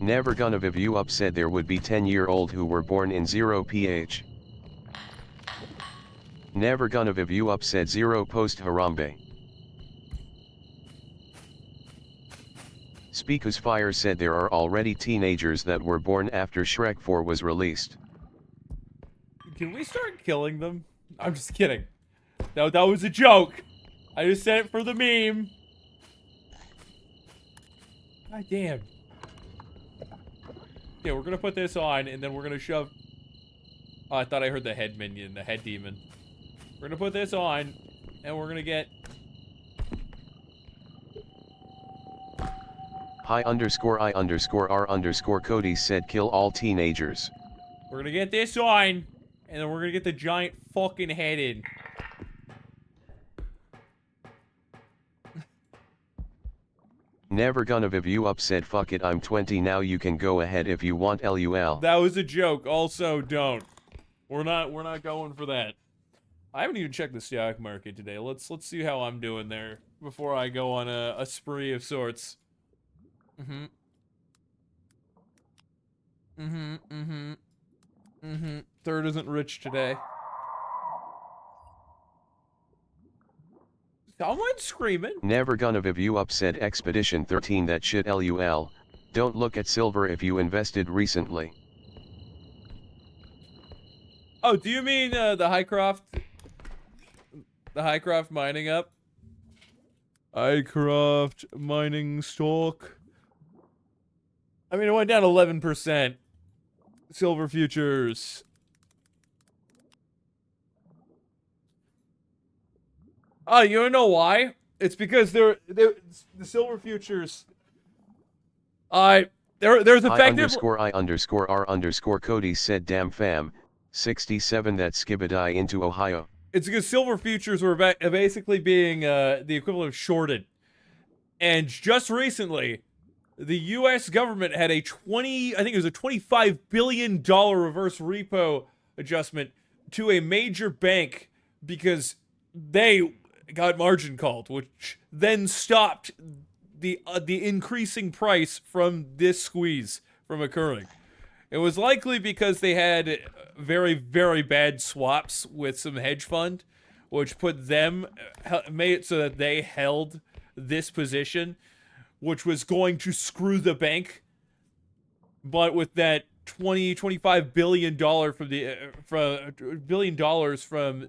Never gonna viv you up said there would be 10-year-old who were born in 0 ph. Never gonna viv you up said 0 post Harambe. Speak whose fire said there are already teenagers that were born after Shrek 4 was released. Can we start killing them? I'm just kidding. No, that was a joke. I just said it for the meme. God damn. Yeah, we're gonna put this on, and then we're gonna shove... Oh, I thought I heard the head minion, the head demon. We're gonna put this on, and we're gonna get... Hi_I_R_ Cody said kill all teenagers. We're gonna get this on, and then we're gonna get the giant fucking head in. Never gonna viv you up said fuck it I'm 20 now you can go ahead if you want LUL. That was a joke. Also, don't. We're not going for that. I haven't even checked the stock market today. Let's see how I'm doing there before I go on a spree of sorts. Third isn't rich today. Someone's screaming. Never gonna viv you up said Expedition 13 that shit LUL. Don't look at silver if you invested recently. Oh, do you mean the Highcroft mining up? Highcroft mining stock. I mean, it went down 11%. Silver futures. Oh, you don't know why? It's because the silver futures. There's effective. I_R_ Cody said damn fam. 67 that skibadai into Ohio. It's because silver futures were basically being the equivalent of shorted. And just recently, the U.S. government had I think it was a $25 billion reverse repo adjustment to a major bank because they got margin called, which then stopped the increasing price from this squeeze from occurring. It was likely because they had very, very bad swaps with some hedge fund, which made it so that they held this position, which was going to screw the bank. But with that $25 billion from $1 billion from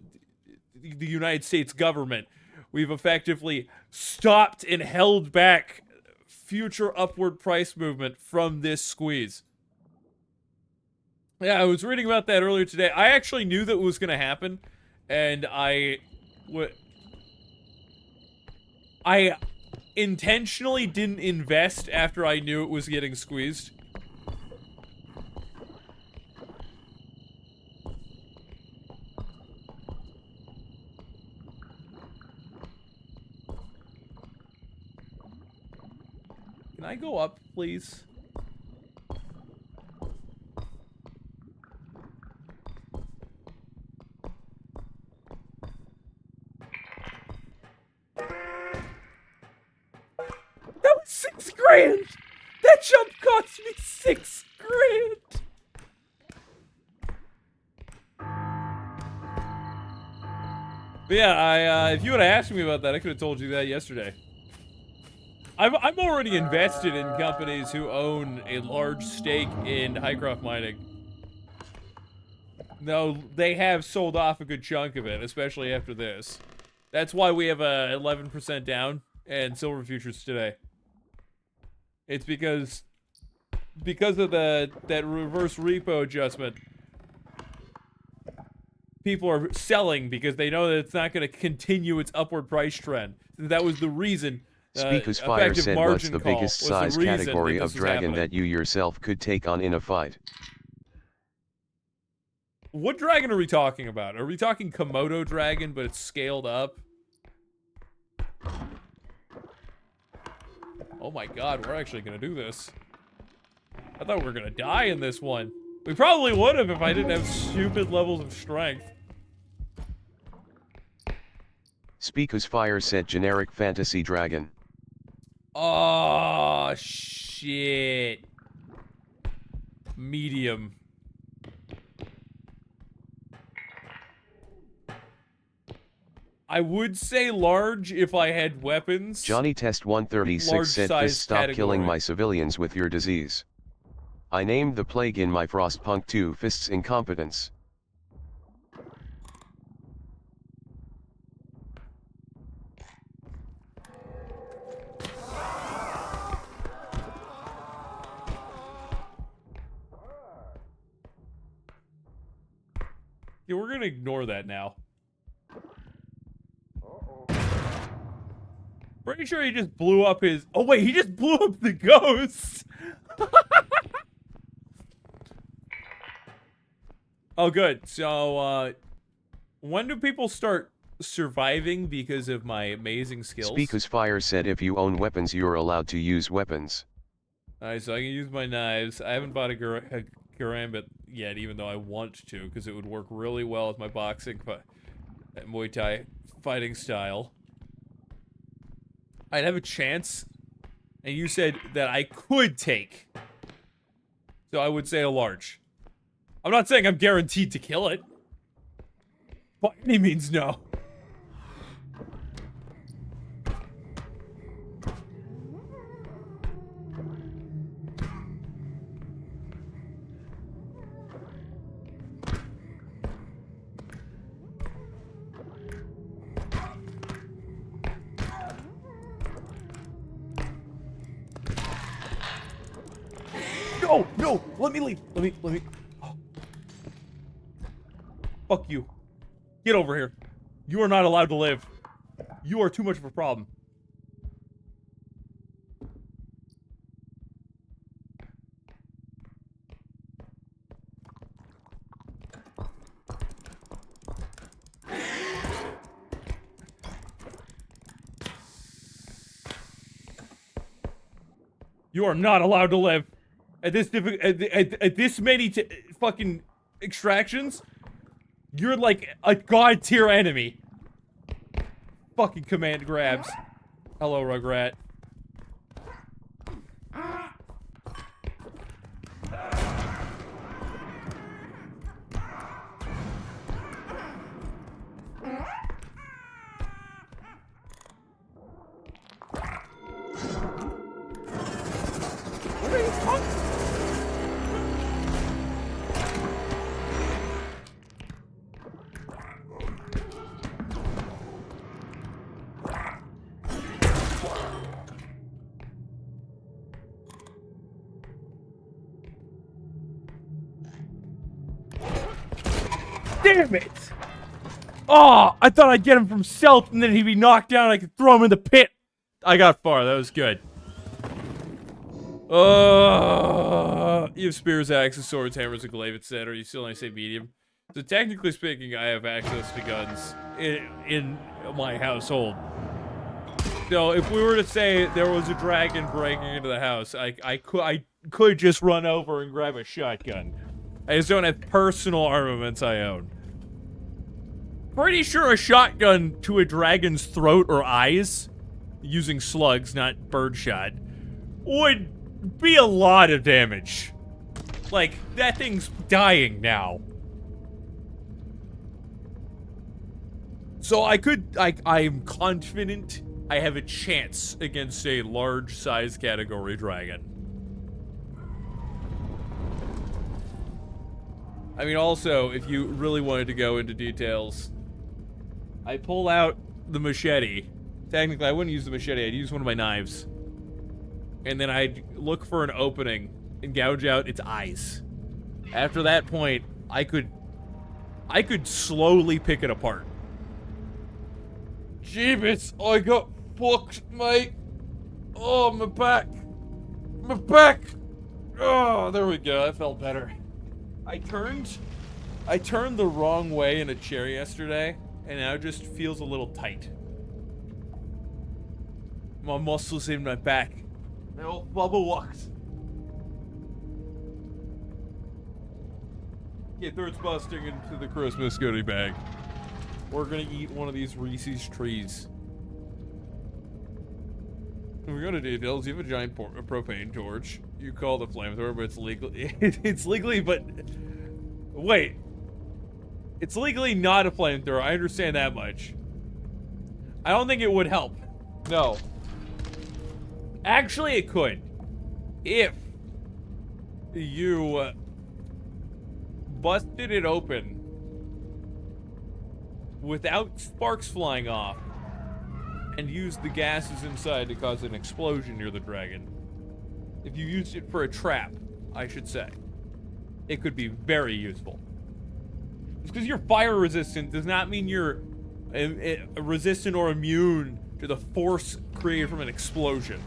the United States government, we've effectively stopped and held back future upward price movement from this squeeze. Yeah, I was reading about that earlier today. I actually knew that was going to happen, and I intentionally didn't invest after I knew it was getting squeezed. Can I go up, please? That was $6 grand! That jump cost me $6 grand! But yeah, if you would have asked me about that, I could have told you that yesterday. I'm already invested in companies who own a large stake in Highcroft mining. No, they have sold off a good chunk of it, especially after this. That's why we have a 11% down in silver futures today. It's because of that reverse repo adjustment. People are selling because they know that it's not going to continue its upward price trend. That was the reason. Speaker's Fire said what's the biggest size category of dragon that you yourself could take on in a fight? What dragon are we talking about? Are we talking Komodo dragon, but it's scaled up? Oh my god, we're actually gonna do this. I thought we were gonna die in this one. We probably would have if I didn't have stupid levels of strength. Speaker's Fire said generic fantasy dragon. Oh, shit. Medium. I would say large if I had weapons. Johnny Test 136 said fist stop killing my civilians with your disease. I named the plague in my Frostpunk 2 fists incompetence. Yeah, we're gonna ignore that now. Pretty sure he just blew up his... Oh, wait, he just blew up the ghost! Oh, good. So, when do people start surviving because of my amazing skills? Speakus Fire said if you own weapons you're allowed to use weapons. Alright, so I can use my knives. I haven't bought a karambit yet, even though I want to, because it would work really well with my boxing, Muay Thai fighting style. I'd have a chance, and you said that I could take. So I would say a large. I'm not saying I'm guaranteed to kill it. By any means, no. No, no, let me leave. Let me. Oh. Fuck you. Get over here. You are not allowed to live. You are too much of a problem. You are not allowed to live. At this at this many fucking extractions, you're like a god tier enemy. Fucking command grabs. Hello, Rugrat. What are you talking? Damn it! Oh, I thought I'd get him from stealth and then he'd be knocked down and I could throw him in the pit. I got far, that was good. You have spears, axes, swords, hammers, and glaive, etc. You still only say medium. So technically speaking, I have access to guns in my household. So if we were to say there was a dragon breaking into the house, I could just run over and grab a shotgun. I just don't have personal armaments I own. Pretty sure a shotgun to a dragon's throat or eyes, using slugs, not birdshot, would be a lot of damage. Like, that thing's dying now. So I'm confident I have a chance against a large size category dragon. I mean, also, if you really wanted to go into details, I pull out the machete. Technically, I wouldn't use the machete, I'd use one of my knives. And then I'd look for an opening and gouge out its eyes. After that point, I could slowly pick it apart. Jeebus, I got fucked, mate. Oh, my back. My back. Oh, there we go, that felt better. I turned the wrong way in a chair yesterday, and now it just feels a little tight. My muscles in my back. They all bubble locked. Get thirds busting into the Christmas goodie bag. We're gonna eat one of these Reese's trees. We go to details. You have a giant propane torch. You call the flamethrower, but it's legal. It's legally, but wait, it's legally not a flamethrower. I understand that much. I don't think it would help. No. Actually, it could, if you busted it open without sparks flying off and used the gases inside to cause an explosion near the dragon. If you used it for a trap, I should say, it could be very useful. Just because you're fire resistant does not mean you're resistant or immune to the force created from an explosion.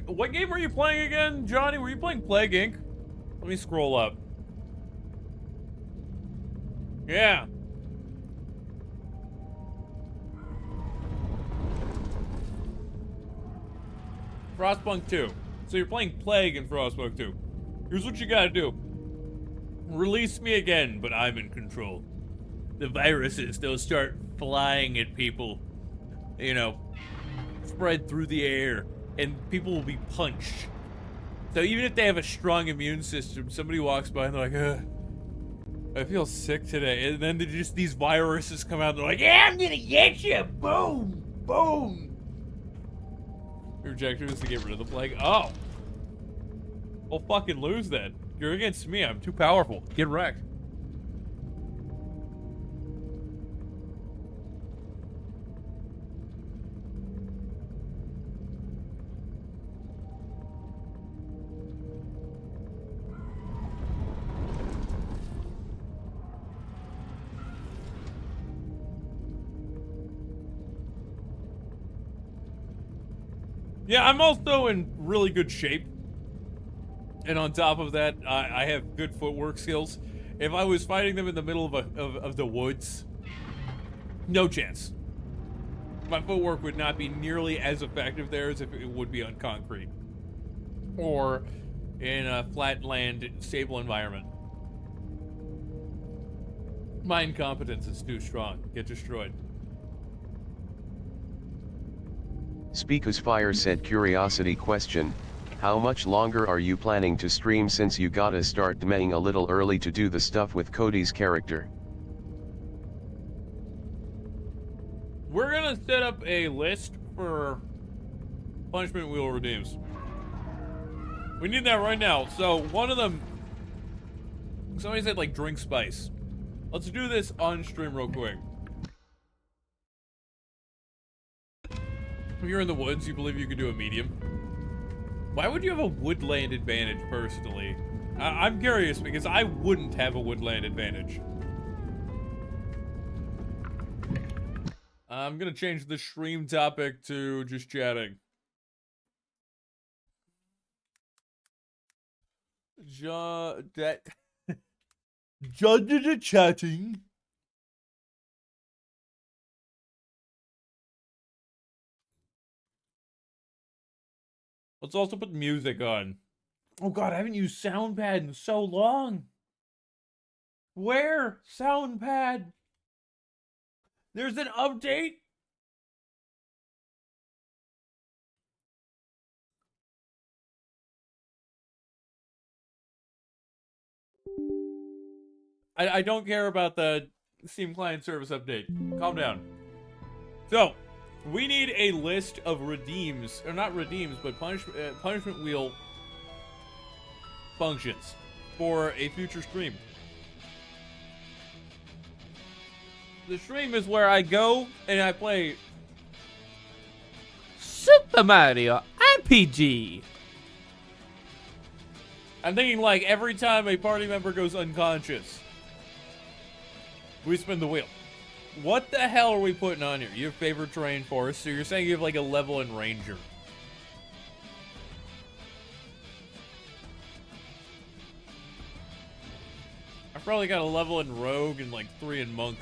What game were you playing again, Johnny? Were you playing Plague Inc? Let me scroll up. Yeah. Frostpunk 2. So you're playing Plague in Frostpunk 2. Here's what you gotta do. Release me again, but I'm in control. The viruses, they'll start flying at people. You know, spread through the air, and people will be punched. So even if they have a strong immune system, somebody walks by and they're like, ugh, I feel sick today. And then just these viruses come out and they're like, yeah, I'm gonna get you! Boom! Boom! Your objective is to get rid of the plague? Oh. I'll fucking lose then. You're against me, I'm too powerful. Get wrecked. Yeah, I'm also in really good shape. And on top of that, I have good footwork skills. If I was fighting them in the middle of the woods, no chance. My footwork would not be nearly as effective there as if it would be on concrete. Or in a flat land, stable environment. My incompetence is too strong. Get destroyed. Speakus Fire said curiosity question, how much longer are you planning to stream since you gotta start DMing a little early to do the stuff with Cody's character? We're gonna set up a list for punishment wheel redeems. We need that right now. So one of them, somebody said like drink spice. Let's do this on stream real quick. If you're in the woods, you believe you could do a medium. Why would you have a woodland advantage, personally? I'm curious, because I wouldn't have a woodland advantage. I'm gonna change the stream topic to just chatting. Chatting. Let's also put music on. Oh god, I haven't used SoundPad in so long. Where? SoundPad? There's an update? I don't care about the Steam client service update. Calm down. So, we need a list of redeems, or not redeems, but punishment wheel functions for a future stream. The stream is where I go and I play Super Mario RPG. I'm thinking like every time a party member goes unconscious, we spin the wheel. What the hell are we putting on here? You have favorite terrain forest, so you're saying you have like a level in ranger. I've probably got a level in rogue and like 3 in monk.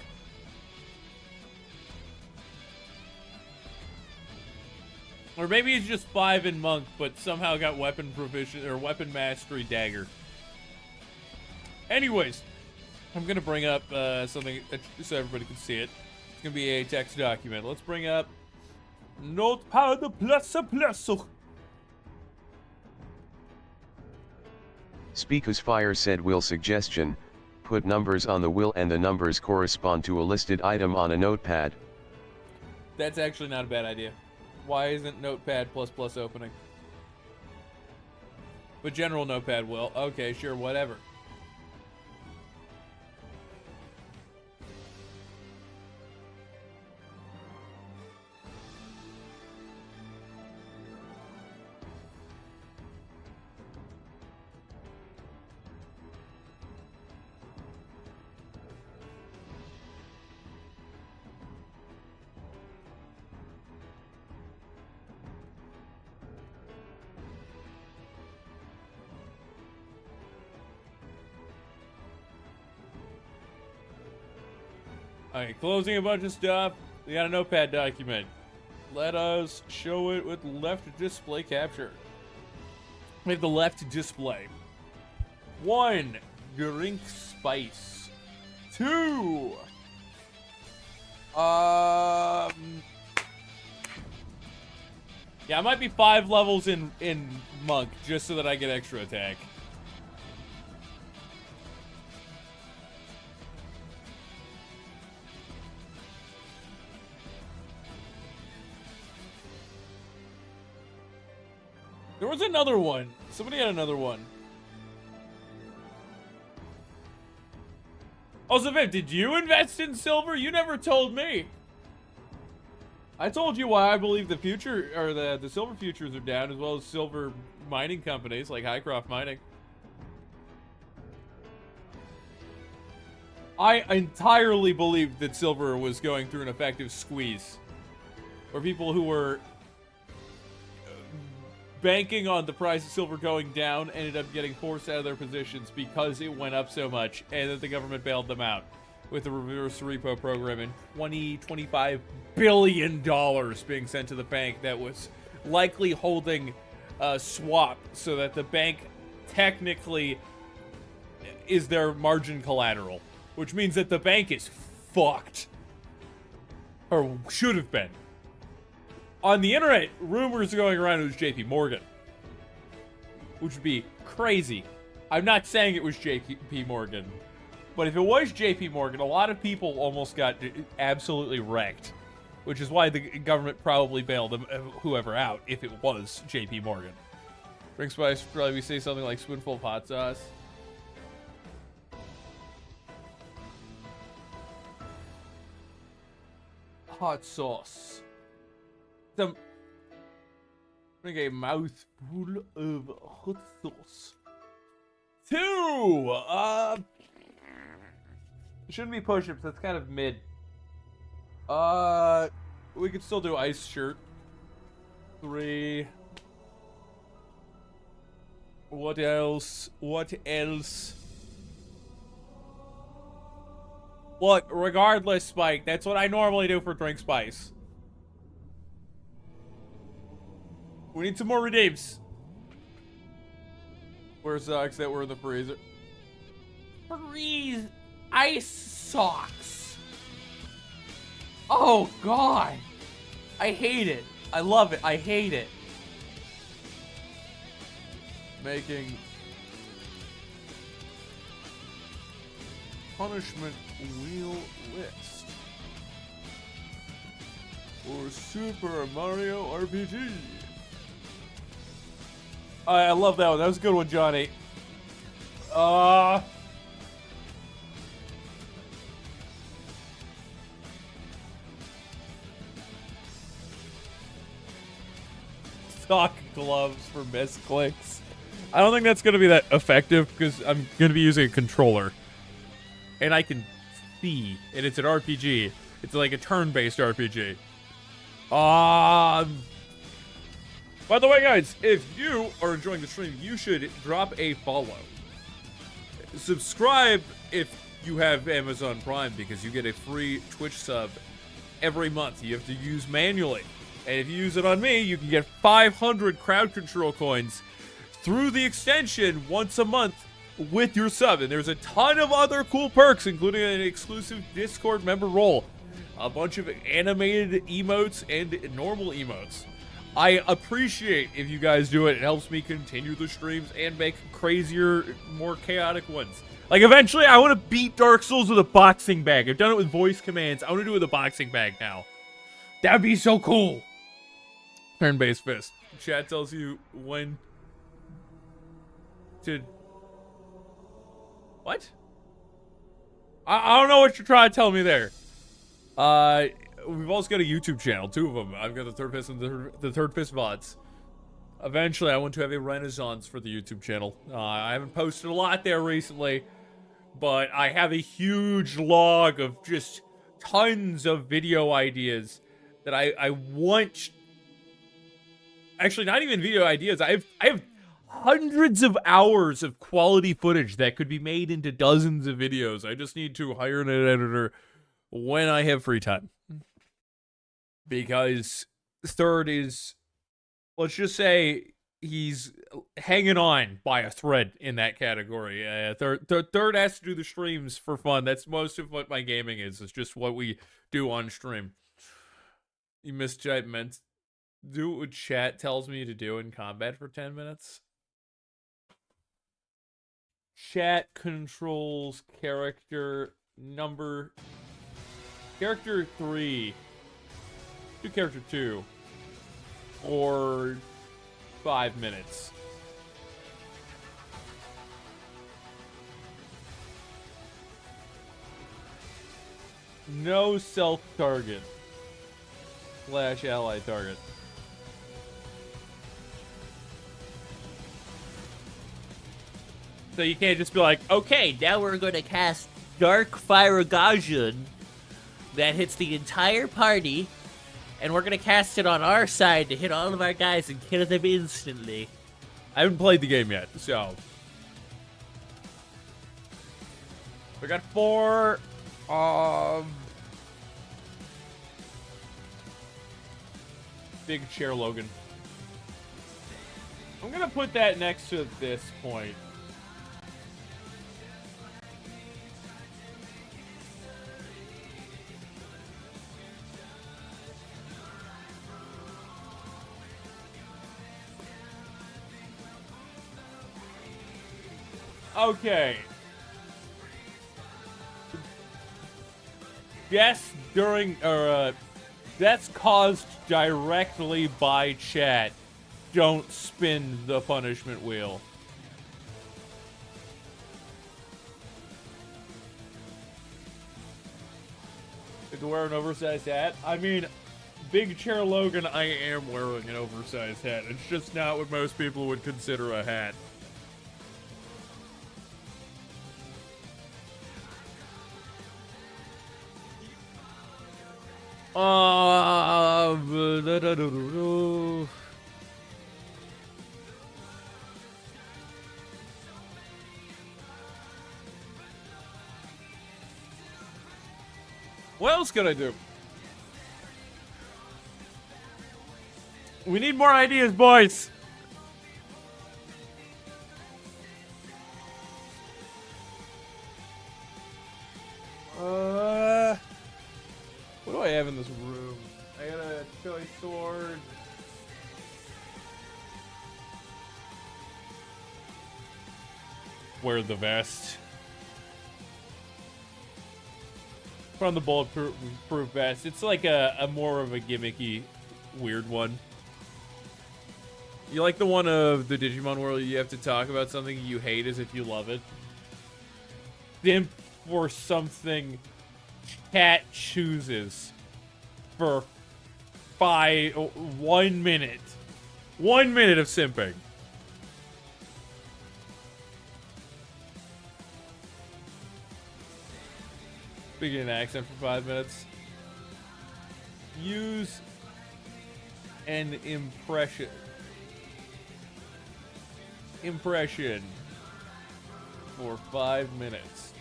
Or maybe it's just 5 in monk, but somehow got weapon proficiency or weapon mastery dagger. Anyways, I'm gonna bring up something so everybody can see it. It's gonna be a text document. Let's bring up Notepad++. Speakus Fire said will suggestion, put numbers on the wheel and the numbers correspond to a listed item on a notepad. That's actually not a bad idea. Why isn't Notepad++ opening? But general Notepad will. Okay, sure, whatever. Alright, closing a bunch of stuff. We got a notepad document. Let us show it with left display capture. We have the left display. 1, drink spice. 2, yeah, I might be 5 levels in monk just so that I get extra attack. There was another one. Somebody had another one. Also, Viv, did you invest in silver? You never told me. I told you why I believe the future, or the silver futures are down, as well as silver mining companies like Highcroft Mining. I entirely believed that silver was going through an effective squeeze. Or people who were banking on the price of silver going down ended up getting forced out of their positions because it went up so much, and that the government bailed them out with the reverse repo program and $25 billion being sent to the bank that was likely holding a swap so that the bank technically is their margin collateral, which means that the bank is fucked. Or should have been. On the internet, rumors are going around it was JP Morgan, which would be crazy. I'm not saying it was JP Morgan, but if it was JP Morgan, a lot of people almost got absolutely wrecked, which is why the government probably bailed them, whoever out if it was JP Morgan. Drink spice, probably we say something like spoonful of hot sauce. Hot sauce. Bring a mouthful of hot sauce. 2! It shouldn't be push-ups, that's kind of mid. We could still do ice shirt. 3. What else? What else? Look, regardless, Spike, that's what I normally do for drink spice. We need some more redeems. Where's socks that were in the freezer? Freeze ice socks. Oh, God. I hate it. I love it. I hate it. Making punishment wheel list for Super Mario RPG. I love that one. That was a good one, Johnny. Sock gloves for misclicks. I don't think that's going to be that effective because I'm going to be using a controller. And I can see, and it's an RPG. It's like a turn-based RPG. By the way, guys, if you are enjoying the stream, you should drop a follow. Subscribe if you have Amazon Prime, because you get a free Twitch sub every month. You have to use manually. And if you use it on me, you can get 500 crowd control coins through the extension once a month with your sub. And there's a ton of other cool perks, including an exclusive Discord member role, a bunch of animated emotes, and normal emotes. I appreciate if you guys do it. It helps me continue the streams and make crazier, more chaotic ones. Like, eventually, I want to beat Dark Souls with a boxing bag. I've done it with voice commands. I want to do it with a boxing bag now. That would be so cool. Turn-based fist. Chat tells you when to... What? I don't know what you're trying to tell me there. We've also got a YouTube channel, 2 of them. I've got the Third Fist and the Third Fist VODs. Eventually, I want to have a renaissance for the YouTube channel. I haven't posted a lot there recently, but I have a huge log of just tons of video ideas that I want. Actually, not even video ideas. I have hundreds of hours of quality footage that could be made into dozens of videos. I just need to hire an editor when I have free time. Because third is, let's just say he's hanging on by a thread in that category. Third has to do the streams for fun. That's most of what my gaming is. It's just what we do on stream. You mistyped meant do what chat tells me to do in combat for 10 minutes. Chat controls character 3. Do character 2. Or 5 minutes. No self-target. / ally target. So you can't just be like, Okay, now we're gonna cast Dark Fire Gaussian that hits the entire party, and we're gonna cast it on our side to hit all of our guys and kill them instantly. I haven't played the game yet, so. We got 4. Big chair Logan. I'm gonna put that next to this point. Okay. Deaths deaths caused directly by chat. Don't spin the punishment wheel. To wear an oversized hat? I mean, Big Chair Logan, I am wearing an oversized hat. It's just not what most people would consider a hat. What else can I do? We need more ideas, boys. What do I have in this room? I got a toy sword. Wear the vest. Put on the bulletproof vest. It's like a more of a gimmicky, weird one. You like the one of the Digimon world you have to talk about something you hate as if you love it? Simp for something chat chooses for 1 minute. 1 minute of simping. Speaking an accent for 5 minutes. Use an impression for 5 minutes.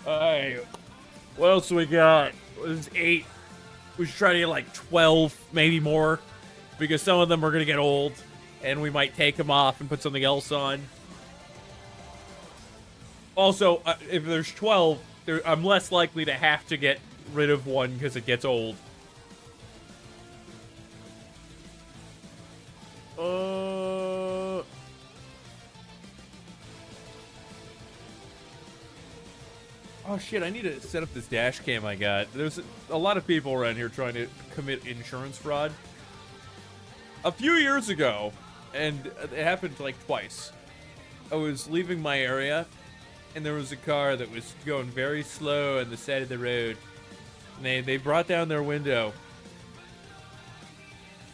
Alright. What else we got? This is 8. We should try to get like 12, maybe more. Because some of them are going to get old. And we might take them off and put something else on. Also, if there's 12, I'm less likely to have to get rid of one because it gets old. Oh shit, I need to set up this dash cam I got. There's a lot of people around here trying to commit insurance fraud. A few years ago, and it happened like twice, I was leaving my area, and there was a car that was going very slow on the side of the road. And they brought down their window,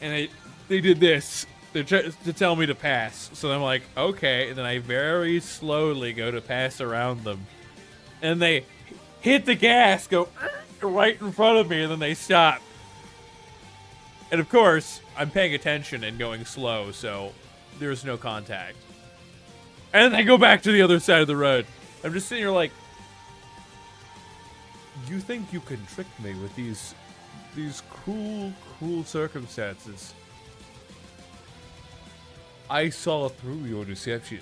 and they did this to tell me to pass. So I'm like, okay, and then I very slowly go to pass around them. And they hit the gas, go right in front of me, and then they stop. And of course, I'm paying attention and going slow, so there's no contact. And then they go back to the other side of the road. I'm just sitting here like, You think you can trick me with these cruel, cruel circumstances? I saw through your deception.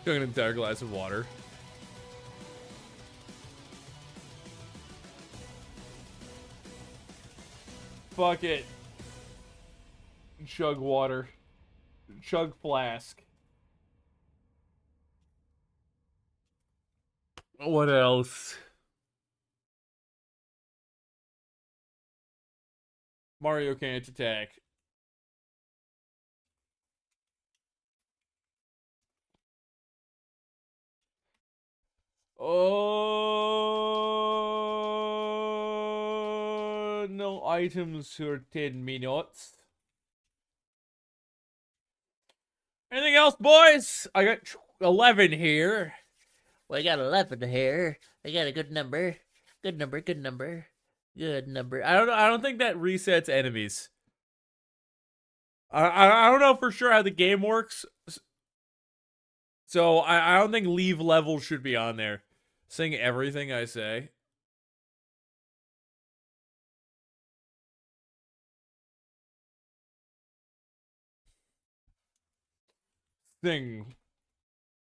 Took an entire glass of water. Fuck it. Chug water. Chug flask. What else? Mario can't attack. Oh, no items for 10 minutes. Anything else, boys? I got 11 here. We got 11 here. I got a good number. Good number, good number. Good number. I don't think that resets enemies. I don't know for sure how the game works. So I don't think leave levels should be on there. Sing everything I say. Sing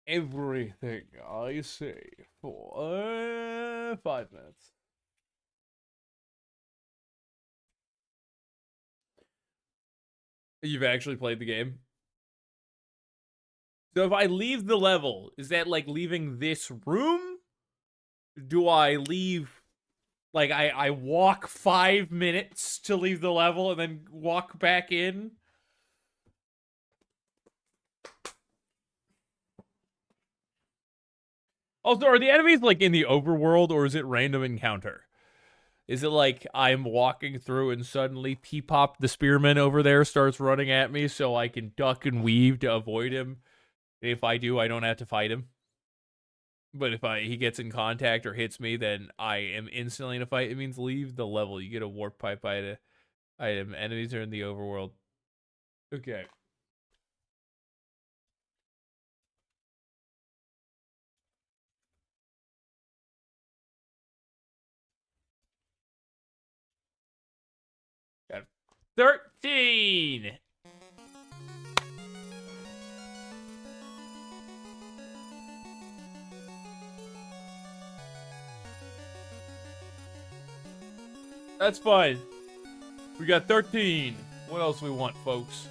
everything I say for 5 minutes. You've actually played the game? So if I leave the level, is that like leaving this room? Do I leave, like I walk 5 minutes to leave the level and then walk back in? Also, are the enemies like in the overworld or is it random encounter? Is it like I'm walking through and suddenly Peepop the spearman over there starts running at me so I can duck and weave to avoid him? If I do, I don't have to fight him. But if he gets in contact or hits me, then I am instantly in a fight. It means leave the level. You get a warp pipe item. Enemies are in the overworld. Okay. Got 13. That's fine. We got 13. What else we want, folks?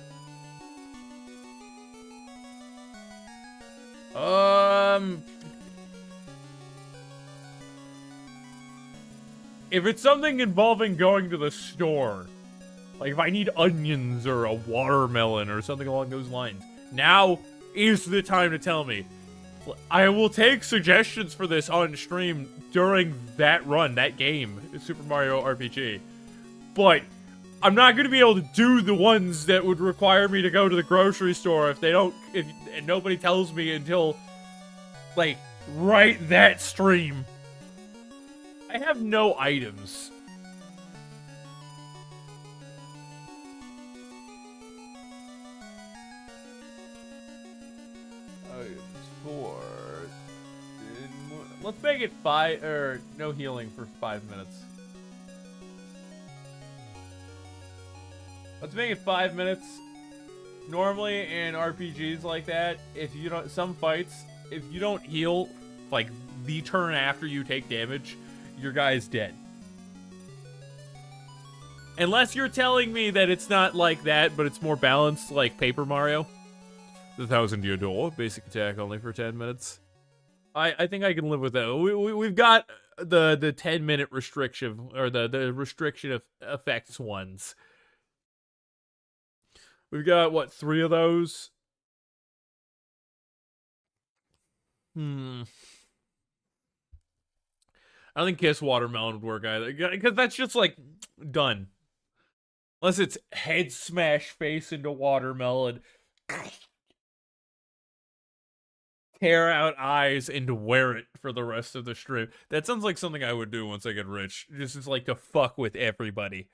If it's something involving going to the store, like if I need onions or a watermelon or something along those lines, now is the time to tell me. I will take suggestions for this on stream during that run, that game, Super Mario RPG. But I'm not going to be able to do the ones that would require me to go to the grocery store if nobody tells me until, like, right that stream. I have no items. Let's make it 5, or no healing for 5 minutes. Let's make it 5 minutes. Normally in RPGs like that, if you don't, some fights, if you don't heal, like the turn after you take damage, your guy's dead. Unless you're telling me that it's not like that, but it's more balanced like Paper Mario. The 1,000-year door, basic attack only for 10 minutes. I think I can live with that. We've got the 10-minute restriction, or the restriction of effects ones. We've got, what, 3 of those? I don't think Kiss Watermelon would work either, because that's just, like, done. Unless it's head smash face into watermelon, tear out eyes, and wear it for the rest of the stream. That sounds like something I would do once I get rich. Just is like to fuck with everybody.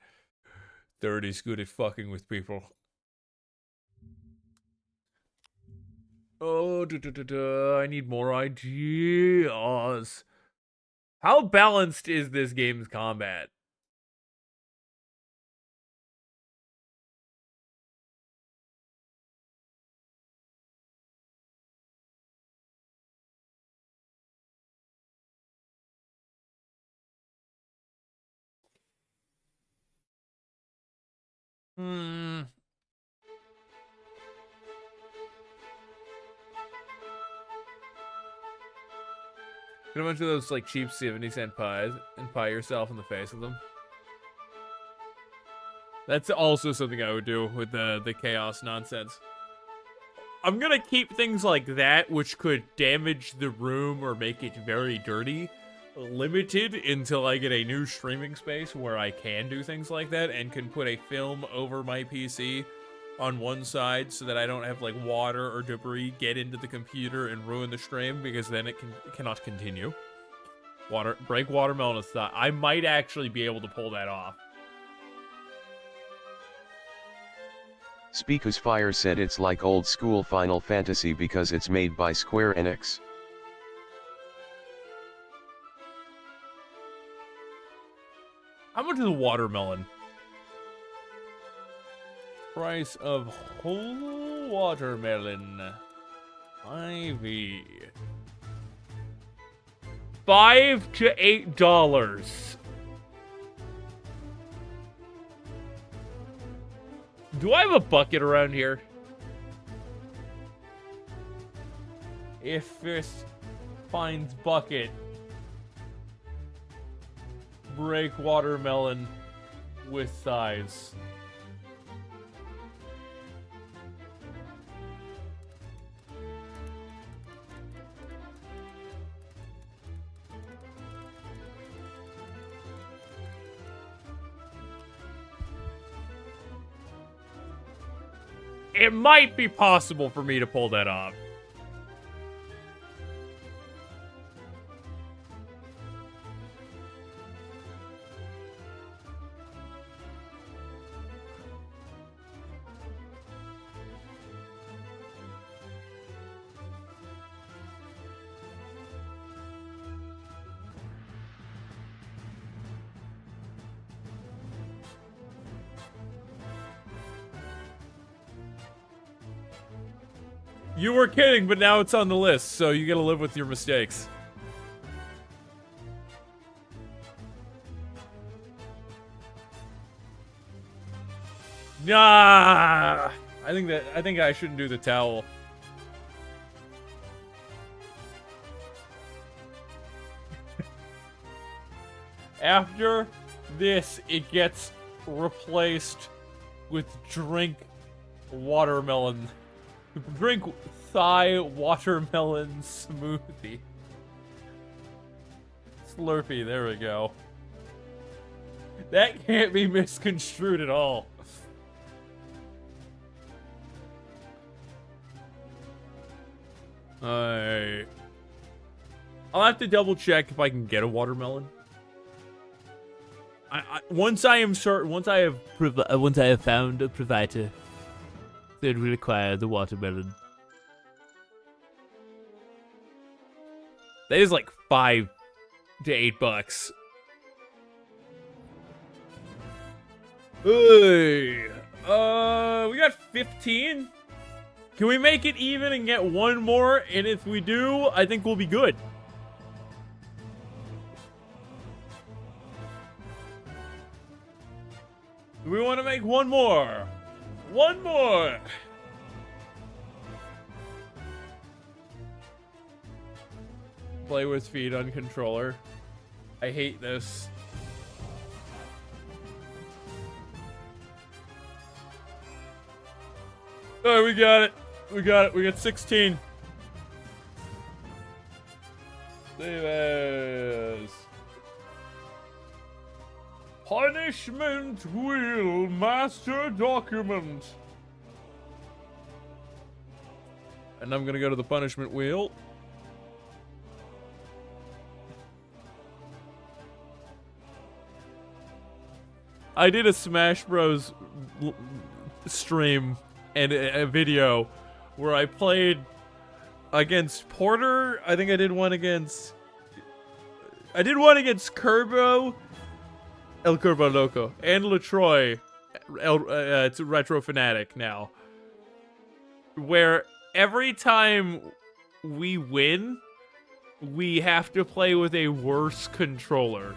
30's good at fucking with people. Oh, I need more ideas. How balanced is this game's combat? Hmm. Get a bunch of those like cheap 70-cent pies and pie yourself in the face with them. That's also something I would do with the chaos nonsense. I'm gonna keep things like that, which could damage the room or make it very dirty, limited until I get a new streaming space where I can do things like that and can put a film over my PC on one side so that I don't have like water or debris get into the computer and ruin the stream, because then it cannot continue. Break watermelon is thought. I might actually be able to pull that off. Speakus Fire said it's like old school Final Fantasy because it's made by Square Enix. How much is a watermelon? Price of whole watermelon. IV. $5 to $8. Do I have a bucket around here? If this finds bucket, break watermelon with thighs. It might be possible for me to pull that off. You were kidding, but now it's on the list, so you gotta live with your mistakes. Nah, I think I shouldn't do the towel. After this, it gets replaced with drink watermelon. Drink thigh watermelon smoothie. Slurpee, there we go. That can't be misconstrued at all. I'll have to double check if I can get a watermelon. Once I have found a provider that will require the watermelon. That is like $5 to $8. Hey, we got 15. Can we make it even and get one more? And if we do, I think we'll be good. Do we want to make one more? One more! Play with feet on controller. I hate this. Oh, we got it. We got it. We got 16. Save as. Punishment wheel master document. And I'm gonna go to the punishment wheel. I did a Smash Bros. Stream and a video where I played against Porter. I think I did one against I did one against Kerbo, El Kerbo Loco, and Latroy. It's Retro Fanatic now. Where every time we win, we have to play with a worse controller.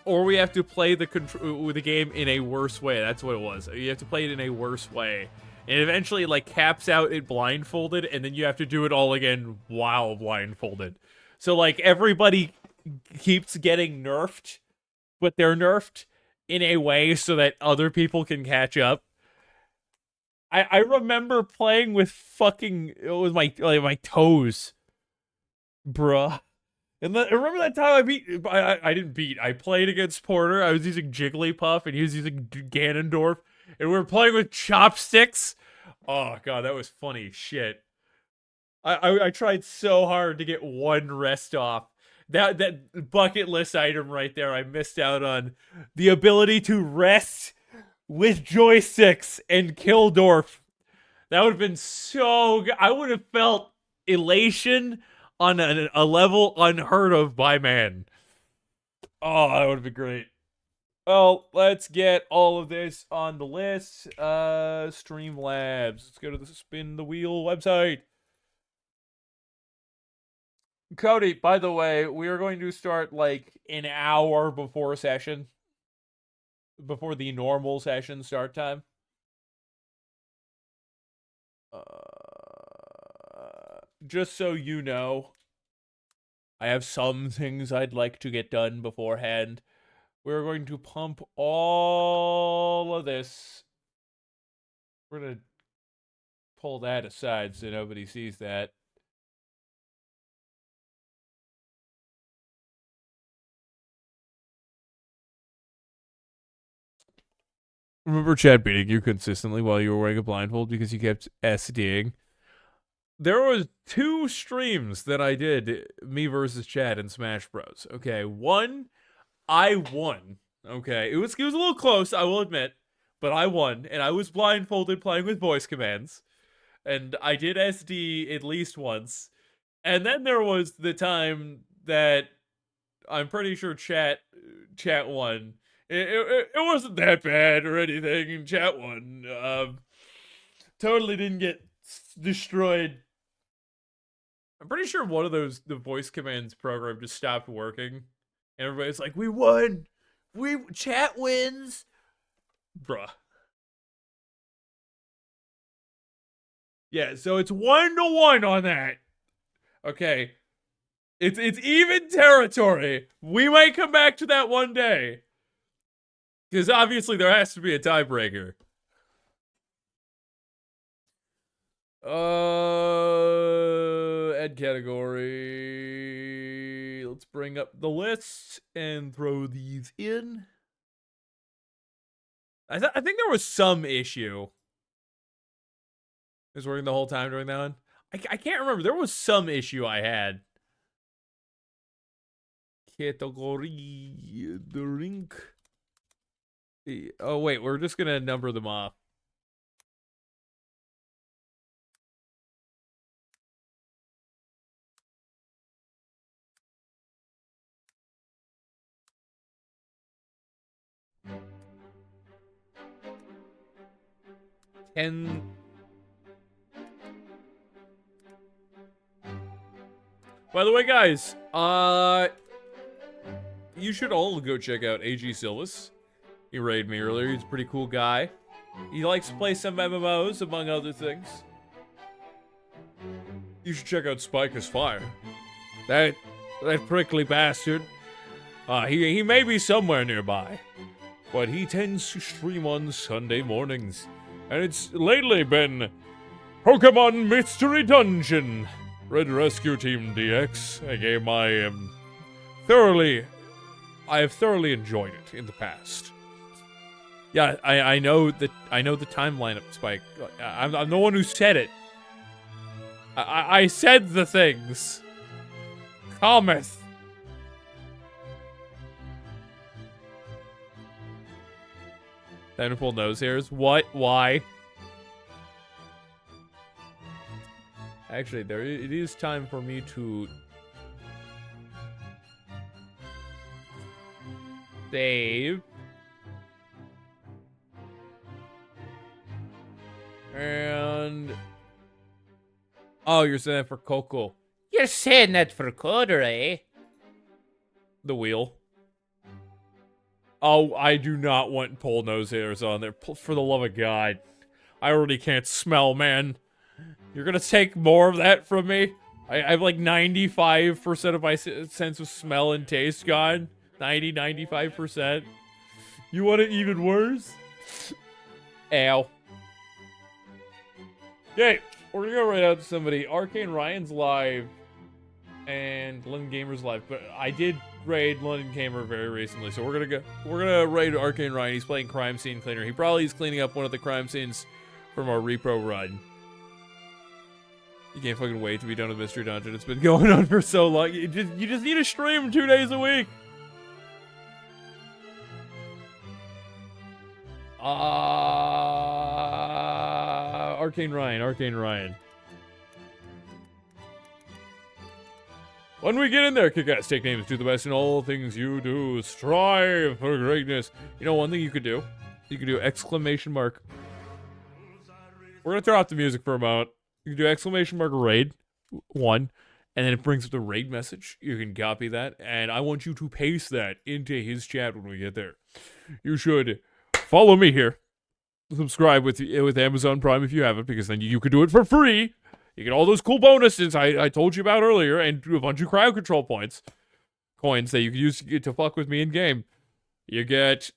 Or we have to play the game in a worse way. That's what it was. You have to play it in a worse way. And eventually it like caps out it blindfolded, and then you have to do it all again while blindfolded. So like everybody keeps getting nerfed, but they're nerfed in a way so that other people can catch up. I remember playing with with my toes. Bruh. And remember that time I didn't beat. I played against Porter. I was using Jigglypuff, and he was using Ganondorf. And we were playing with chopsticks. Oh, God, that was funny shit. I tried so hard to get one rest off. That bucket list item right there, I missed out on. The ability to rest with joysticks and kill Dorf. That would have been so good. I would have felt elation on a level unheard of by man. Oh, that would have been great. Well, let's get all of this on the list. Streamlabs. Let's go to the Spin the Wheel website. Cody, by the way, we are going to start like an hour before session. Before the normal session start time. Just so you know, I have some things I'd like to get done beforehand. We're going to pump all of this. We're going to pull that aside so nobody sees that. Remember Chad beating you consistently while you were wearing a blindfold because you kept SDing? There was 2 streams that I did, me versus Chad in Smash Bros. Okay, one, I won. Okay, it was a little close, I will admit, but I won, and I was blindfolded playing with voice commands, and I did SD at least once. And then there was the time that I'm pretty sure chat won. It wasn't that bad or anything, and chat won. Totally didn't get destroyed. I'm pretty sure one of the voice commands program just stopped working. And everybody's like, we won! Chat wins! Bruh. Yeah, so it's 1-1 on that. Okay. It's even territory. We might come back to that one day. Because obviously there has to be a tiebreaker. Ed category. Let's bring up the list and throw these in. I think there was some issue. It was working the whole time during that one. I can't remember. There was some issue I had. Category. The rink. Oh, wait. We're just going to number them off. And by the way, guys, you should all go check out AG Silvas. He raided me earlier. He's a pretty cool guy. He likes to play some MMOs, among other things. You should check out Spike is Fire. That prickly bastard. He may be somewhere nearby, but he tends to stream on Sunday mornings. And it's lately been Pokemon Mystery Dungeon, Red Rescue Team DX, a game I have thoroughly enjoyed it in the past. Yeah, I know the timeline of Spike. I'm the one who said it. I said the things. Calmeth. Tentacle nose hairs. What? Why? Actually, it is time for me to Save. And... Oh, you're saying that for Coco. You're saying that for Coder, eh? The wheel. Oh, I do not want pole nose hairs on there. For the love of God. I already can't smell, man. You're gonna take more of that from me? I have like 95% of my sense of smell and taste gone. 95%. You want it even worse? Ow. Okay, we're gonna go right out to somebody. Arcane Ryan's live. And London Gamer's live. But I did raid London Gamer very recently. So we're gonna raid Arcane Ryan. He's playing Crime Scene Cleaner. He probably is cleaning up one of the crime scenes from our repo run. You can't fucking wait to be done with Mystery Dungeon. It's been going on for so long. You just need to stream 2 days a week. Arcane Ryan. When we get in there, kick-ass, take names, do the best in all things you do, strive for greatness. You know one thing you could do? You could do exclamation mark. We're gonna turn off the music for a moment. You can do exclamation mark raid 1, and then it brings up the raid message. You can copy that, and I want you to paste that into his chat when we get there. You should follow me here. Subscribe with Amazon Prime if you haven't, because then you could do it for free. You get all those cool bonuses I told you about earlier, and a bunch of crowd control coins that you can use to fuck with me in game. You get,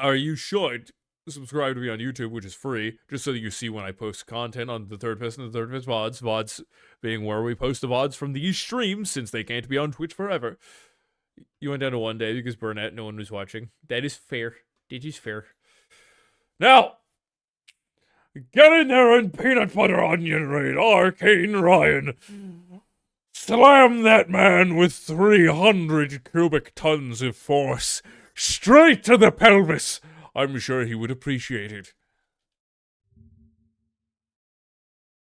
or you should subscribe to me on YouTube, which is free, just so that you see when I post content on the Third Fist and the Third Fist VODs. VODs being where we post the VODs from these streams, since they can't be on Twitch forever. You went down to 1 day because Burnett, no one was watching. That is fair. That is fair. Now, get in there and peanut butter onion raid Arcane Ryan. Slam that man with 300 cubic tons of force straight to the pelvis. I'm sure he would appreciate it.